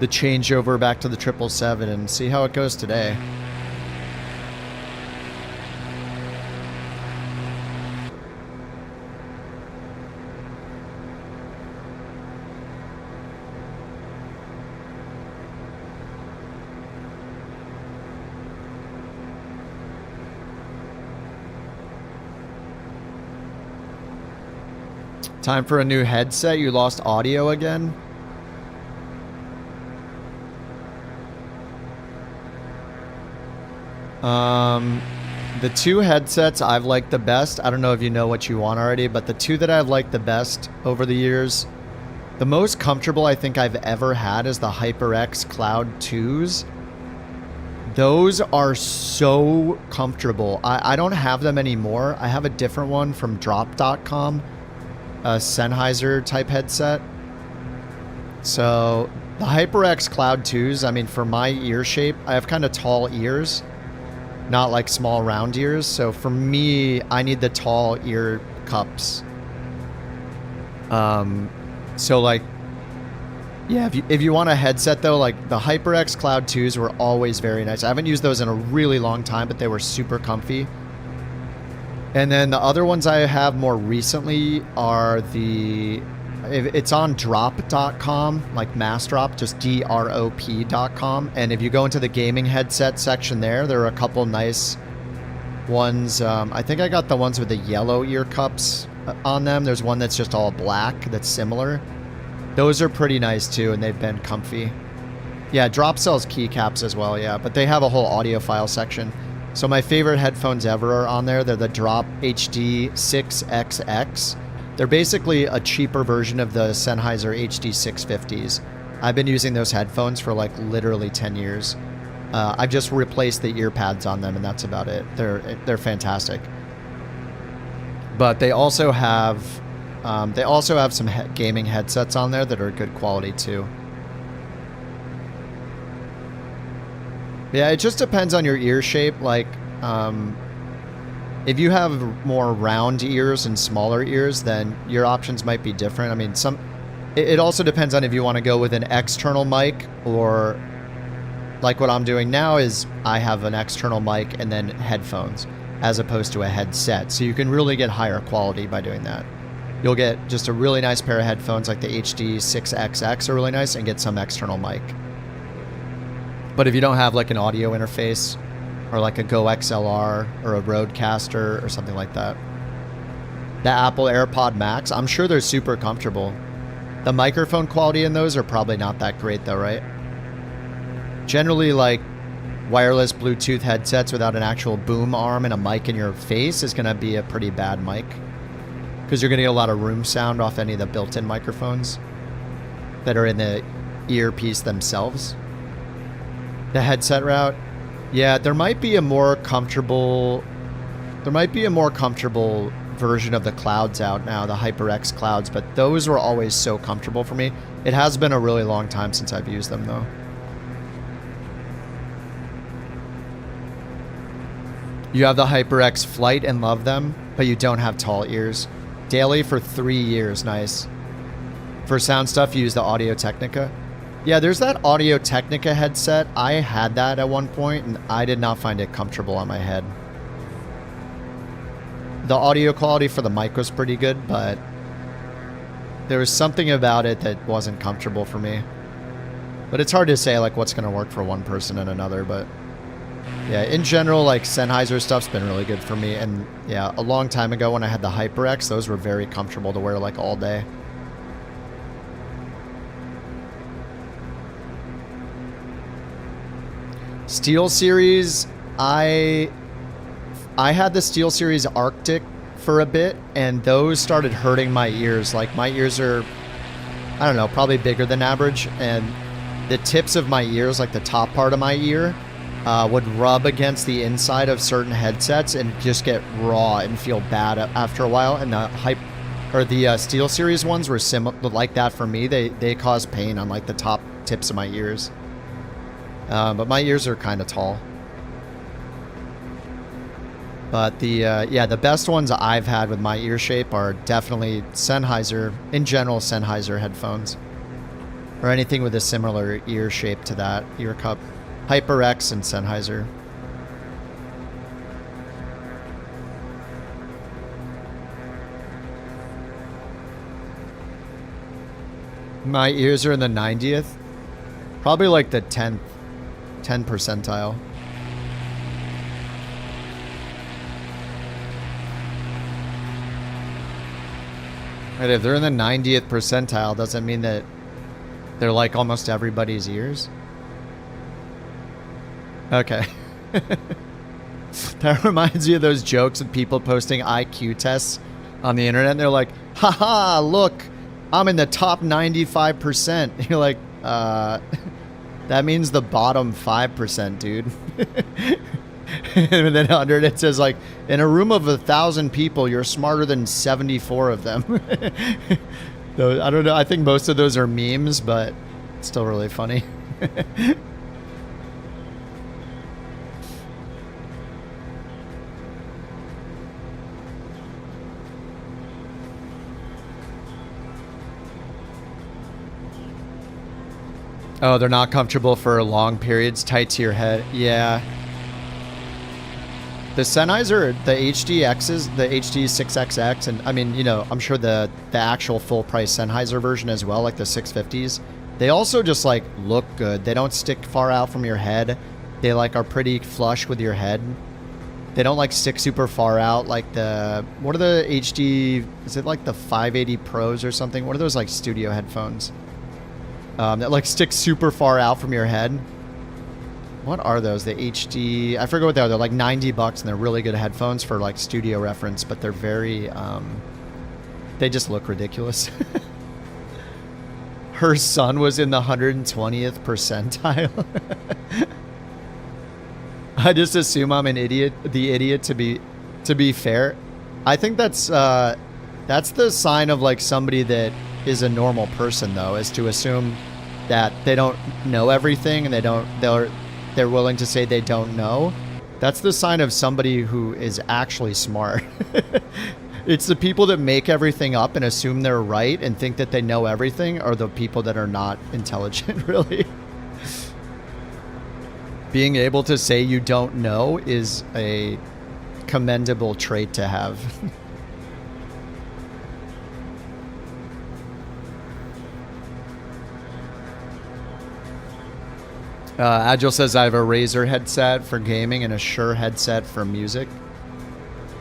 changeover back to the 777 and see how it goes today. Time for a new headset. You lost audio again? The 2 headsets I've liked the best, I don't know if you know what you want already, but the 2 that I've liked the best over the years, the most comfortable I think I've ever had is the HyperX Cloud 2s. Those are so comfortable. I don't have them anymore. I have a different one from drop.com. A Sennheiser type headset. So the HyperX Cloud 2s, I mean, for my ear shape, I have kind of tall ears, not like small round ears. So for me, I need the tall ear cups. So like, yeah, if you want a headset though, like the HyperX Cloud 2s were always very nice. I haven't used those in a really long time, but they were super comfy. And then the other ones I have more recently are it's on drop.com, like massdrop, just drop.com. And if you go into the gaming headset section there are a couple nice ones. I think I got the ones with the yellow ear cups on them. There's one that's just all black that's similar. Those are pretty nice too, and they've been comfy. Yeah, Drop sells keycaps as well, yeah, but they have a whole audiophile section. So my favorite headphones ever are on there. They're the Drop HD 6XX. They're basically a cheaper version of the Sennheiser HD 650s. I've been using those headphones for like literally 10 years. I've just replaced the ear pads on them and that's about it. They're fantastic. But they also have some gaming headsets on there that are good quality too. Yeah, it just depends on your ear shape. Like, if you have more round ears and smaller ears, then your options might be different. I mean, it also depends on if you want to go with an external mic or like what I'm doing now is I have an external mic and then headphones as opposed to a headset. So you can really get higher quality by doing that. You'll get just a really nice pair of headphones like the HD 6XX are really nice and get some external mic. But if you don't have like an audio interface or like a Go XLR or a Rodecaster or something like that, the Apple AirPod Max, I'm sure they're super comfortable. The microphone quality in those are probably not that great though, right? Generally, like wireless Bluetooth headsets without an actual boom arm and a mic in your face is going to be a pretty bad mic because you're going to get a lot of room sound off any of the built-in microphones that are in the earpiece themselves. The headset route, yeah, there might be a more comfortable version of the clouds out now, the HyperX clouds, but those were always so comfortable for me. It has been a really long time since I've used them though. You have the HyperX Flight and love them, but you don't have tall ears. Daily for 3 years. Nice. For sound stuff, you use the Audio Technica. Yeah, there's that Audio Technica headset. I had that at one point, and I did not find it comfortable on my head. The audio quality for the mic was pretty good, but there was something about it that wasn't comfortable for me. But it's hard to say like what's going to work for one person and another, but yeah, in general, like Sennheiser stuff's been really good for me. And yeah, a long time ago when I had the HyperX, those were very comfortable to wear like all day. Steel Series, I had the Steel Series Arctic for a bit, and those started hurting my ears. Like my ears are, I don't know, probably bigger than average, and the tips of my ears, like the top part of my ear, would rub against the inside of certain headsets and just get raw and feel bad after a while. And the Steel Series ones were similar like that for me. They caused pain on like the top tips of my ears. But my ears are kind of tall. But the best ones I've had with my ear shape are definitely Sennheiser, in general Sennheiser headphones. Or anything with a similar ear shape to that, ear cup. HyperX and Sennheiser. My ears are in the 90th. Probably like the 10 percentile. Right, if they're in the 90th percentile, doesn't mean that they're like almost everybody's ears. Okay. That reminds me of those jokes of people posting IQ tests on the internet. And they're like, haha, look, I'm in the top 95%. You're like, that means the bottom 5%, dude. And then under it says like, in a room of 1,000 people, you're smarter than 74 of them. Though I don't know. I think most of those are memes, but it's still really funny. Oh, they're not comfortable for long periods, tight to your head. Yeah. The Sennheiser, the HDXs, the HD6XX, and I mean, you know, I'm sure the actual full price Sennheiser version as well, like the 650s, they also just like look good. They don't stick far out from your head. They like are pretty flush with your head. They don't like stick super far out like the, what are the HD, is it like the 580 Pros or something? What are those like studio headphones? That like stick super far out from your head. What are those? The HD, I forget what they are. They're like $90 and they're really good headphones for like studio reference, but they're very, they just look ridiculous. Her son was in the 120th percentile. I just assume I'm an idiot, the idiot to be fair. I think that's the sign of like somebody that is a normal person though, is to assume that they don't know everything and they're willing to say they don't know. That's the sign of somebody who is actually smart. It's the people that make everything up and assume they're right and think that they know everything are the people that are not intelligent, really. Being able to say you don't know is a commendable trait to have. Agile says, I have a Razer headset for gaming and a Shure headset for music.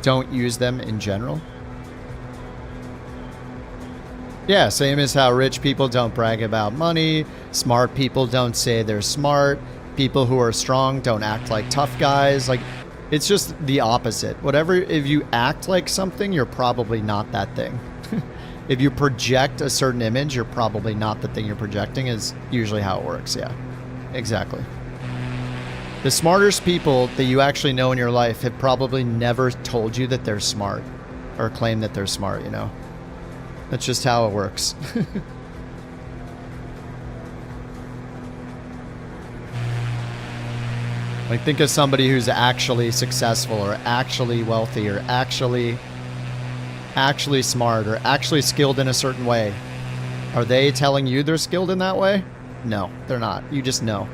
Don't use them in general. Yeah, same as how rich people don't brag about money. Smart people don't say they're smart. People who are strong don't act like tough guys. Like, it's just the opposite. Whatever, if you act like something, you're probably not that thing. If you project a certain image, you're probably not the thing you're projecting, is usually how it works, yeah. Exactly. The smartest people that you actually know in your life have probably never told you that they're smart or claim that they're smart, you know? That's just how it works. Like, think of somebody who's actually successful or actually wealthy or actually actually smart or actually skilled in a certain way. Are they telling you they're skilled in that way? No, they're not. You just know.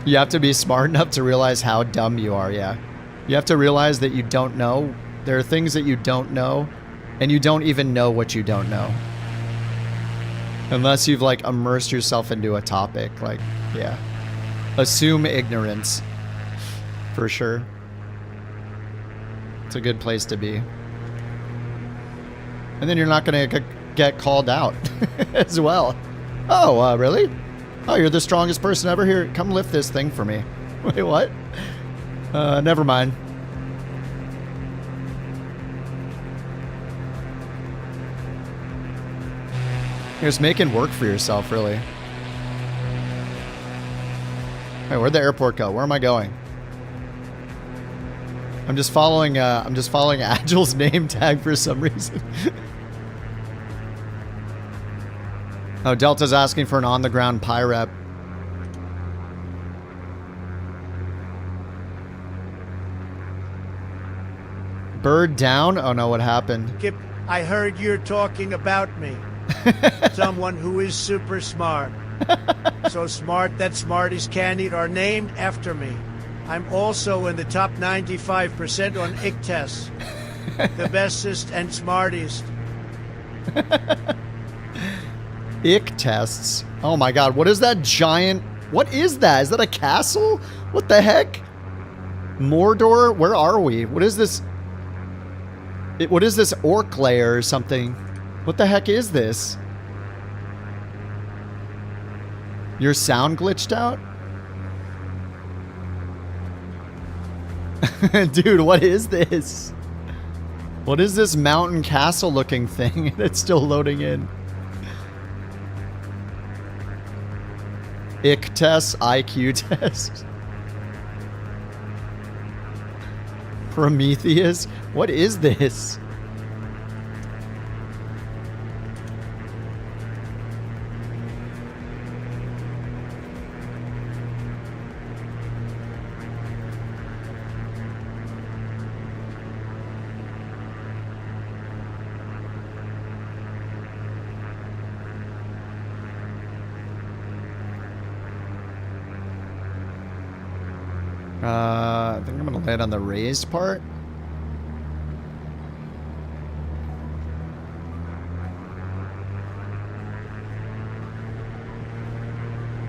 You have to be smart enough to realize how dumb you are, yeah. You have to realize that you don't know. There are things that you don't know, and you don't even know what you don't know. Unless you've, like, immersed yourself into a topic, like, yeah. Assume ignorance. For sure. It's a good place to be. And then you're not going to get called out as well. Oh, really? Oh, you're the strongest person ever here. Come lift this thing for me. Wait, what? Never mind. You're just making work for yourself, really. Wait, where'd the airport go? Where am I going? I'm just following Agile's name tag for some reason. Oh, Delta's asking for an on-the-ground PIREP. Bird down? Oh no, what happened? Kip, I heard you're talking about me. Someone who is super smart. So smart that Smarties Candy are named after me. I'm also in the top 95% on IC tests. The bestest and smartest. IC tests? Oh my god, what is that giant... What is that? Is that a castle? What the heck? Mordor? Where are we? What is this? What is this orc layer or something? What the heck is this? Your sound glitched out? Dude, what is this? What is this mountain castle looking thing that's still loading in? IC test, IQ test. Prometheus? What is this? I think I'm gonna land on the raised part.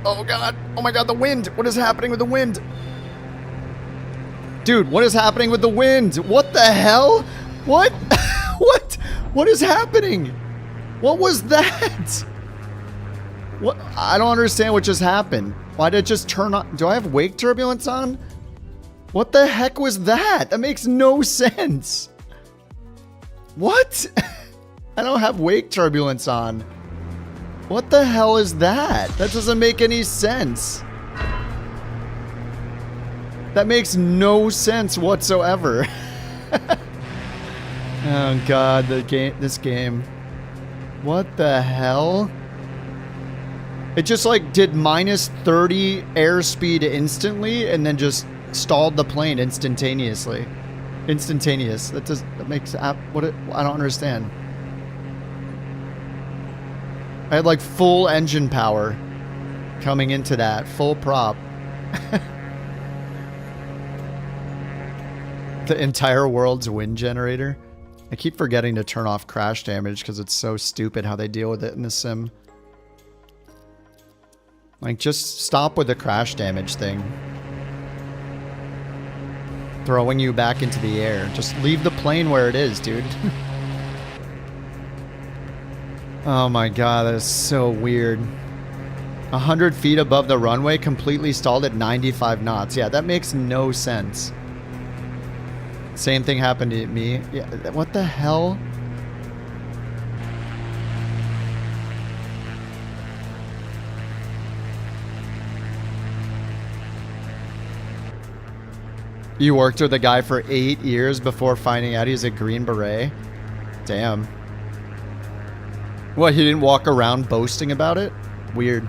Oh god! Oh my god, the wind! What is happening with the wind? Dude, what is happening with the wind? What the hell? What? What? What is happening? What was that? What? I don't understand what just happened. Why did it just turn on? Do I have wake turbulence on? What the heck was that? That makes no sense. What? I don't have wake turbulence on. What the hell is that? That doesn't make any sense. That makes no sense whatsoever. Oh god, this game. What the hell? It just like did minus 30 airspeed instantly and then just stalled the plane instantaneously. Instantaneous. That makes what it, I don't understand. I had like full engine power coming into that, full prop. The entire world's wind generator. I keep forgetting to turn off crash damage because it's so stupid how they deal with it in the sim. Like, just stop with the crash damage thing. Throwing you back into the air. Just leave the plane where it is, dude. Oh my god, that is so weird. 100 feet above the runway, completely stalled at 95 knots. Yeah, that makes no sense. Same thing happened to me. Yeah, what the hell? You worked with a guy for 8 years before finding out he's a Green Beret? Damn. What, he didn't walk around boasting about it? Weird.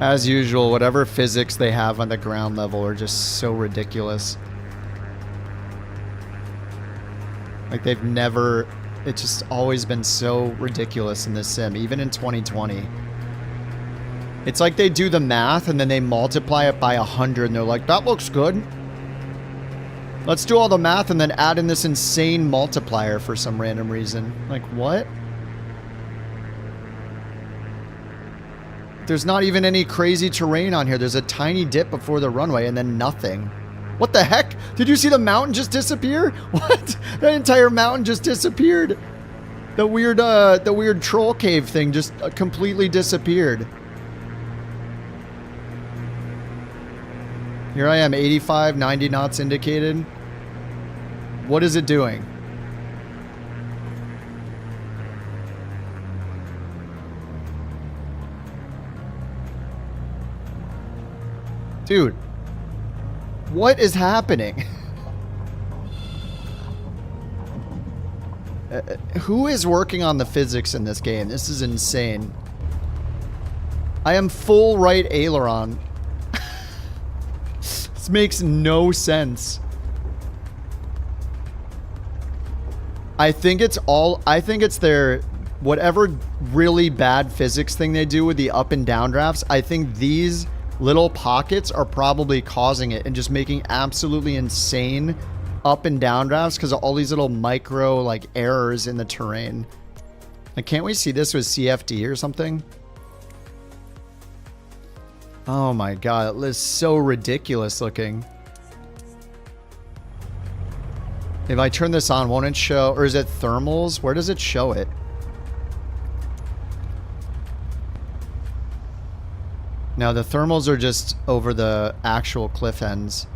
As usual, whatever physics they have on the ground level are just so ridiculous. Like they've never, it's just always been so ridiculous in this sim, even in 2020. It's like they do the math and then they multiply it by 100 and they're like, that looks good. Let's do all the math and then add in this insane multiplier for some random reason. Like, what? There's not even any crazy terrain on here. There's a tiny dip before the runway and then nothing. What the heck? Did you see the mountain just disappear? What? That entire mountain just disappeared. The weird troll cave thing just completely disappeared. Here I am, 85, 90 knots indicated. What is it doing? Dude, what is happening? Who is working on the physics in this game? This is insane. I am full right aileron. This makes no sense. I think it's their whatever really bad physics thing they do with the up and down drafts. I think these little pockets are probably causing it and just making absolutely insane up and down drafts because of all these little micro like errors in the terrain. Like, can't we see this with CFD or something? Oh my god, it is so ridiculous looking. If I turn this on, won't it show, or is it thermals? Where does it show it? Now the thermals are just over the actual cliff ends.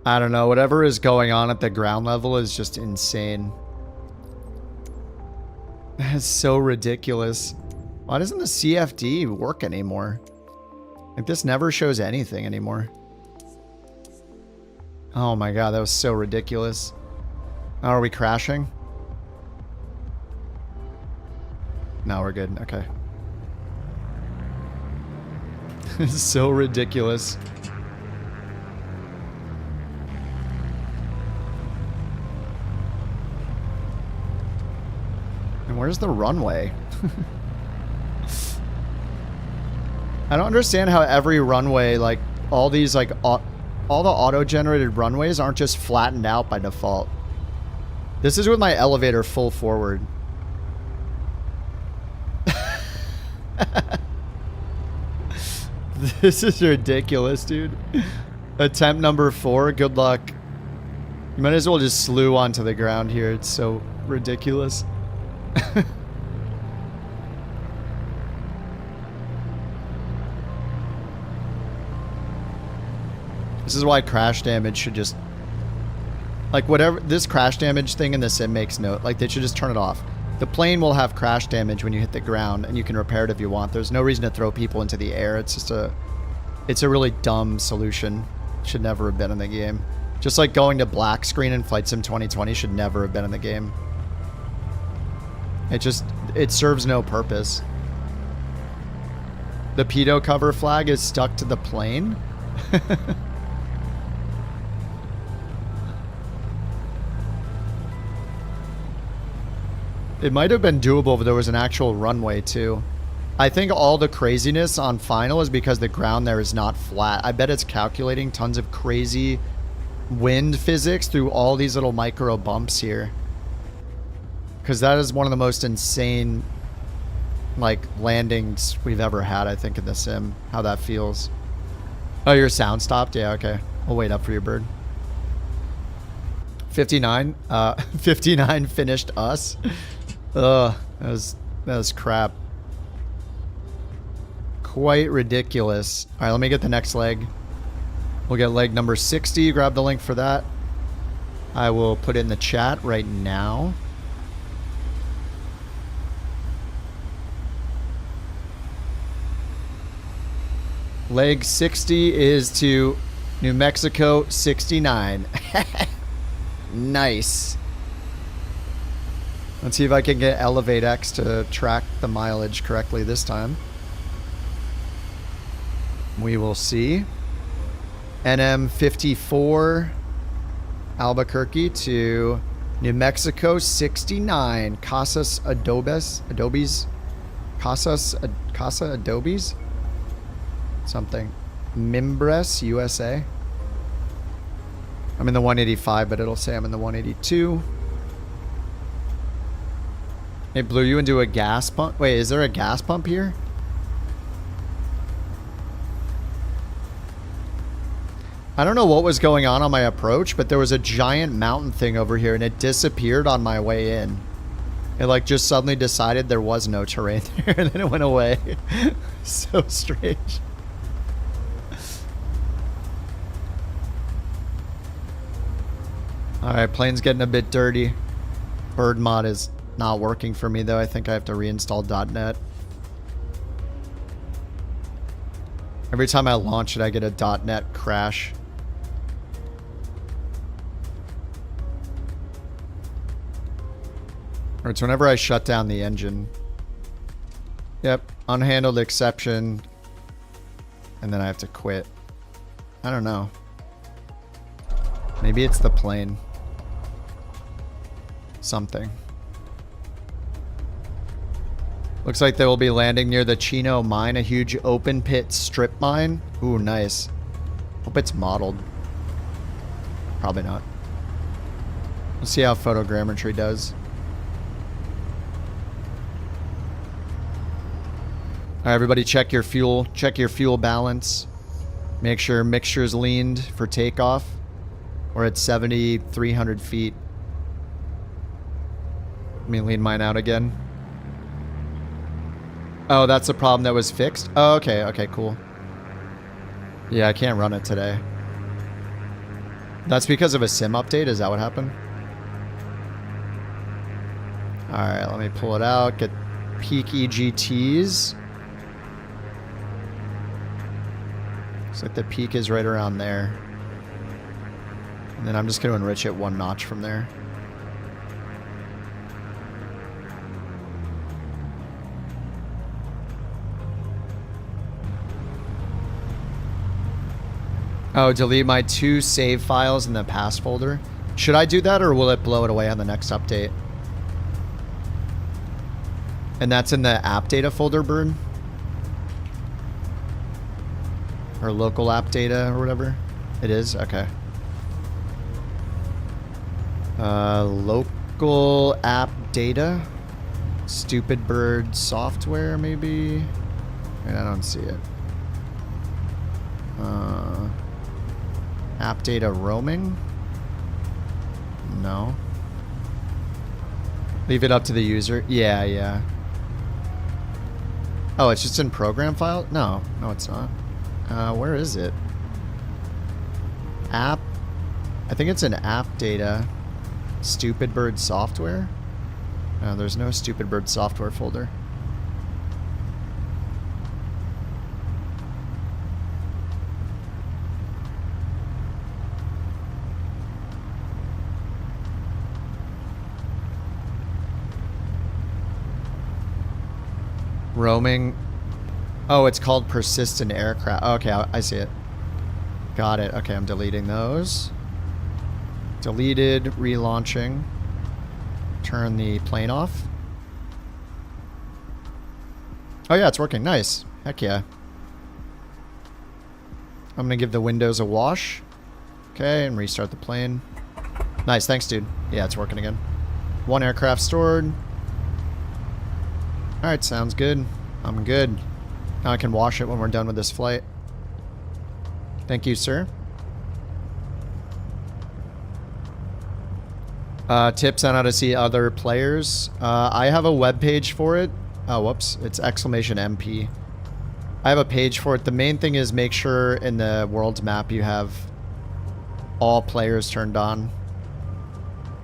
I don't know, whatever is going on at the ground level is just insane. That's so ridiculous. Why doesn't the CFD work anymore? Like, this never shows anything anymore. Oh my god, that was so ridiculous. Oh, are we crashing? No, we're good. Okay. This is so ridiculous. And where's the runway? I don't understand how every runway, like all these, like all the auto-generated runways aren't just flattened out by default. This is with my elevator full forward. This is ridiculous, dude. Attempt number 4. Good luck. You might as well just slew onto the ground here. It's so ridiculous. This is why crash damage should just, like, whatever this crash damage thing in the sim makes no, like, they should just turn it off. The plane will have crash damage when you hit the ground, and you can repair it if you want. There's no reason to throw people into the air. It's just it's a really dumb solution. Should never have been in the game. Just like going to black screen in Flight Sim 2020 should never have been in the game. It serves no purpose. The pedo cover flag is stuck to the plane. It might have been doable if there was an actual runway too. I think all the craziness on final is because the ground there is not flat. I bet it's calculating tons of crazy wind physics through all these little micro bumps here. Because that is one of the most insane, like, landings we've ever had, I think, in the sim. How that feels. Oh, your sound stopped? Yeah, okay. We'll wait up for your bird. 59? 59 finished us. Ugh, that was crap. Quite ridiculous. All right, let me get the next leg. We'll get leg number 60. Grab the link for that. I will put it in the chat right now. Leg 60 is to New Mexico 69. Nice. Let's see if I can get Elevate X to track the mileage correctly this time. We will see. NM54 Albuquerque to New Mexico 69. Casas Adobes. Casa Adobes? Something. Mimbres, USA. I'm in the 185, but it'll say I'm in the 182. It blew you into a gas pump? Wait, is there a gas pump here? I don't know what was going on my approach, but there was a giant mountain thing over here and it disappeared on my way in. It like just suddenly decided there was no terrain there and then it went away. So strange. Alright, plane's getting a bit dirty. Bird mod is not working for me though. I think I have to reinstall .NET. Every time I launch it, I get a .NET crash. Or it's whenever I shut down the engine. Yep, unhandled exception. And then I have to quit. I don't know. Maybe it's the plane. Something. Looks like they will be landing near the Chino mine, a huge open pit strip mine. Ooh, nice. Hope it's modeled. Probably not. Let's see how photogrammetry does. Alright, everybody check your fuel. Check your fuel balance. Make sure mixture's leaned for takeoff. We're at 7,300 feet. Let me lean mine out again. Oh, that's the problem that was fixed? Oh, okay, okay, cool. Yeah, I can't run it today. That's because of a sim update? Is that what happened? Alright, let me pull it out. Get peak EGTs. Looks like the peak is right around there. And then I'm just going to enrich it one notch from there. Oh, delete my 2 save files in the past folder. Should I do that or will it blow it away on the next update? And that's in the app data folder, Bird? Or local app data or whatever? It is? Okay. Local app data? Stupid Bird software, maybe? And I don't see it. App data roaming? No. Leave it up to the user? Yeah, yeah. Oh, it's just in program file? No, no it's not. Where is it? App? I think it's in app data. Stupid Bird software? No, there's no Stupid Bird software folder. Roaming. Oh, it's called persistent aircraft. Okay, I see it. Got it. Okay, I'm deleting those. Deleted, relaunching. Turn the plane off. Oh yeah, it's working. Nice. Heck yeah. I'm gonna give the windows a wash. Okay, and restart the plane. Nice, thanks dude. Yeah, it's working again. 1 aircraft stored. Alright, sounds good. I'm good. Now I can wash it when we're done with this flight. Thank you, sir. Tips on how to see other players. I have a web page for it. Oh, whoops. It's !MP. I have a page for it. The main thing is make sure in the world map you have all players turned on.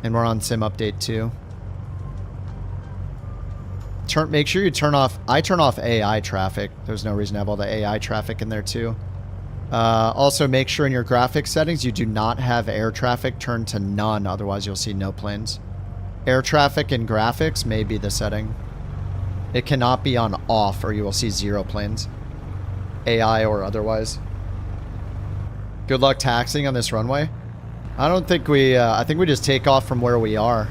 And we're on sim update 2. Make sure you turn off... I turn off AI traffic. There's no reason to have all the AI traffic in there too. Also, make sure in your graphics settings you do not have air traffic turned to none. Otherwise, you'll see no planes. Air traffic in graphics may be the setting. It cannot be on off or you will see 0 planes. AI or otherwise. Good luck taxiing on this runway. I don't think we... I think we just take off from where we are.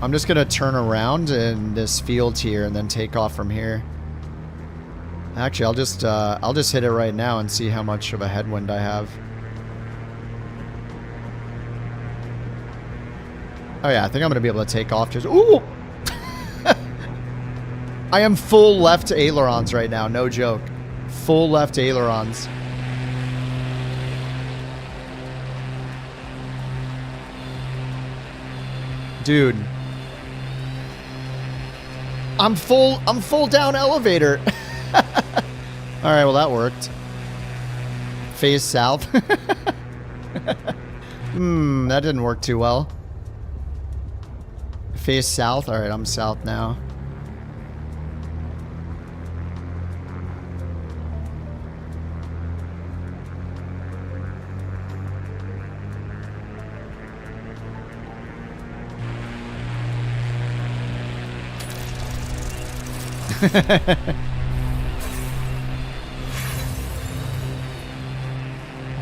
I'm just going to turn around in this field here and then take off from here. Actually, I'll just hit it right now and see how much of a headwind I have. Oh yeah, I think I'm going to be able to take off just... Ooh! I am full left ailerons right now, no joke. Full left ailerons. Dude. I'm full down elevator. Alright, well that worked. Face south. That didn't work too well. Face south? Alright, I'm south now.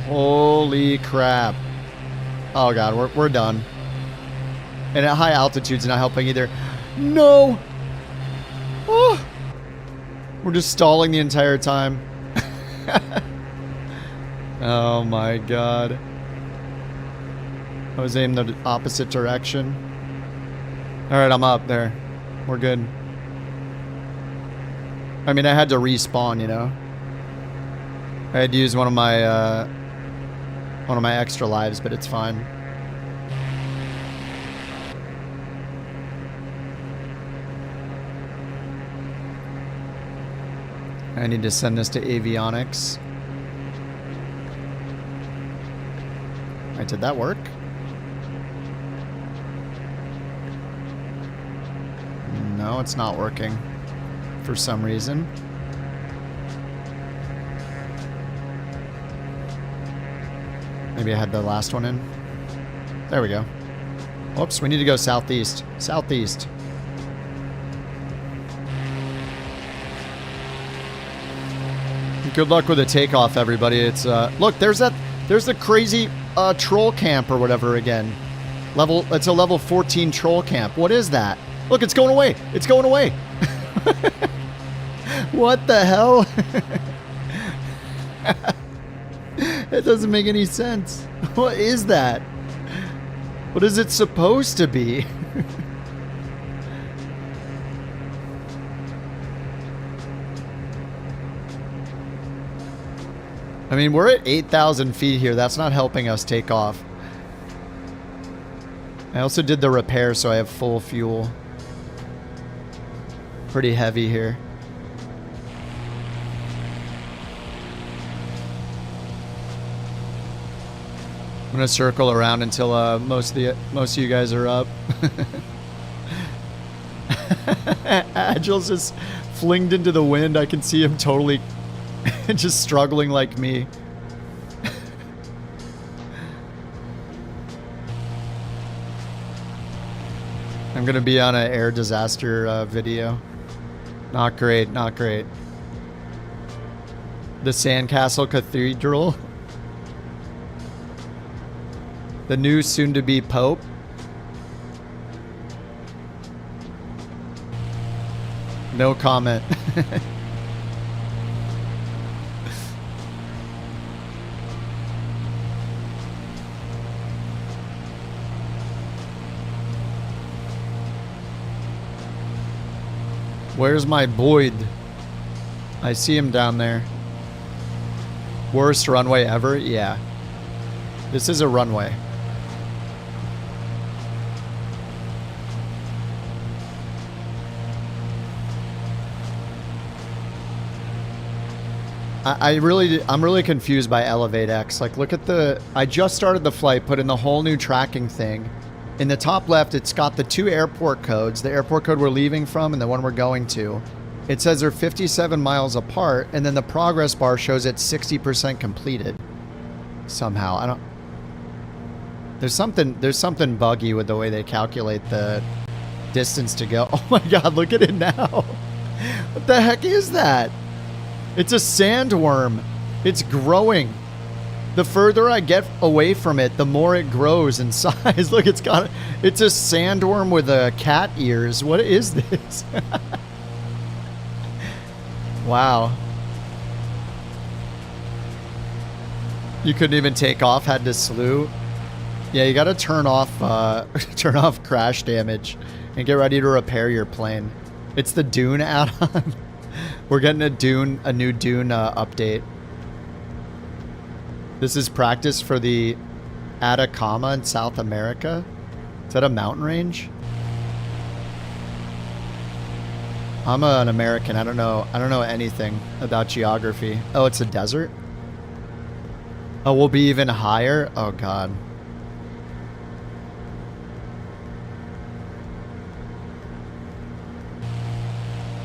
Holy crap. Oh god, we're done. And at high altitudes not helping either. No! Oh! We're just stalling the entire time. Oh my god. I was aimed the opposite direction. Alright, I'm up there. We're good. I mean, I had to respawn, you know. I had to use one of my extra lives, but it's fine. I need to send this to avionics. Alright, did that work? No, it's not working. For some reason. Maybe I had the last one in. There we go. Oops, we need to go southeast. Southeast. Good luck with the takeoff, everybody. It's look, there's the crazy troll camp or whatever again. It's a level 14 troll camp. What is that? Look, it's going away. It's going away. What the hell? It doesn't make any sense. What is that? What is it supposed to be? I mean, we're at 8,000 feet here. That's not helping us take off. I also did the repair, so I have full fuel. Pretty heavy here. I'm gonna circle around until most of you guys are up. Agile's just flinged into the wind. I can see him totally just struggling like me. I'm gonna be on an air disaster video. Not great, not great. The Sandcastle Cathedral. The new soon-to-be Pope. No comment. Where's my Boyd? I see him down there. Worst runway ever? Yeah. This is a runway. I'm really confused by Elevate X. Like, look at the... I just started the flight, put in the whole new tracking thing, In the top left, it's got the 2 airport codes, the airport code we're leaving from and the one we're going to. It says they're 57 miles apart, and then the progress bar shows it's 60% completed. Somehow, I don't... There's something buggy with the way they calculate the distance to go. Oh my god, look at it now. What the heck is that? It's a sandworm. It's growing. The further I get away from it, the more it grows in size. Look, it's a sandworm with cat ears. What is this? Wow. You couldn't even take off, had to slew. Yeah, you gotta turn off crash damage and get ready to repair your plane. It's the Dune add-on. We're getting a new Dune update. This is practice for the Atacama in South America. Is that a mountain range? I'm an American. I don't know anything about geography. Oh, it's a desert? Oh, we'll be even higher? Oh, God.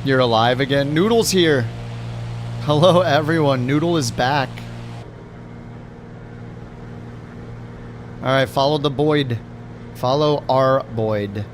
You're alive again? Noodle's here. Hello, everyone. Noodle is back. Alright, follow the Boyd. Follow our Boyd.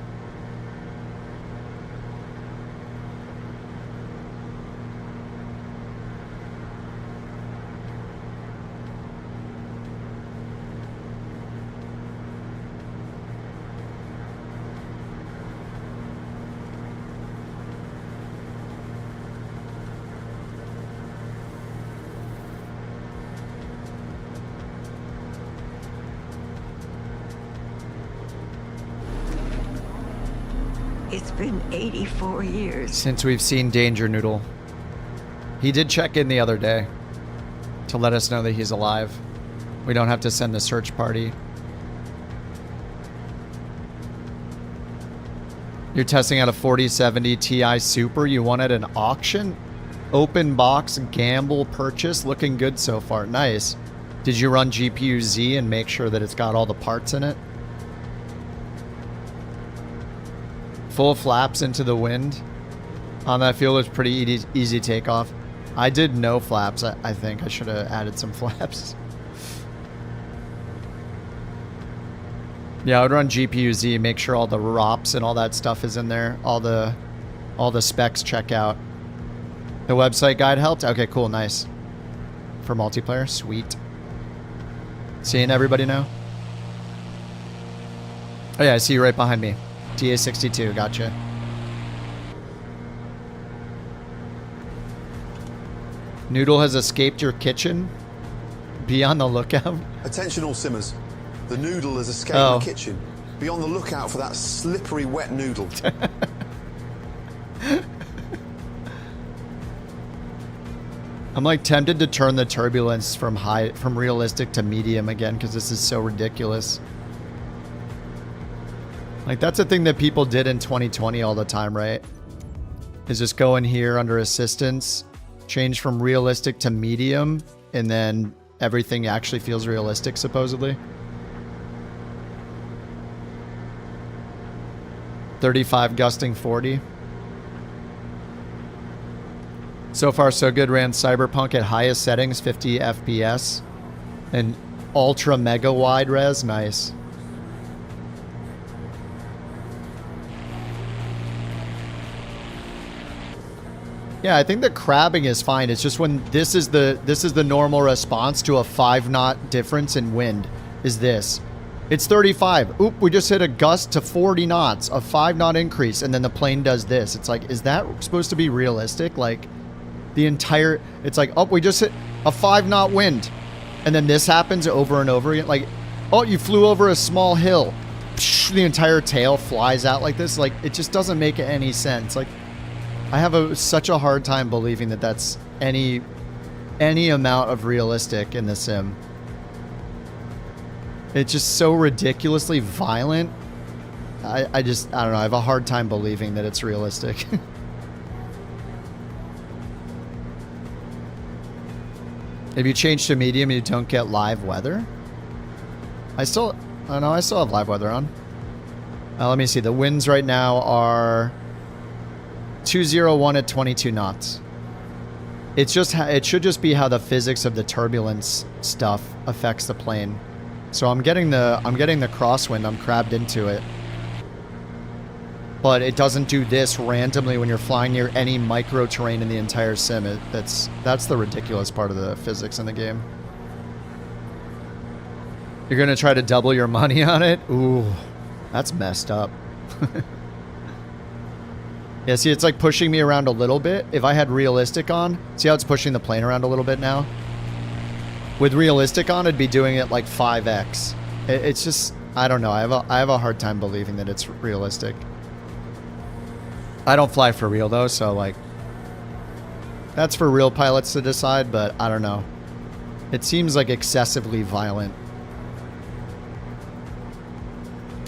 It's been 84 years. Since we've seen Danger Noodle. He did check in the other day to let us know that he's alive. We don't have to send the search party. You're testing out a 4070 Ti Super you won at an auction? Open box gamble purchase, looking good so far. Nice. Did you run GPU Z and make sure that it's got all the parts in it? Full flaps into the wind on that field was pretty easy takeoff. I did no flaps. I think I should have added some flaps. Yeah, I would run GPU Z, make sure all the ROPs and all that stuff is in there. All the specs check out. The website guide helped? Okay, cool, nice. For multiplayer, sweet. Seeing everybody now? Oh yeah, I see you right behind me. TA62, gotcha. Noodle has escaped your kitchen? Be on the lookout. Attention all simmers. The noodle has escaped the kitchen. Be on the lookout for that slippery wet noodle. I'm like tempted to turn the turbulence from realistic to medium again because this is so ridiculous. Like, that's a thing that people did in 2020 all the time, right? Is just go in here under assistance, change from realistic to medium, and then everything actually feels realistic, supposedly. 35 gusting 40. So far, so good. Ran Cyberpunk at highest settings, 50 FPS. And ultra mega wide res. Nice. Yeah, I think the crabbing is fine. It's just when this is the normal response to a 5-knot difference in wind. Is this? It's 35. Oop, we just hit a gust to 40 knots, a 5-knot increase, and then the plane does this. It's like, is that supposed to be realistic? Like, the entire, it's like, oh, we just hit a 5-knot wind, and then this happens over and over again. Like, oh, you flew over a small hill. Psh, the entire tail flies out like this. Like, it just doesn't make any sense. Like, I have such a hard time believing that that's any amount of realistic in the sim. It's just so ridiculously violent. I don't know. I have a hard time believing that it's realistic. If you change to medium, you don't get live weather. I still have live weather on. Let me see. The winds right now are 201 at 22 knots. It's just it should just be how the physics of the turbulence stuff affects the plane. So I'm getting the crosswind. I'm crabbed into it. But it doesn't do this randomly when you're flying near any micro terrain in the entire sim. That's the ridiculous part of the physics in the game. You're gonna try to double your money on it? Ooh, that's messed up. Yeah, see, it's like pushing me around a little bit. If I had realistic on, see how it's pushing the plane around a little bit now? With realistic on, it'd be doing it like 5x. It's just, I don't know. I have a hard time believing that it's realistic. I don't fly for real though, so like, that's for real pilots to decide, but I don't know. It seems like excessively violent.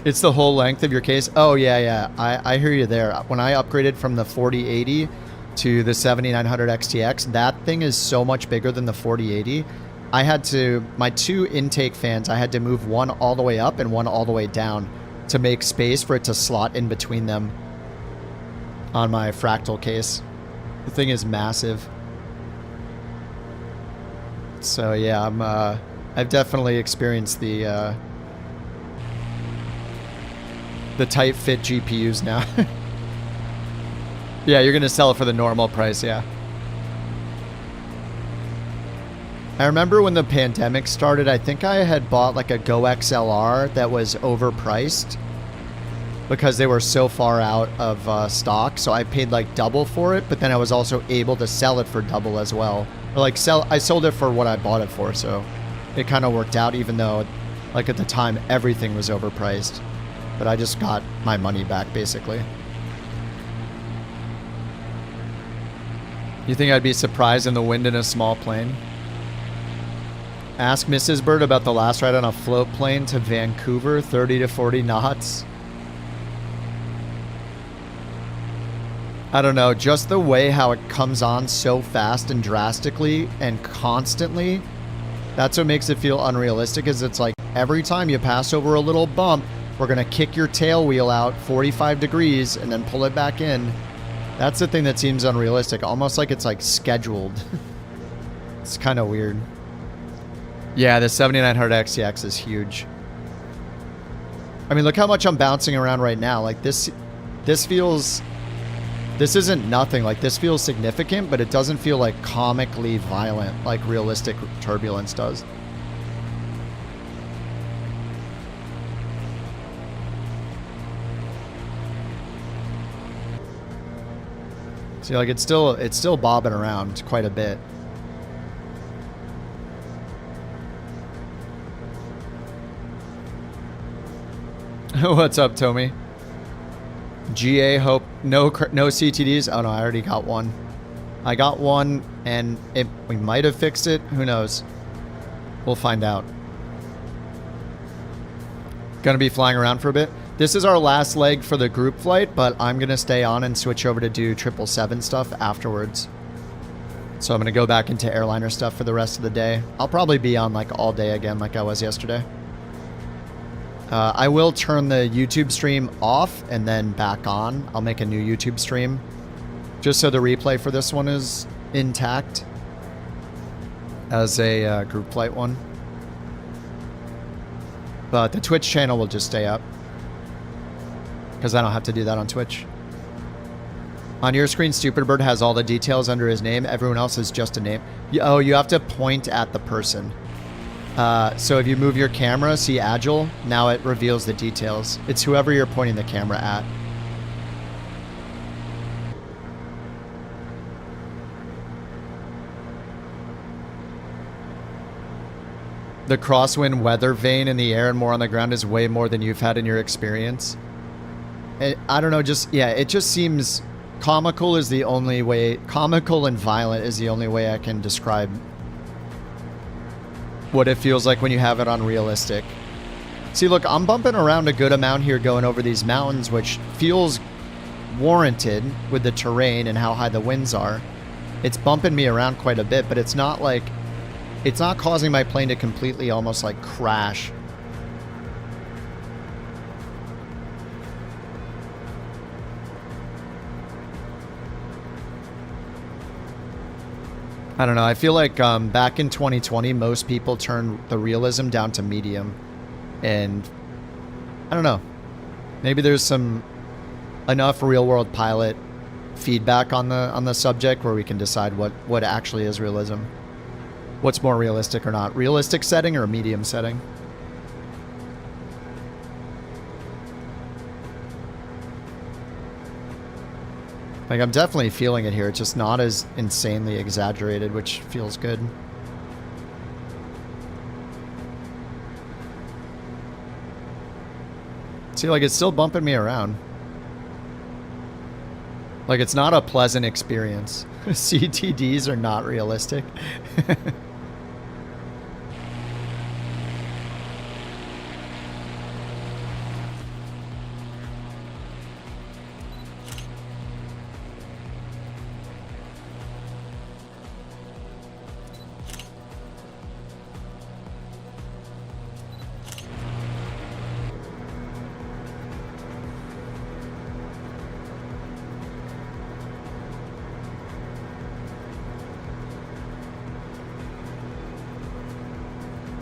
It's the whole length of your case. Oh yeah. I hear you there. When I upgraded from the 4080 to the 7900 XTX, that thing is so much bigger than the 4080. I had to, my 2 intake fans, I had to move one all the way up and one all the way down to make space for it to slot in between them on my fractal case. The thing is massive. So yeah, I've definitely experienced the tight fit GPUs now. Yeah, you're gonna sell it for the normal price, yeah. I remember when the pandemic started, I think I had bought like a Go XLR that was overpriced because they were so far out of stock. So I paid like double for it, but then I was also able to sell it for double as well. Or like I sold it for what I bought it for, so it kind of worked out, even though like at the time everything was overpriced. But I just got my money back basically. You think I'd be surprised in the wind in a small plane? Ask Mrs. Bird about the last ride on a float plane to Vancouver, 30 to 40 knots. I don't know, just the way how it comes on so fast and drastically and constantly, that's what makes it feel unrealistic. Is it's like every time you pass over a little bump, we're gonna kick your tail wheel out 45 degrees and then pull it back in. That's the thing that seems unrealistic, almost like it's like scheduled. It's kind of weird. Yeah, the 7900 XTX is huge. I mean, look how much I'm bouncing around right now. Like this feels, this isn't nothing. Like this feels significant, but it doesn't feel like comically violent like realistic turbulence does. See, like it's still bobbing around quite a bit. What's up, Tommy? GA hope no CTDs. Oh no, I already got one. I got one, and we might have fixed it. Who knows? We'll find out. Gonna be flying around for a bit. This is our last leg for the group flight, but I'm gonna stay on and switch over to do 777 stuff afterwards. So I'm gonna go back into airliner stuff for the rest of the day. I'll probably be on like all day again like I was yesterday. I will turn the YouTube stream off and then back on. I'll make a new YouTube stream just so the replay for this one is intact as a group flight one. But the Twitch channel will just stay up because I don't have to do that on Twitch. On your screen, Stupid Bird has all the details under his name. Everyone else is just a name. Oh, you have to point at the person. So if you move your camera, see Agile, now it reveals the details. It's whoever you're pointing the camera at. The crosswind weather vane in the air and more on the ground is way more than you've had in your experience. I don't know, just, yeah, it just seems comical is the only way, comical and violent is the only way I can describe what it feels like when you have it on realistic. See, look, I'm bumping around a good amount here going over these mountains, which feels warranted with the terrain and how high the winds are. It's bumping me around quite a bit, but it's not like, it's not causing my plane to completely almost like crash. I don't know. I feel like back in 2020, most people turned the realism down to medium. And I don't know. Maybe there's some enough real-world pilot feedback on the subject where we can decide what actually is realism. What's more realistic or not. Realistic setting or a medium setting? Like, I'm definitely feeling it here. It's just not as insanely exaggerated, which feels good. See, like, it's still bumping me around. Like, it's not a pleasant experience. CTDs are not realistic.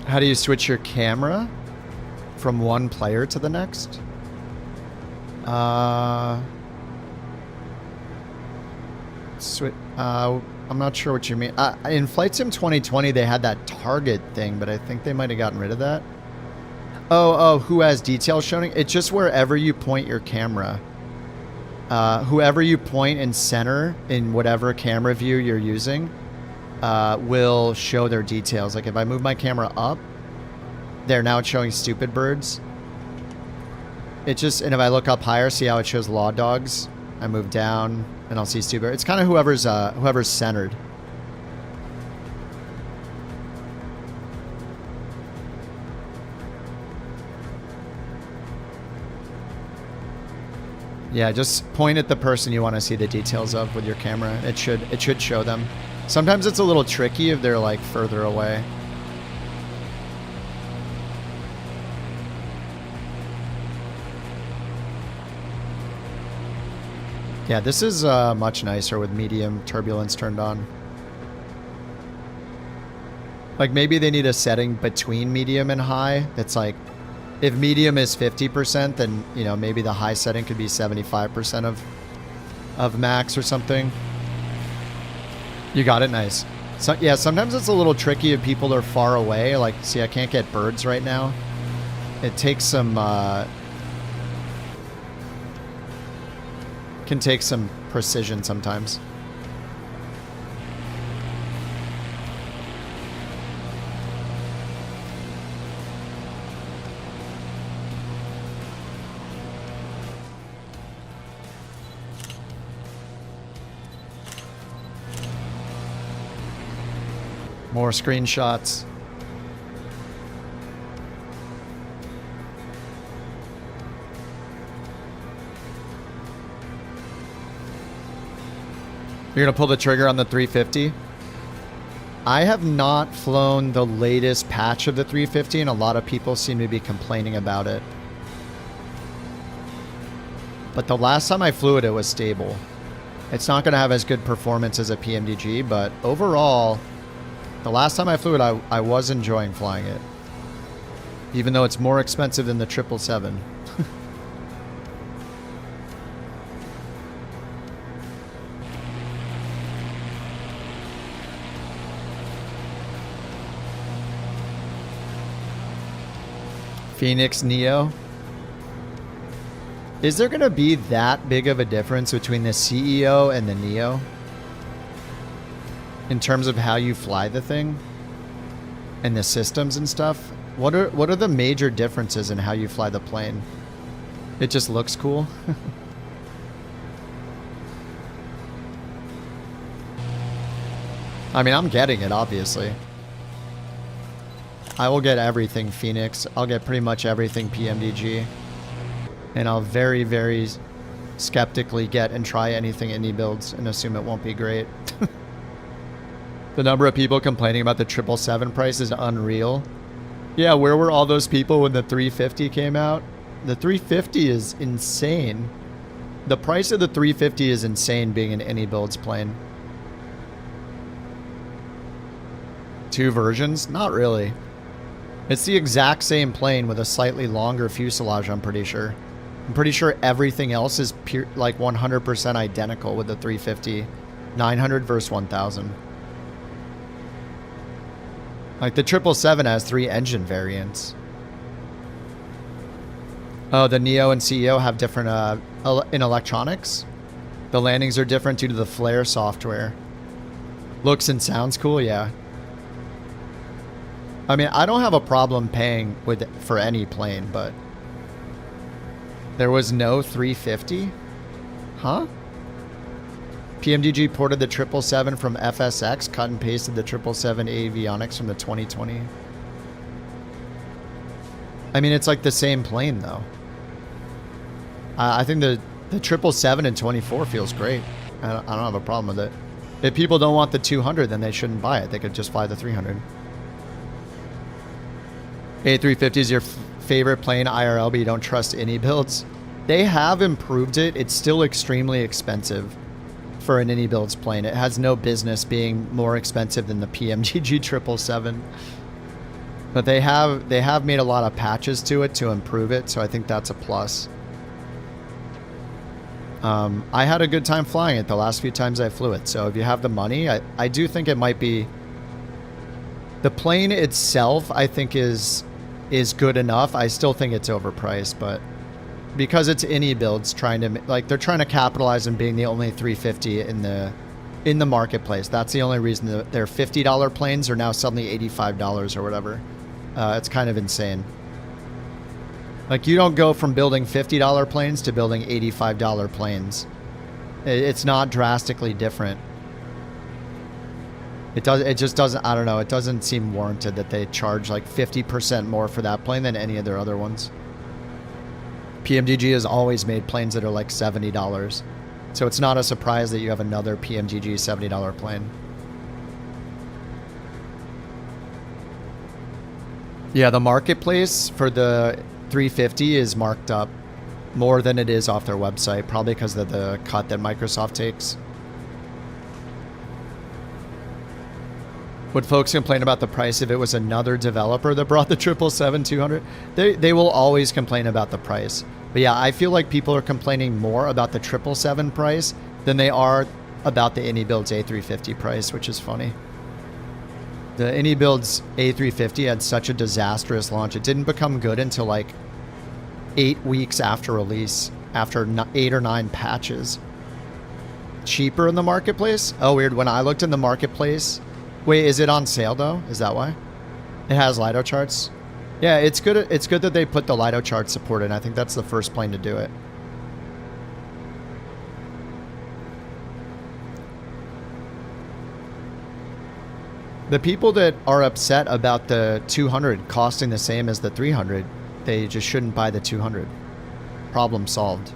How do you switch your camera from one player to the next? I'm not sure what you mean. In Flight Sim 2020, they had that target thing, but I think they might have gotten rid of that. Oh, who has details showing? It's just wherever you point your camera. Whoever you point and center in whatever camera view you're using will show their details. Like if I move my camera up, they're now showing stupid birds. It just, and if I look up higher, see how it shows law dogs? I move down and I'll see stupid. It's kind of whoever's centered. Yeah, just point at the person you want to see the details of with your camera. It should show them. Sometimes it's a little tricky if they're like further away. Yeah, this is much nicer with medium turbulence turned on. Like maybe they need a setting between medium and high. That's like, if medium is 50%, then, you know, maybe the high setting could be 75% of max or something. You got it, nice. So yeah, sometimes it's a little tricky if people are far away. Like, see, I can't get birds right now. It takes some, can take some precision sometimes. More screenshots. You're gonna pull the trigger on the 350? I have not flown the latest patch of the 350, and a lot of people seem to be complaining about it. But the last time I flew it, it was stable. It's not gonna have as good performance as a PMDG, but overall, the last time I flew it, I was enjoying flying it. Even though it's more expensive than the 777. Phoenix Neo. Is there going to be that big of a difference between the CEO and the Neo? In terms of how you fly the thing? And the systems and stuff? What are the major differences in how you fly the plane? It just looks cool. I mean, I'm getting it, obviously. I will get everything Phoenix. I'll get pretty much everything PMDG. And I'll very, very skeptically get and try anything indie builds and assume it won't be great. The number of people complaining about the 777 price is unreal. Yeah, where were all those people when the 350 came out? The 350 is insane. The price of the 350 is insane being an any builds plane. Two versions? Not really. It's the exact same plane with a slightly longer fuselage, I'm pretty sure. I'm pretty sure everything else is like 100% identical with the 350. 900 versus 1000. Like the 777 has 3 engine variants. Oh, the Neo and CEO have different in electronics. The landings are different due to the flare software. Looks and sounds cool, yeah. I mean, I don't have a problem paying for any plane, but there was no 350? Huh? PMDG ported the 777 from FSX, cut and pasted the 777 avionics from the 2020. I mean, it's like the same plane, though. I think the 777 in 24 feels great. I don't have a problem with it. If people don't want the 200, then they shouldn't buy it. They could just buy the 300. A350 is your favorite plane IRL, but you don't trust any builds. They have improved it. It's still extremely expensive for an any builds plane. It has no business being more expensive than the PMGG 777. But they have made a lot of patches to it to improve it, so I think that's a plus. I had a good time flying it the last few times I flew it, so if you have the money, I do think it might be... The plane itself, I think, is good enough. I still think it's overpriced, but because it's any builds trying to... Like, they're trying to capitalize on being the only 350 in the marketplace. That's the only reason that their $50 planes are now suddenly $85 or whatever. It's kind of insane. Like, you don't go from building $50 planes to building $85 planes. It's not drastically different. It just doesn't, I don't know, it doesn't seem warranted that they charge like 50% more for that plane than any of their other ones. PMDG has always made planes that are like $70. So it's not a surprise that you have another PMDG $70 plane. Yeah, the marketplace for the 350 is marked up more than it is off their website, probably because of the cut that Microsoft takes. Would folks complain about the price if it was another developer that brought the 777-200? They will always complain about the price. But yeah, I feel like people are complaining more about the 777 price than they are about the AnyBuilds A350 price, which is funny. The AnyBuilds A350 had such a disastrous launch. It didn't become good until like 8 weeks after release, after 8 or 9 patches. Cheaper in the marketplace? Oh, weird. When I looked in the marketplace... Wait, is it on sale though? Is that why? It has Lido charts? Yeah, it's good that they put the Lido chart support in. I think that's the first plane to do it. The people that are upset about the 200 costing the same as the 300, they just shouldn't buy the 200. Problem solved.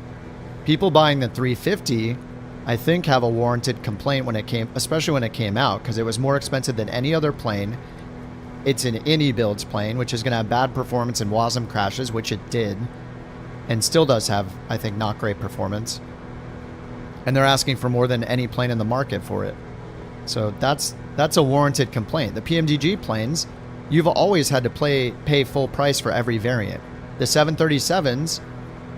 People buying the 350, I think, have a warranted complaint when it came, especially when it came out, because it was more expensive than any other plane. It's an AnyBuilds plane, which is going to have bad performance and WASM crashes, which it did, and still does have, I think, not great performance. And they're asking for more than any plane in the market for it. So that's a warranted complaint. The PMDG planes, you've always had to pay full price for every variant. The 737s,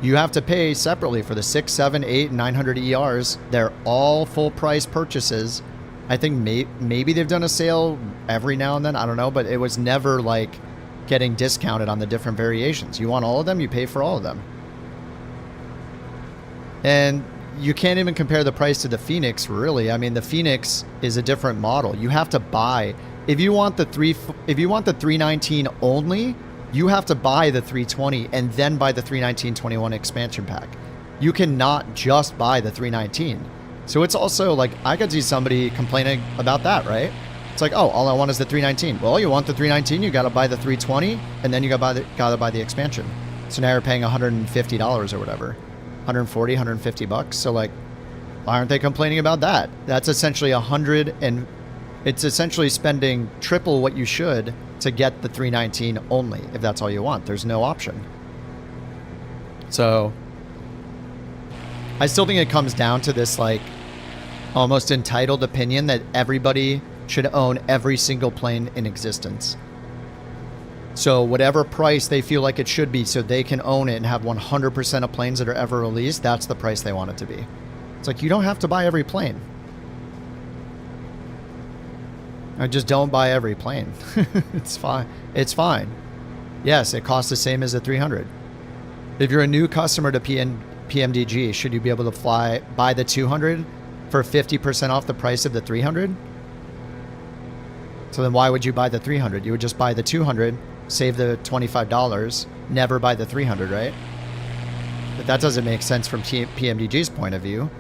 you have to pay separately for the 6, 7, 8, and 900 ERs. They're all full price purchases. I think maybe they've done a sale every now and then. I don't know, but it was never like getting discounted on the different variations. You want all of them, you pay for all of them. And you can't even compare the price to the Phoenix, really. I mean, the Phoenix is a different model. You have to buy, if you want the 319 only, you have to buy the 320 and then buy the 319-21 expansion pack. You cannot just buy the 319. So it's also like, I could see somebody complaining about that, right? It's like, oh, all I want is the 319. Well, you want the 319, you got to buy the 320, and then you got to buy the expansion. So now you're paying $150 or whatever, 140, 150 bucks. So like, why aren't they complaining about that? That's essentially it's essentially spending triple what you should to get the 319 only, if that's all you want. There's no option. So I still think it comes down to this like almost entitled opinion that everybody should own every single plane in existence. So whatever price they feel like it should be so they can own it and have 100% of planes that are ever released, that's the price they want it to be. It's like, you don't have to buy every plane. I just don't buy every plane. It's fine. It's fine. Yes, it costs the same as the 300. If you're a new customer to PMDG, should you be able to buy the 200 for 50% off the price of the 300? So then why would you buy the 300? You would just buy the 200, save the $25, never buy the 300, right? But that doesn't make sense from PMDG's point of view.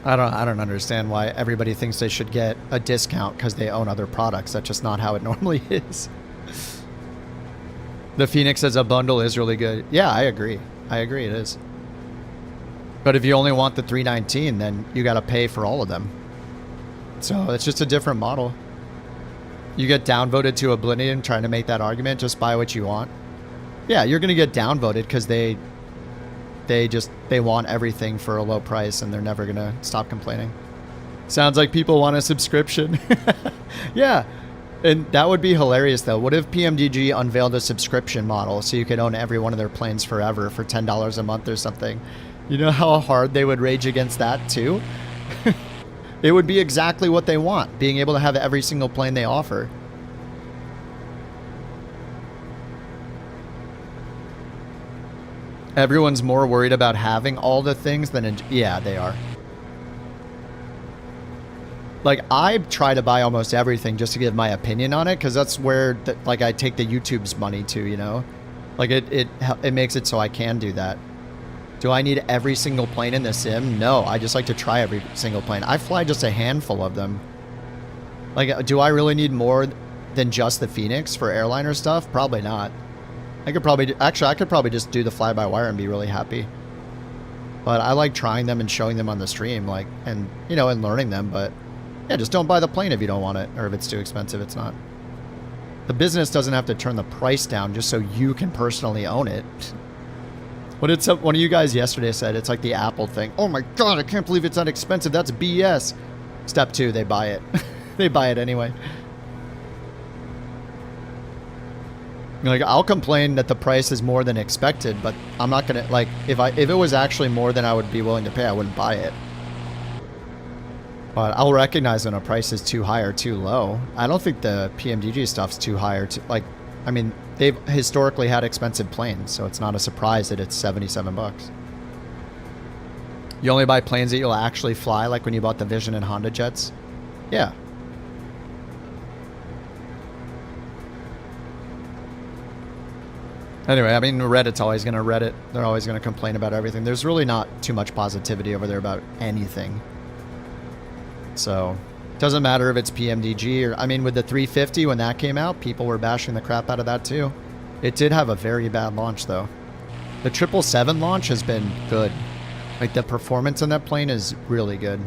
I don't understand why everybody thinks they should get a discount because they own other products. That's just not how it normally is. The Phoenix as a bundle is really good. Yeah, I agree. I agree, it is. But if you only want the 319, then you got to pay for all of them. So it's just a different model. You get downvoted to oblivion trying to make that argument, just buy what you want. Yeah, you're going to get downvoted because they want everything for a low price and they're never going to stop complaining. Sounds like people want a subscription. Yeah. And that would be hilarious though. What if PMDG unveiled a subscription model so you could own every one of their planes forever for $10 a month or something? You know how hard they would rage against that too? It would be exactly what they want, being able to have every single plane they offer. Everyone's more worried about having all the things than... Yeah, they are. Like, I try to buy almost everything just to give my opinion on it, because that's where, like, I take the YouTube's money to, you know? Like, it makes it so I can do that. Do I need every single plane in the sim? No, I just like to try every single plane. I fly just a handful of them. Like, do I really need more than just the Phoenix for airliner stuff? Probably not. I could probably just do the fly-by-wire and be really happy. But I like trying them and showing them on the stream, like, and, you know, and learning them, but yeah, just don't buy the plane if you don't want it, or if it's too expensive, it's not. The business doesn't have to turn the price down just so you can personally own it. What did one of you guys yesterday said? It's like the Apple thing. Oh my God, I can't believe it's that expensive. That's BS. Step 2, they buy it. They buy it anyway. Like, I'll complain that the price is more than expected, but I'm not gonna, like, if it was actually more than I would be willing to pay, I wouldn't buy it. But I'll recognize when a price is too high or too low. I don't think the PMDG stuff's too high or too, like, I mean, they've historically had expensive planes, so it's not a surprise that it's $77. You only buy planes that you'll actually fly, like when you bought the Vision and Honda jets? Yeah. Anyway, I mean, Reddit's always going to Reddit. They're always going to complain about everything. There's really not too much positivity over there about anything. So, it doesn't matter if it's PMDG or... I mean, with the 350, when that came out, people were bashing the crap out of that too. It did have a very bad launch, though. The 777 launch has been good. Like, the performance on that plane is really good.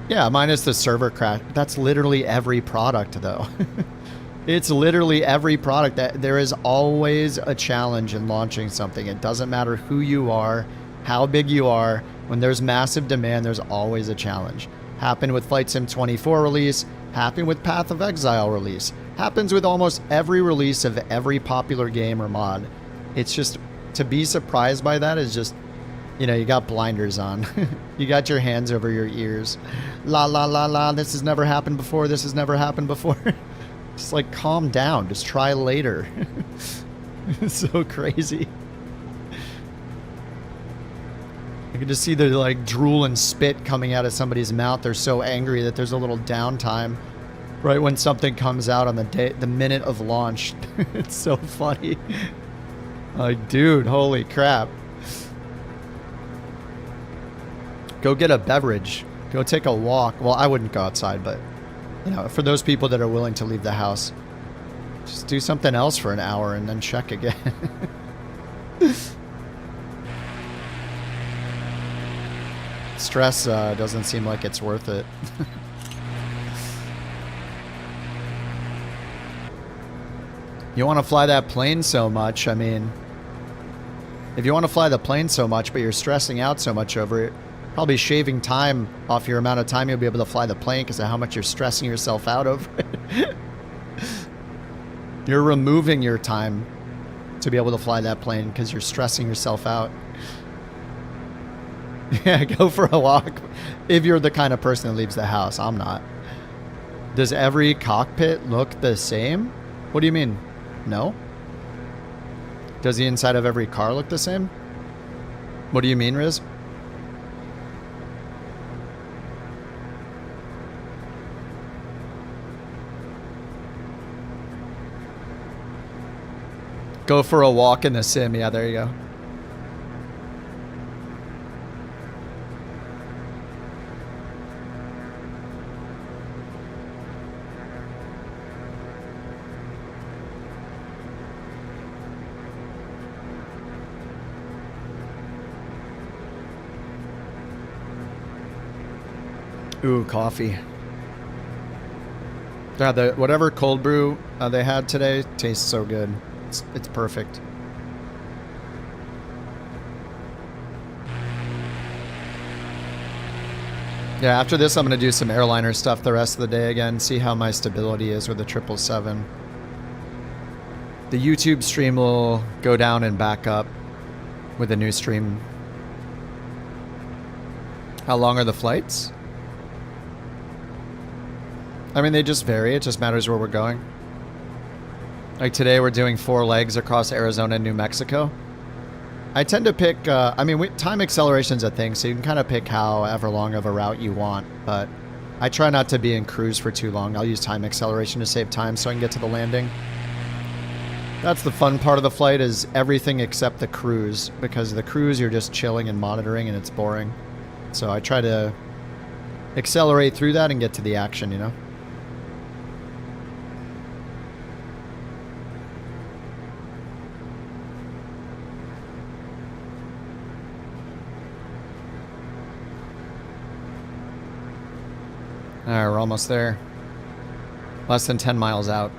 Yeah, minus the server crash. That's literally every product, though. It's literally every product. That there is always a challenge in launching something. It doesn't matter who you are, how big you are. When there's massive demand, there's always a challenge. Happened with Flight Sim 24 release. Happened with Path of Exile release. Happens with almost every release of every popular game or mod. It's just, to be surprised by that is just... You know, you got blinders on. You got your hands over your ears. La, la, la, la. This has never happened before. This has never happened before. Just like, calm down. Just try later. It's so crazy. I can just see the, like, drool and spit coming out of somebody's mouth. They're so angry that there's a little downtime right when something comes out on the minute of launch. It's so funny. Like, dude, holy crap. Go get a beverage. Go take a walk. Well, I wouldn't go outside, but, you know, for those people that are willing to leave the house, just do something else for an hour and then check again. Stress doesn't seem like it's worth it. You want to fly that plane so much, I mean, if you want to fly the plane so much, but you're stressing out so much over it, probably shaving time off your amount of time you'll be able to fly the plane because of how much you're stressing yourself out over it. You're removing your time to be able to fly that plane because you're stressing yourself out. Yeah, go for a walk if you're the kind of person that leaves the house. I'm not. Does every cockpit look the same? What do you mean? No? Does the inside of every car look the same? What do you mean, Riz? Go for a walk in the sim. Yeah, there you go. Ooh, coffee. Yeah, whatever cold brew they had today tastes so good. It's perfect. Yeah, after this I'm going to do some airliner stuff the rest of the day again, see how my stability is with the 777. The YouTube stream will go down and back up with a new stream. How long are the flights? I mean, they just vary. It just matters where we're going. Like today, we're doing 4 legs across Arizona and New Mexico. I tend to pick, I mean, time acceleration's a thing, so you can kind of pick however long of a route you want, but I try not to be in cruise for too long. I'll use time acceleration to save time so I can get to the landing. That's the fun part of the flight, is everything except the cruise, because the cruise you're just chilling and monitoring and it's boring. So I try to accelerate through that and get to the action, you know? Alright, we're almost there. Less than 10 miles out.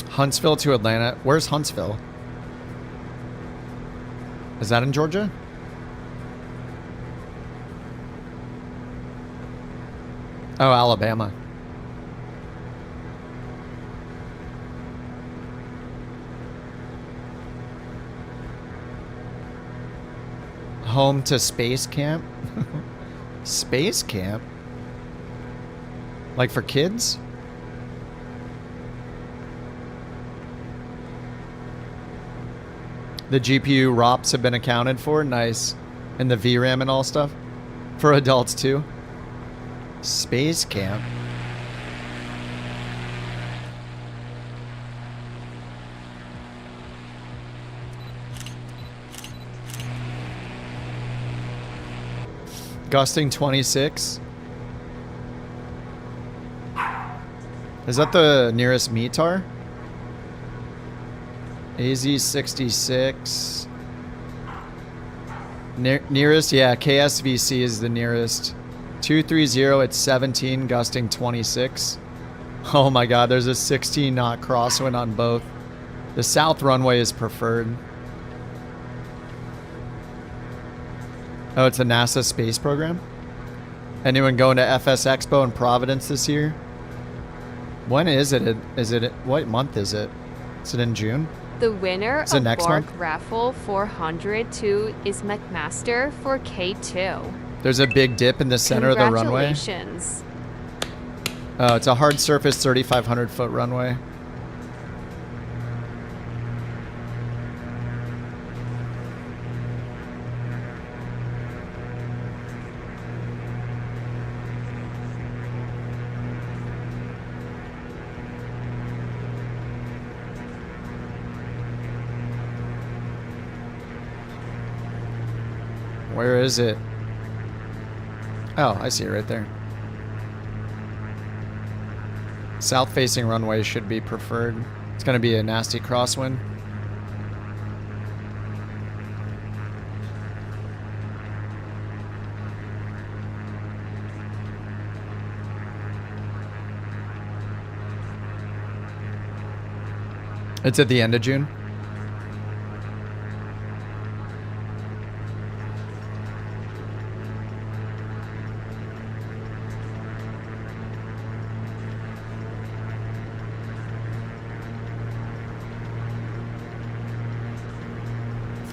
Huntsville to Atlanta. Where's Huntsville? Is that in Georgia? Oh, Alabama. Home to space camp? Space camp? Like for kids? The GPU ROPs have been accounted for. Nice. And the VRAM and all stuff. For adults too. Space camp. Gusting 26. Is that the nearest METAR? AZ66. Nearest, yeah, KSVC is the nearest. 230 at 17, gusting 26. Oh my god, there's a 16 knot crosswind on both. The south runway is preferred. Oh, it's a NASA space program? Anyone going to FS Expo in Providence this year? When is it? What month is it? Is it in June? The winner Is it of next Bork month? Raffle 402 is McMaster for K2. There's a big dip in the center of the runway. Congratulations. Oh, it's a hard surface 3,500 foot runway. Where is it? Oh, I see it right there. South-facing runway should be preferred. It's going to be a nasty crosswind. It's at the end of June.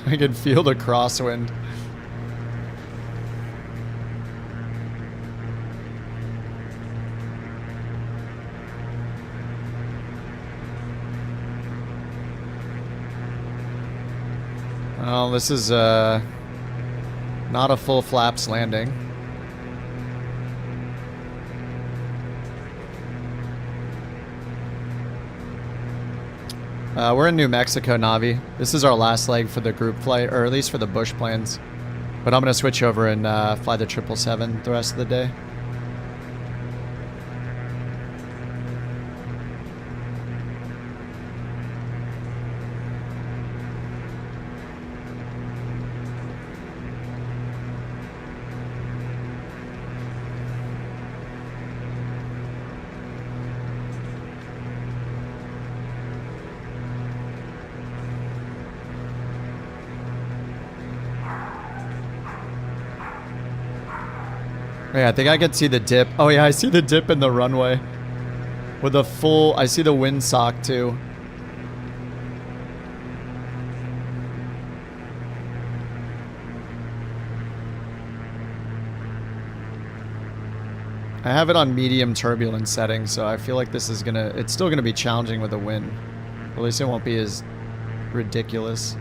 I can feel the crosswind. Well, this is not a full flaps landing. We're in New Mexico, Navi. This is our last leg for the group flight, or at least for the bush plans. But I'm going to switch over and fly the 777 the rest of the day. Yeah, I think I could see the dip. Oh yeah, I see the dip in the runway. With a full, I see the windsock too. I have it on medium turbulence setting, so I feel like this is gonna, it's still gonna be challenging with the wind. At least it won't be as ridiculous.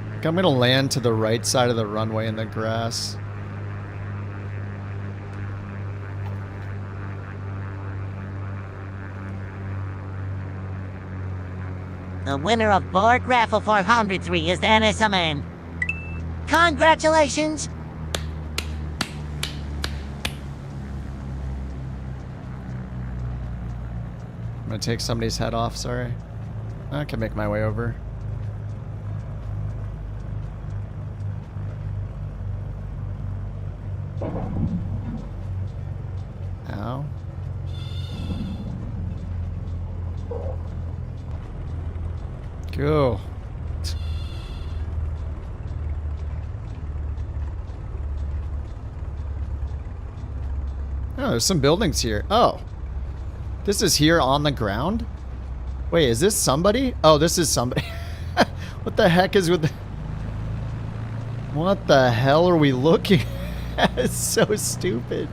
I think I'm gonna land to the right side of the runway in the grass. The winner of Bork Raffle 403 is NSMN. Congratulations! I'm gonna take somebody's head off, sorry. I can make my way over. Ow. Go. Oh, there's some buildings here. Oh. This is here on the ground? Wait, is this somebody? Oh, this is somebody. What the heck is with the... What the hell are we looking at? It's so stupid.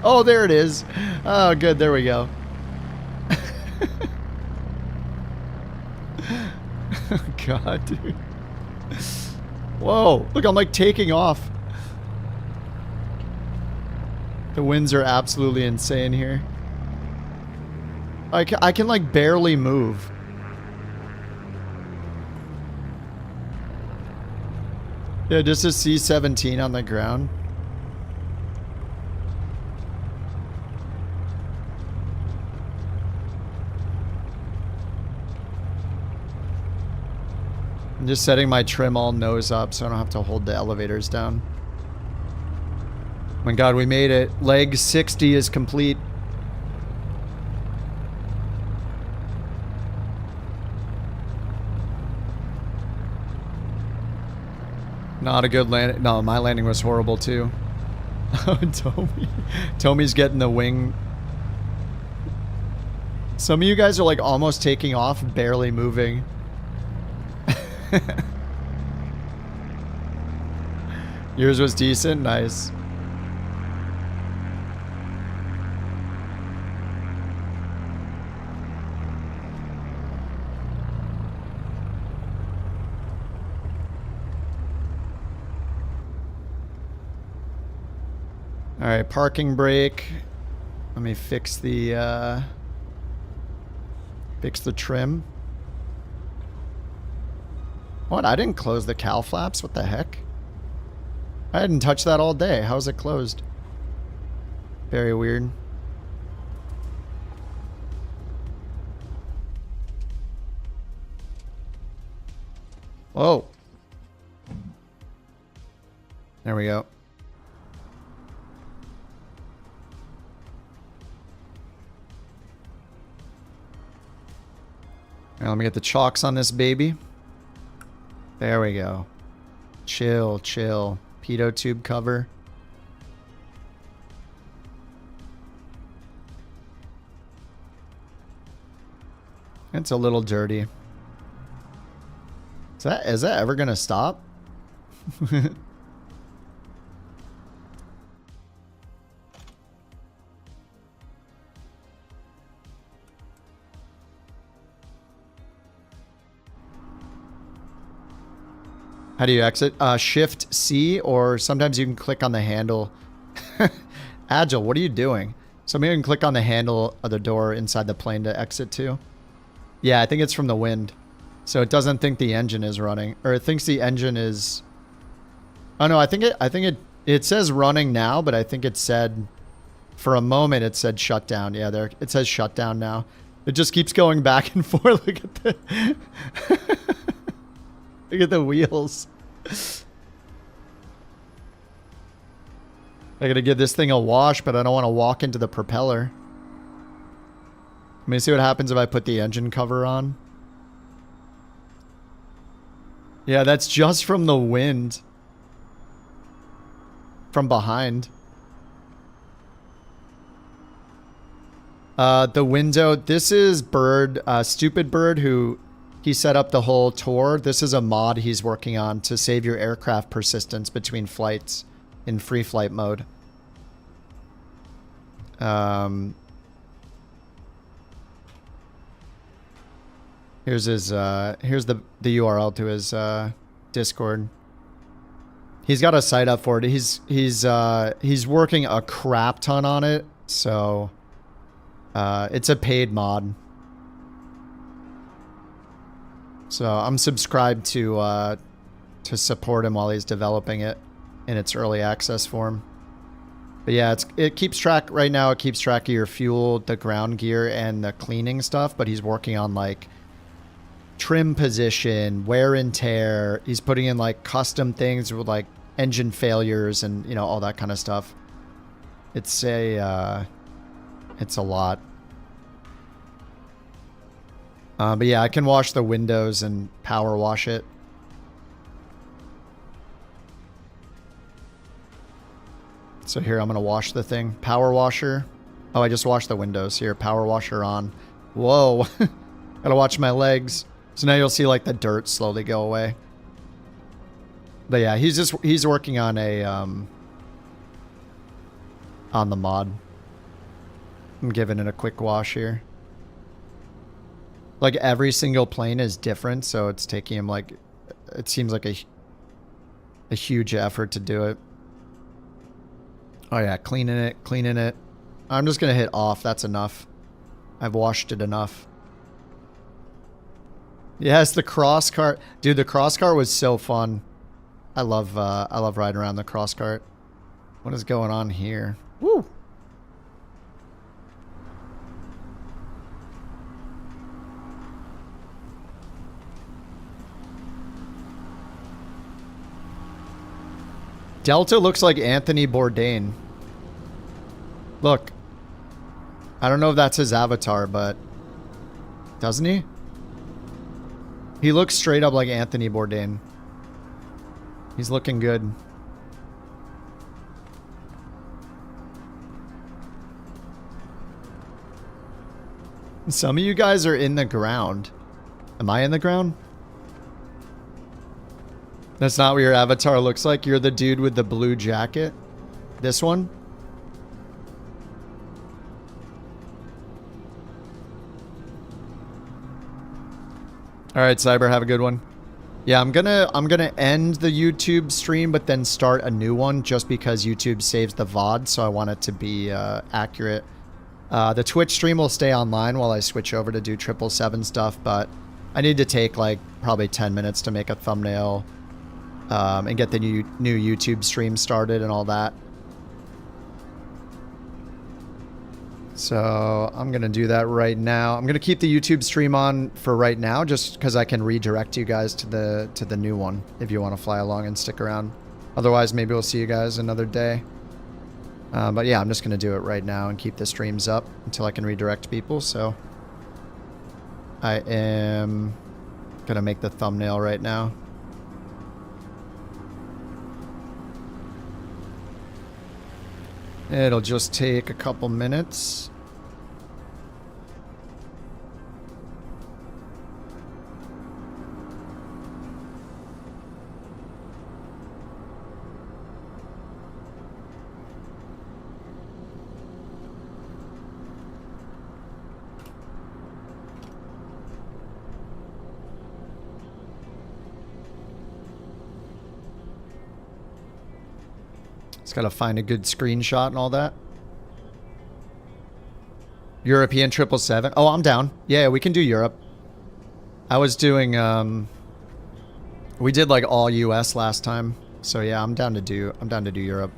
Oh, there it is. Oh, good. There we go. Oh, God, dude. Whoa. Look, I'm like taking off. The winds are absolutely insane here. I can like barely move. Yeah, just a C-17 on the ground. I'm just setting my trim all nose up so I don't have to hold the elevators down. My God, we made it. Leg 60 is complete. Not a good landing. No, my landing was horrible too. Oh, Tommy's getting the wing. Some of you guys are like almost taking off, barely moving. Yours was decent? Nice. Alright, parking brake. Let me fix the trim. What? I didn't close the cowl flaps? What the heck? I hadn't touched that all day. How is it closed? Very weird. Whoa. There we go. Now let me get the chocks on this baby. There we go. Chill, chill. Pitot tube cover. It's a little dirty. Is that ever gonna stop? How do you exit? Shift C, or sometimes you can click on the handle. Agile, what are you doing? Somebody can click on the handle of the door inside the plane to exit to. Yeah, I think it's from the wind. So it doesn't think the engine is running, or it thinks the engine is. Oh no, I think it says running now, but I think it said for a moment it said shutdown. Yeah, there it says shutdown now. It just keeps going back and forth. Look at the look at the wheels. I gotta give this thing a wash, but I don't want to walk into the propeller. Let me see what happens if I put the engine cover on. Yeah, that's just from the wind. From behind. The window. This is Bird, Stupid Bird, who he set up the whole tour. This is a mod he's working on to save your aircraft persistence between flights in free flight mode. Here's his here's the URL to his Discord. He's got a site up for it. He's working a crap ton on it, so it's a paid mod. So I'm subscribed to support him while he's developing it in its early access form. But yeah, it keeps track right now. It keeps track of your fuel, the ground gear, and the cleaning stuff. But he's working on like trim position, wear and tear. He's putting in like custom things with like engine failures and, you know, all that kind of stuff. It's a lot. But yeah, I can wash the windows and power wash it. So here, I'm going to wash the thing. Power washer. Oh, I just washed the windows. Here, power washer on. Whoa. Gotta watch my legs. So now you'll see like the dirt slowly go away. But yeah, he's working on a on the mod. I'm giving it a quick wash here. Like every single plane is different, so it's taking him like, it seems like a huge effort to do it. Oh yeah, cleaning it. I'm just gonna hit off. That's enough. I've washed it enough. Yes, the cross cart. Dude, the cross cart was so fun. I love riding around the cross cart. What is going on here? Woo! Delta looks like Anthony Bourdain. Look. I don't know if that's his avatar, but doesn't he? He looks straight up like Anthony Bourdain. He's looking good. Some of you guys are in the ground. Am I in the ground? That's not what your avatar looks like. You're the dude with the blue jacket. This one? All right, Cyber, have a good one. Yeah, I'm gonna end the YouTube stream, but then start a new one just because YouTube saves the VOD, so I want it to be accurate. The Twitch stream will stay online while I switch over to do 777 stuff, but I need to take like probably 10 minutes to make a thumbnail and get the new YouTube stream started and all that. So I'm going to do that right now. I'm going to keep the YouTube stream on for right now just because I can redirect you guys to the new one if you want to fly along and stick around. Otherwise, maybe we'll see you guys another day. But yeah, I'm just going to do it right now and keep the streams up until I can redirect people. So I am going to make the thumbnail right now. It'll just take a couple minutes. Just gotta find a good screenshot and all that. European 777. Oh, I'm down. Yeah, we can do Europe. I was doing, we did like all US last time. So yeah, I'm down to do Europe.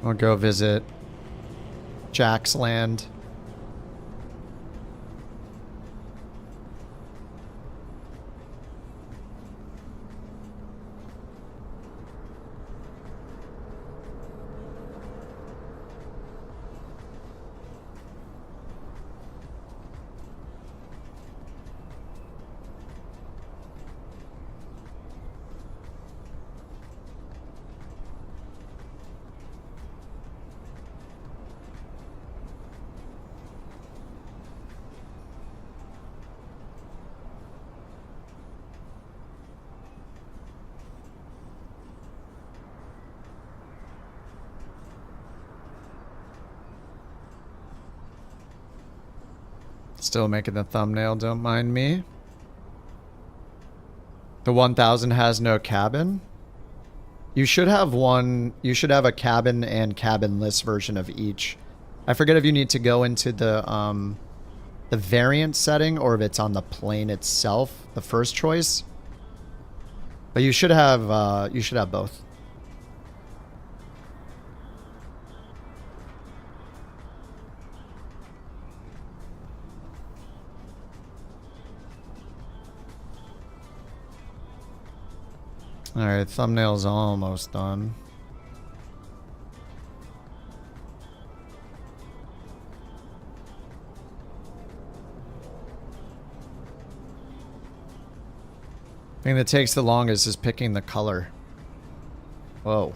I'll go visit Jack's land. Still making the thumbnail, don't mind me. The 1000 has no cabin. You should have one, you should have a cabin and cabinless version of each. I forget if you need to go into the variant setting or if it's on the plane itself, the first choice. But you should have both. Alright, thumbnail's almost done. The thing that takes the longest is picking the color. Whoa.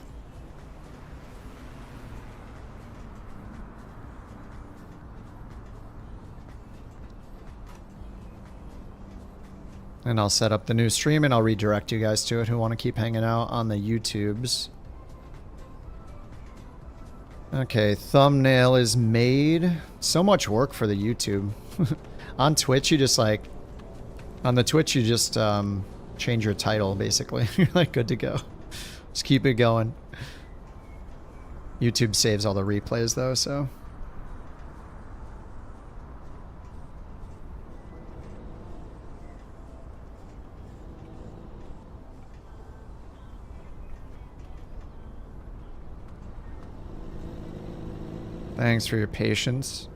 And I'll set up the new stream and I'll redirect you guys to it who want to keep hanging out on the YouTubes. Okay, thumbnail is made. So much work for the YouTube. On Twitch, you just like... On the Twitch, you just change your title, basically. You're like good to go. Just keep it going. YouTube saves all the replays though, so... Thanks for your patience.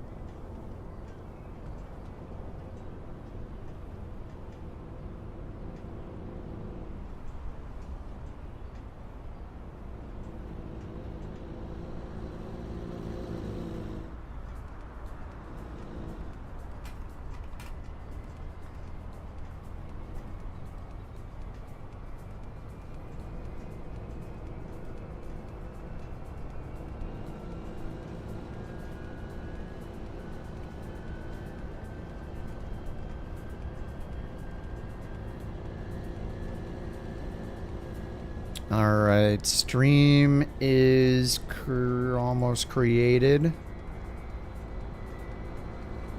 Alright, stream is almost created.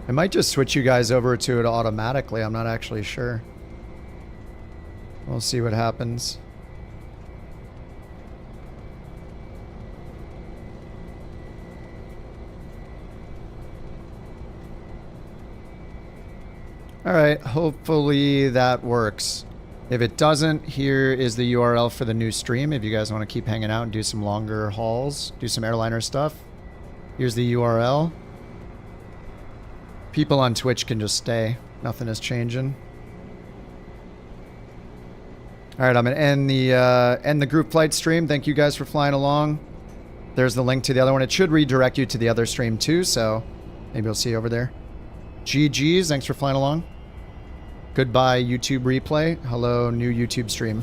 I might just switch you guys over to it automatically. I'm not actually sure. We'll see what happens. Alright, hopefully that works. If it doesn't, here is the URL for the new stream. If you guys want to keep hanging out and do some longer hauls, do some airliner stuff. Here's the URL. People on Twitch can just stay. Nothing is changing. Alright, I'm going to end the group flight stream. Thank you guys for flying along. There's the link to the other one. It should redirect you to the other stream too, so maybe we'll see you over there. GG's, thanks for flying along. Goodbye, YouTube replay. Hello, new YouTube stream.